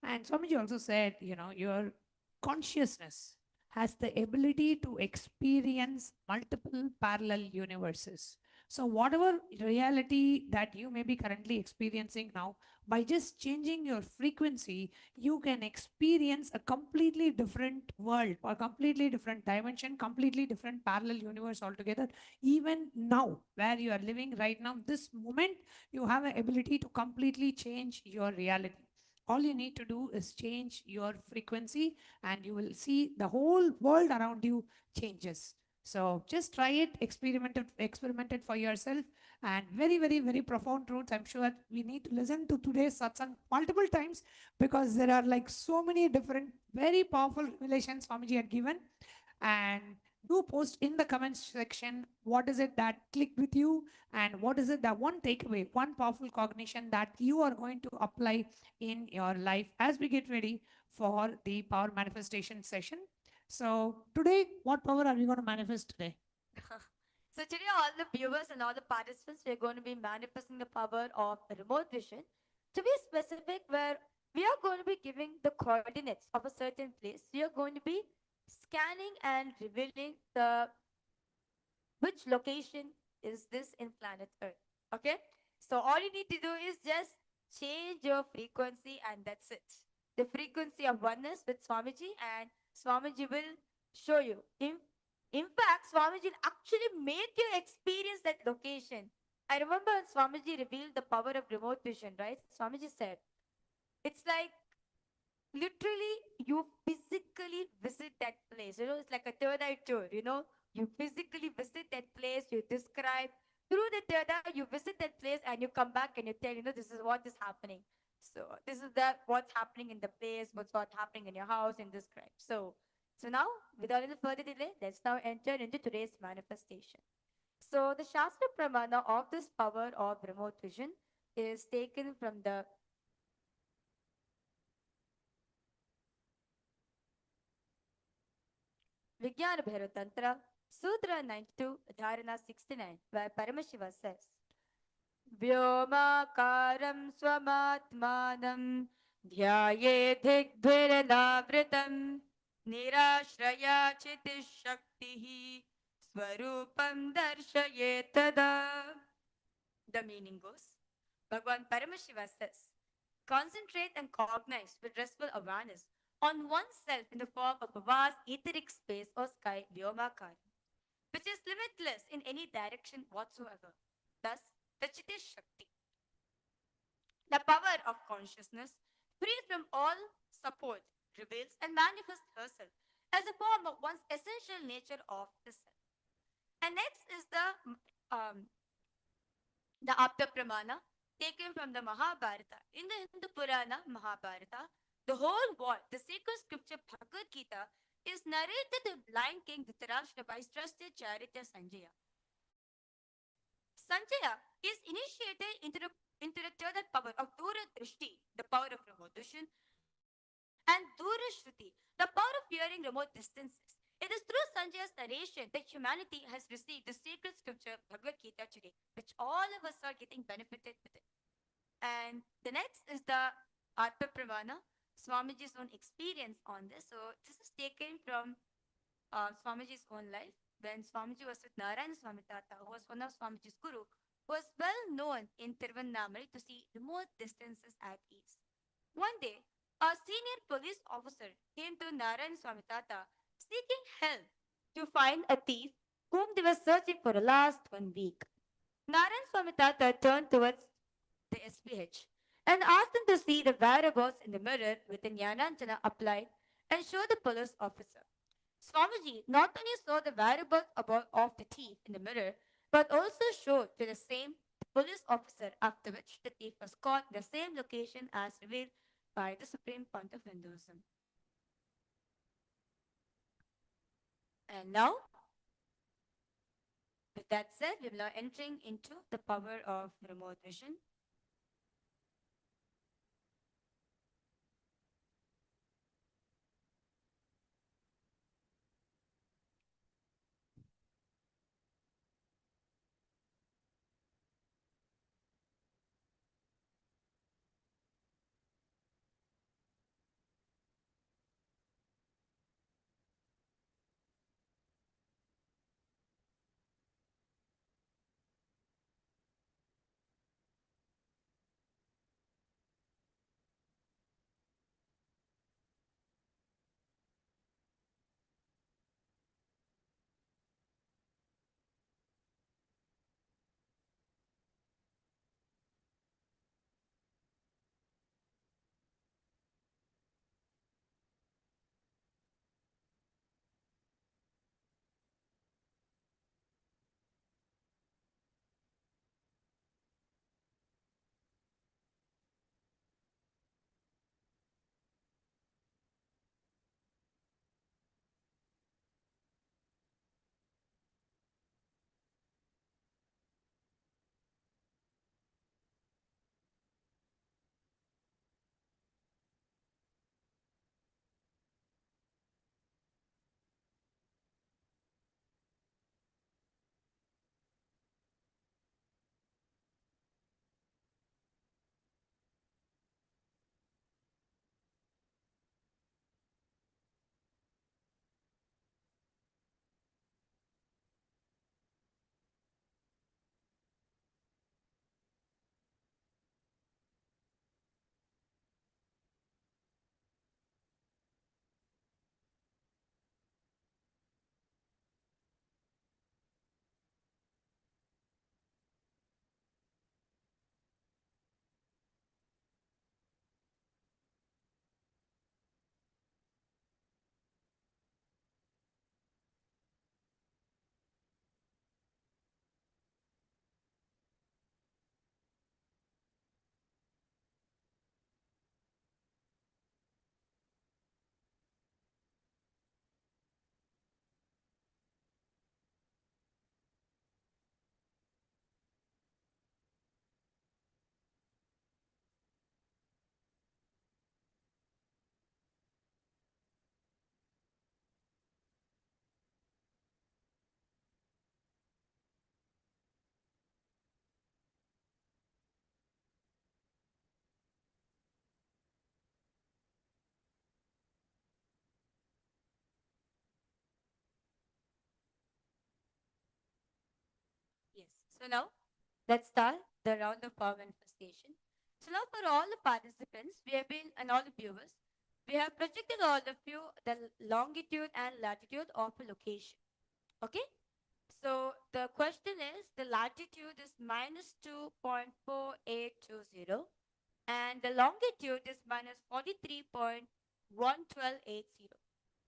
Speaker 1: And Swamiji also said, your consciousness has the ability to experience multiple parallel universes. So, whatever reality that you may be currently experiencing now, by just changing your frequency, you can experience a completely different world or completely different dimension, completely different parallel universe altogether. Even now, where you are living right now, this moment, you have an ability to completely change your reality. All you need to do is change your frequency and you will see the whole world around you changes. So just try it, experiment it for yourself, and very, very, very profound truths. I'm sure we need to listen to today's satsang multiple times because there are like so many different, very powerful revelations Swamiji had given. And do post in the comments section what is it that clicked with you and what is it that one takeaway, one powerful cognition that you are going to apply in your life as we get ready for the power manifestation session. So today, what power are we going to manifest today?
Speaker 12: So today, all the viewers and all the participants, we are going to be manifesting the power of remote vision. To be specific, where we are going to be giving the coordinates of a certain place. We are going to be scanning and revealing the which location is this in planet Earth. Okay? So all you need to do is just change your frequency and that's it. The frequency of oneness with Swamiji, and Swamiji will show you. In fact, Swamiji will actually make you experience that location. I remember Swamiji revealed the power of remote vision, right? Swamiji said, it's like literally you physically visit that place. It's like a third eye tour, you physically visit that place, you describe through the third eye, you visit that place and you come back and you tell, this is what is happening. So this is what's happening in the place, what's happening in your house, and describe. So now, without any further delay, let's now enter into today's manifestation. So the Shastra Pramana of this power of remote vision is taken from the Vijnana Bhairav Tantra, Sutra 92, Dharana 69, where Paramashiva says, Vyomakaram swamatmanam ध्यायेधिग्भिरनावृतम् निराश्रया चितिशक्तिः swarupam darshayettada. The meaning goes, Bhagwan Paramashiva says, concentrate and cognize with restful awareness on oneself in the form of a vast etheric space or sky Vyomakara, which is limitless in any direction whatsoever. Thus, the Chiti Shakti, the power of consciousness, free from all support, reveals and manifests herself as a form of one's essential nature of the self. And next is the Apta Pramana, taken from the Mahabharata. In the Hindu Purana Mahabharata, the whole world, the sacred scripture Bhagavad Gita, is narrated to blind king Dhritarashtra by his trusted charioteer Sanjaya. Sanjaya is initiated into the third power of Dura Drishti, the power of remote vision, and Dura Shruti, the power of hearing remote distances. It is through Sanjaya's narration that humanity has received the sacred scripture Bhagavad Gita today, which all of us are getting benefited with it. And the next is the Atma Pravana, Swamiji's own experience on this. So this is taken from Swamiji's own life. When Swamiji was with Narayana Swami Tata, who was one of Swamiji's guru, who was well known in Tiruvannamai to see remote distances at ease. One day, a senior police officer came to Narayana Swami Tata seeking help to find a thief whom they were searching for the last 1 week. Narayana Swami Tata turned towards the SPH and asked him to see the whereabouts in the mirror with the Jnananjana applied and show the police officer. Swamiji not only saw the whereabouts of the thief in the mirror, but also showed to the same police officer, after which the thief was caught in the same location as revealed by the Supreme Pontiff of Hinduism. And now, with that said, we are now entering into the power of remote vision. So now, let's start the round of power manifestation. So now for all the participants, we have been, and all the viewers, we have projected all of you the longitude and latitude of a location. Okay? So the question is, the latitude is minus 2.4820 and the longitude is minus 43.11280.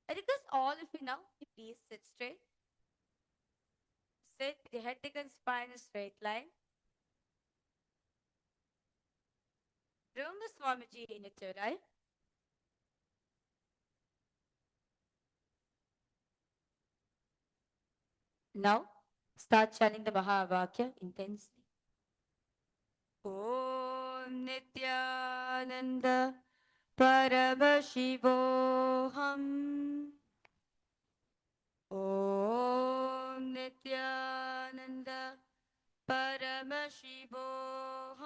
Speaker 12: I request all of you now, please sit straight. Sit with the head, neck and spine in a straight line. Remember Swamiji in your third eye. Now, start chanting the Mahavakya intensely. Om Nithyananda Paramashivam. Om Nithyananda Paramashivam.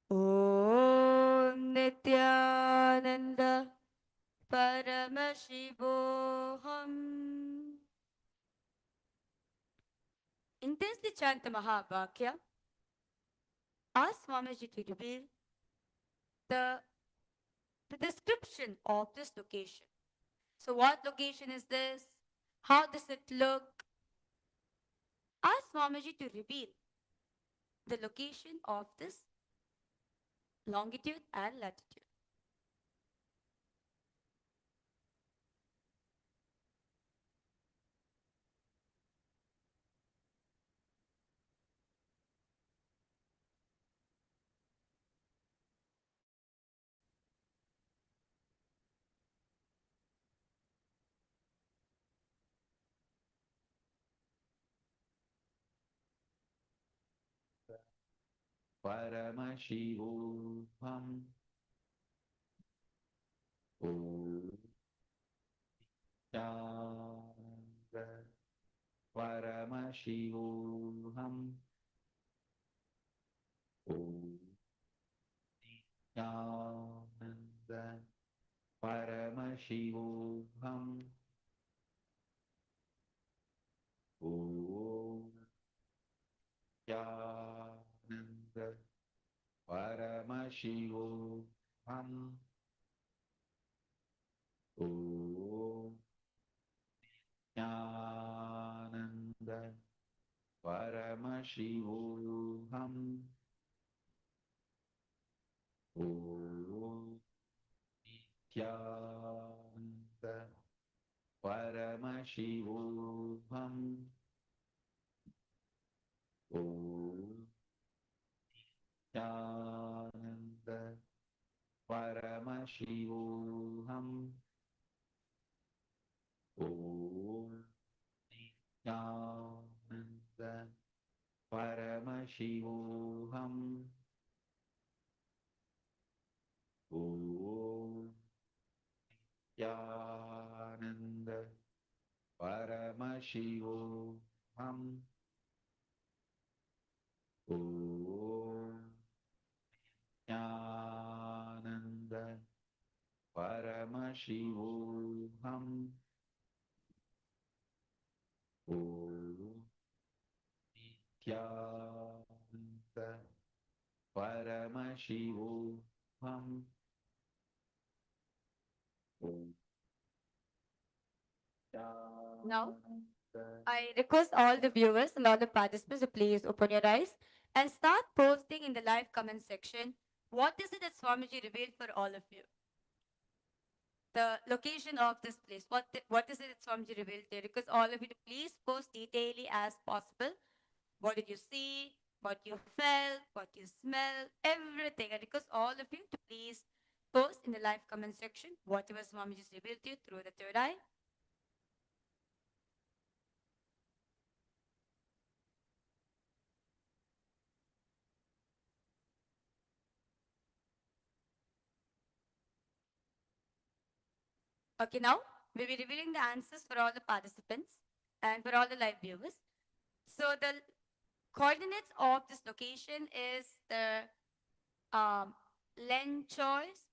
Speaker 12: Om Nithyananda Paramashivam. Intensely chant the Mahavakya. Ask Swamiji to reveal the description of this location. So, what location is this? How does it look? Ask Swamiji to reveal the location of this longitude and latitude.
Speaker 9: Paramashivam. Om Shanti. Paramashivam. Om Shanti. Paramashivam. Om Shanti. Paramashivam. Om Nityananda Paramashivam. Om Nityananda Paramashivam. Om Nityananda Paramashivam. Om Nityananda Paramashivam. Om Nityananda Paramashivam. Om Nityananda Paramashivam. Om Nityananda Paramashivam.
Speaker 12: Now, I request all the viewers and all the participants to please open your eyes and start posting in the live comment section. What is it that Swamiji revealed for all of you? The location of this place. What is it that Swamiji revealed there? Because all of you to please post detailedly as possible. What did you see? What you felt? What you smell? Everything. I request all of you to please post in the live comment section whatever Swamiji revealed to you through the third eye. Okay, now we'll be revealing the answers for all the participants and for all the live viewers. So the coordinates of this location is the Lenchois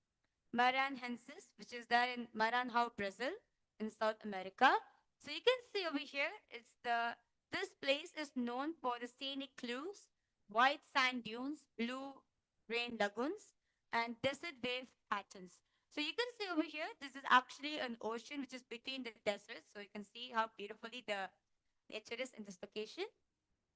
Speaker 12: Maranhensis, which is there in Maranhão, Brazil, in South America. So you can see over here, it's the This place is known for the scenic clues, white sand dunes, blue rain lagoons, and desert wave patterns. So you can see over here, this is actually an ocean which is between the deserts. So you can see how beautifully the nature is in this location.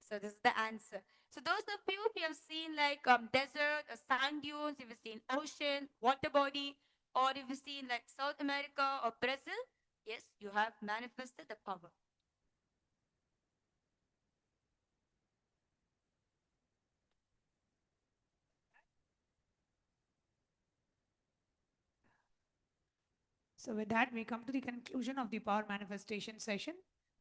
Speaker 12: So this is the answer. So those of you who have seen like desert or sand dunes, if you've seen ocean, water body, or if you've seen like South America or Brazil, yes, you have manifested the power.
Speaker 1: So with that, we come to the conclusion of the power manifestation session.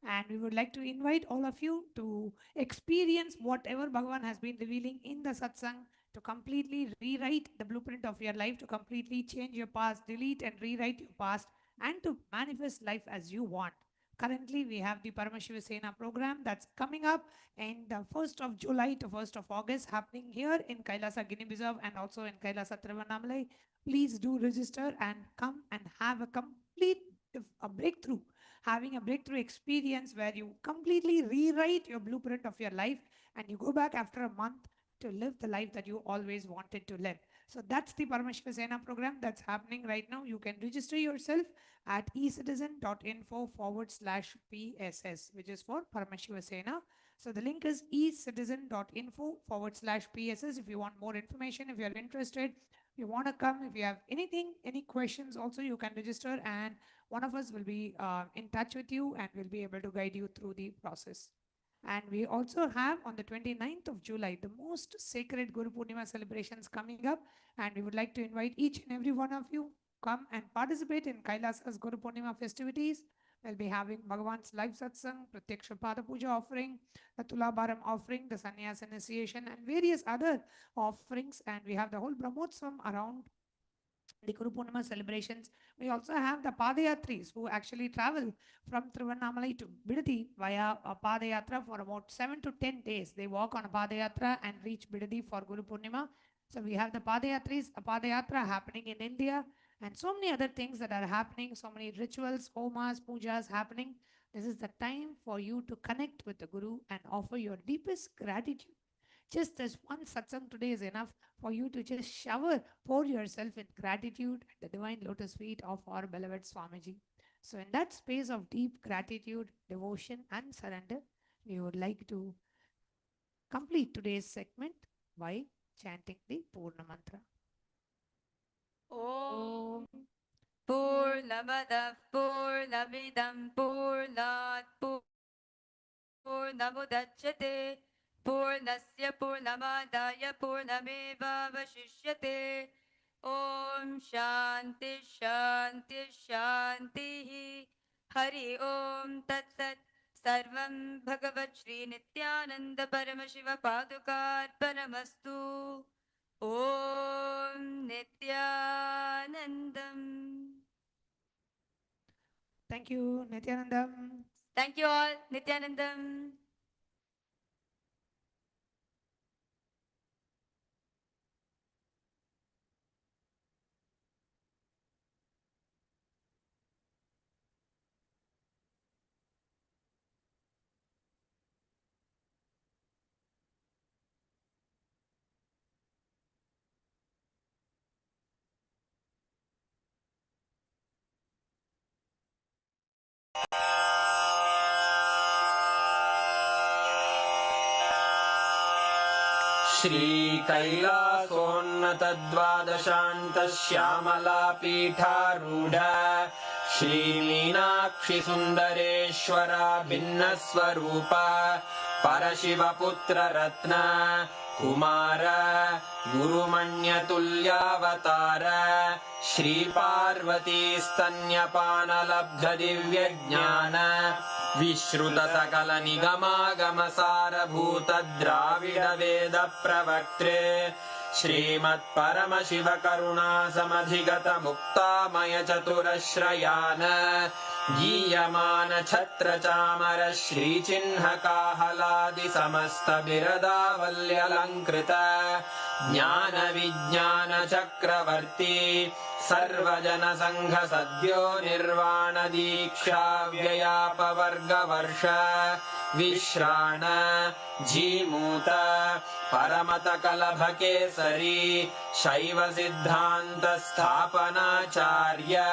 Speaker 1: And we would like to invite all of you to experience whatever Bhagavan has been revealing in the satsang, to completely rewrite the blueprint of your life, to completely change your past, delete and rewrite your past, and to manifest life as you want. Currently, we have the Paramashiva Sena program that's coming up in the 1st of July to 1st of August, happening here in Kailasa Guinea-Bissau and also in Kailasa Tiruvannamalai. Please do register and come and have a complete breakthrough, having a breakthrough experience where you completely rewrite your blueprint of your life and you go back after a month to live the life that you always wanted to live. So that's the Paramashiva Sena program that's happening right now. You can register yourself at ecitizen.info/PSS, which is for Paramashiva Sena. So the link is ecitizen.info/PSS. If you want more information, if you're interested, if you want to come, if you have anything, any questions also, you can register and one of us will be in touch with you and will be able to guide you through the process. And we also have on the 29th of July, the most sacred Guru Purnima celebrations coming up. And we would like to invite each and every one of you come and participate in Kailasa's Guru Purnima festivities. We'll be having Bhagavan's live satsang, Pratyaksha Pada Puja offering, the Tulabharam offering, the Sannyas initiation, and various other offerings. And we have the whole Brahmotsavam around the Guru Purnima celebrations. We also have the Padayatris who actually travel from Tiruvannamalai to Bidadi via a Padayatra for about 7 to 10 days. They walk on a Padayatra and reach Bidadi for Guru Purnima. So we have the Padayatris, a Padayatra happening in India, and so many other things that are happening, so many rituals, homas, pujas happening. This is the time for you to connect with the Guru and offer your deepest gratitude. Just this one satsang today is enough for you to just pour yourself in gratitude at the divine lotus feet of our beloved Swamiji. So in that space of deep gratitude, devotion and surrender, we would like to complete today's segment by chanting the Purna Mantra.
Speaker 12: Om Purnamada Purnamidam Purnat Purnamudachyate Purnasya Purnamadaya Purnameva Vashishyate. Om Shanti Shanti Shanti. Hari Om Tat Sat. Sarvam Bhagavat Shri Nithyananda Paramashiva Padukar Paramastu. Om Nithyanandam.
Speaker 1: Thank you, Nithyanandam.
Speaker 12: Thank you all, Nithyanandam.
Speaker 5: श्रीकैलासोन्नतद्वादशान्तश्यामलापीठारूढ श्रीमीनाक्षिसुन्दरेश्वरा भिन्नस्वरूप परशिवपुत्ररत्न Kumar गुरुमण्यतुल्यावतार श्रीपार्वतीस्तन्यपानलब्धदिव्यज्ञान विश्रुतसकलनिगमागमसारभूतद्राविडवेदप्रवक्त्रे श्रीमत्परमशिवकरुणासमधिगतमुक्तामयचतुरश्रयान् गीयमान छत्र चामर श्रीचिह्नकाहलादि समस्त बिरदावल्यलङ्कृत ज्ञान विज्ञान चक्रवर्ती सर्वजन संघ सद्यो निर्वाण दीक्षा व्ययापवर्गवर्ष विश्राण जीमूत परमत कलभ केसरी शैव सिद्धांत स्थापनाचार्य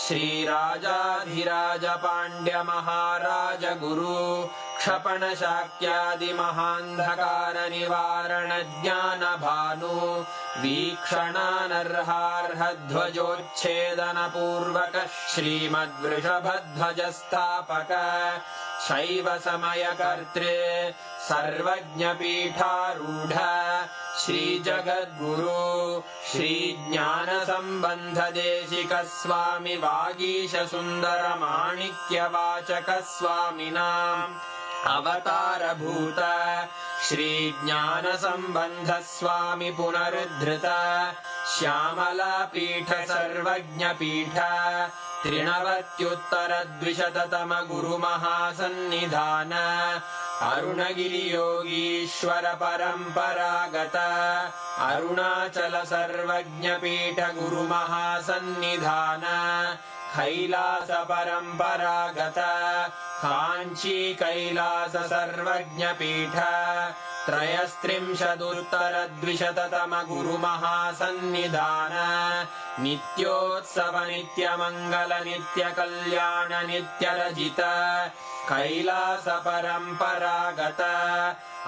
Speaker 5: श्रीराजाधिराज पांड्य महाराज गुरु क्षपण शाक्यादि महांधकार निवारण ज्ञान भानु वीक्षणानर्हार्ह ध्वजोच्छेदन पूर्वक श्रीमद्वृषभध्वज स्थापक शैव समय कर्तृ सर्वज्ञ पीठारूढ़ श्री जगद्गुरु श्री ज्ञान संबंध देशिक स्वामी वागीश सुंदर माणिक्य वाचक स्वामिनाम् अवतार भूत श्री ज्ञान संबंध स्वामी पुनरुद्धृत श्यामला पीठ सर्वज्ञ पीठ त्रिनवत्युत्तर द्विशततम गुरु महासन्निधान अरुणगिरि योगीश्वर परंपरागत अरुणाचल सर्वज्ञ पीठ गुरु महासन्निधान कैलास परंपरागत कांची कैलास सर्वज्ञ पीठ त्रयस्त्रिंशदुत्तर द्विशततम गुरु महासन्निधान नित्योत्सव नित्य मंगल नित्य कल्याण नित्य रजित कैलास परंपरागत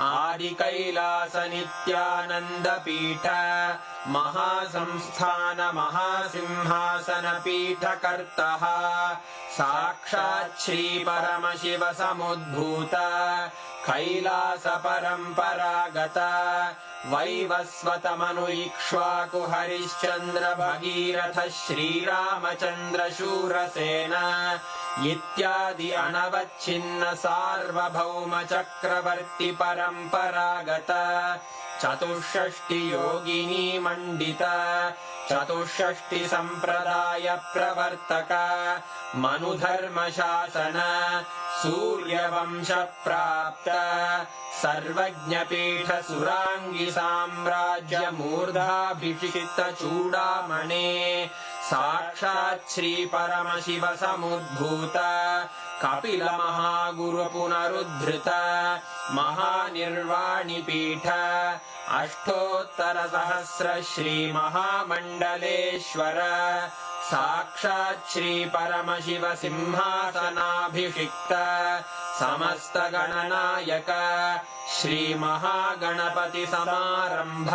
Speaker 5: आदि कैलास नित्यानंद पीठ महासंस्थान महासिंहासन पीठ कर्तः साक्षात् श्री परमशिव समुद्भूत कैलास परंपरागत वैवस्वत मनु इक्ष्वाकु हरिश्चंद्र भगीरथ श्रीरामचंद्र शूरसेन इत्यादि अनवच्छिन्न सार्वभौम चक्रवर्ती परंपरागत चतुष्षष्टि योगिनी मंडित चतुष्षष्टि संप्रदाय प्रवर्तक मनुधर्म शासन सूर्यवंश प्राप्त सर्वज्ञ पीठ सुरांगी साम्राज्य मूर्धाभिषिक्त चूड़ामणे साक्षात् श्री परमशिव समुद्भूत कपिल महागुरु पुनरुद्धृत महानिर्वाणि पीठ अष्टोत्तर सहस्र श्री महामंडलेश्वर साक्षात् श्री परमशिव सिंहासनाभिषिक्त समस्त गणनायक श्री महागणपति समारंभ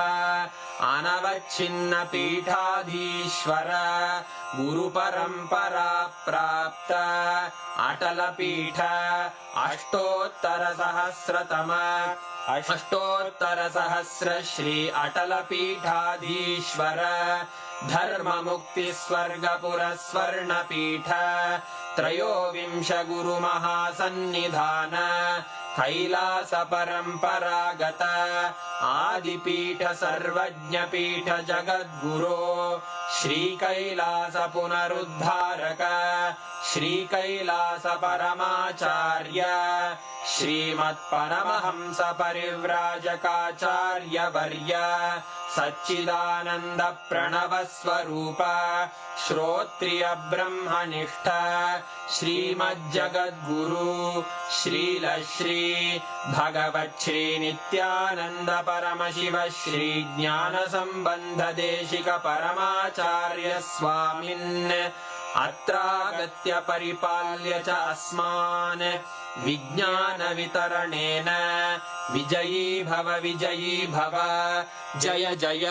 Speaker 5: अनवच्छिन्न पीठाधीश्वर गुरु परंपरा प्राप्त अटल पीठ अष्टोत्तर सहस्र श्री अटल पीठाधीश्वर धर्म मुक्ति स्वर्गपुर स्वर्ण पीठ त्रयोविंश गुरु महासन्निधान कैलास परंपरागत आदिपीठ सर्वज्ञ पीठ जगद्गुरो श्री कैलास पुनरुद्धारक श्री कैलास परमाचार्य श्रीमत्परमहंस परिव्राजकाचार्य वर्य सच्चिदानंद प्रणव स्वरूप श्रोत्रिय ब्रह्मनिष्ठ श्रीमज्जगद्गुरु श्रील श्री भगवत् श्री नित्यानंद परमशिव श्री ज्ञान संबंध देशिक परमाचार्य स्वामिन् अत्रागत्य परिपाल्य च अस्मान् विज्ञान वितरणेन विजयी भव जय जय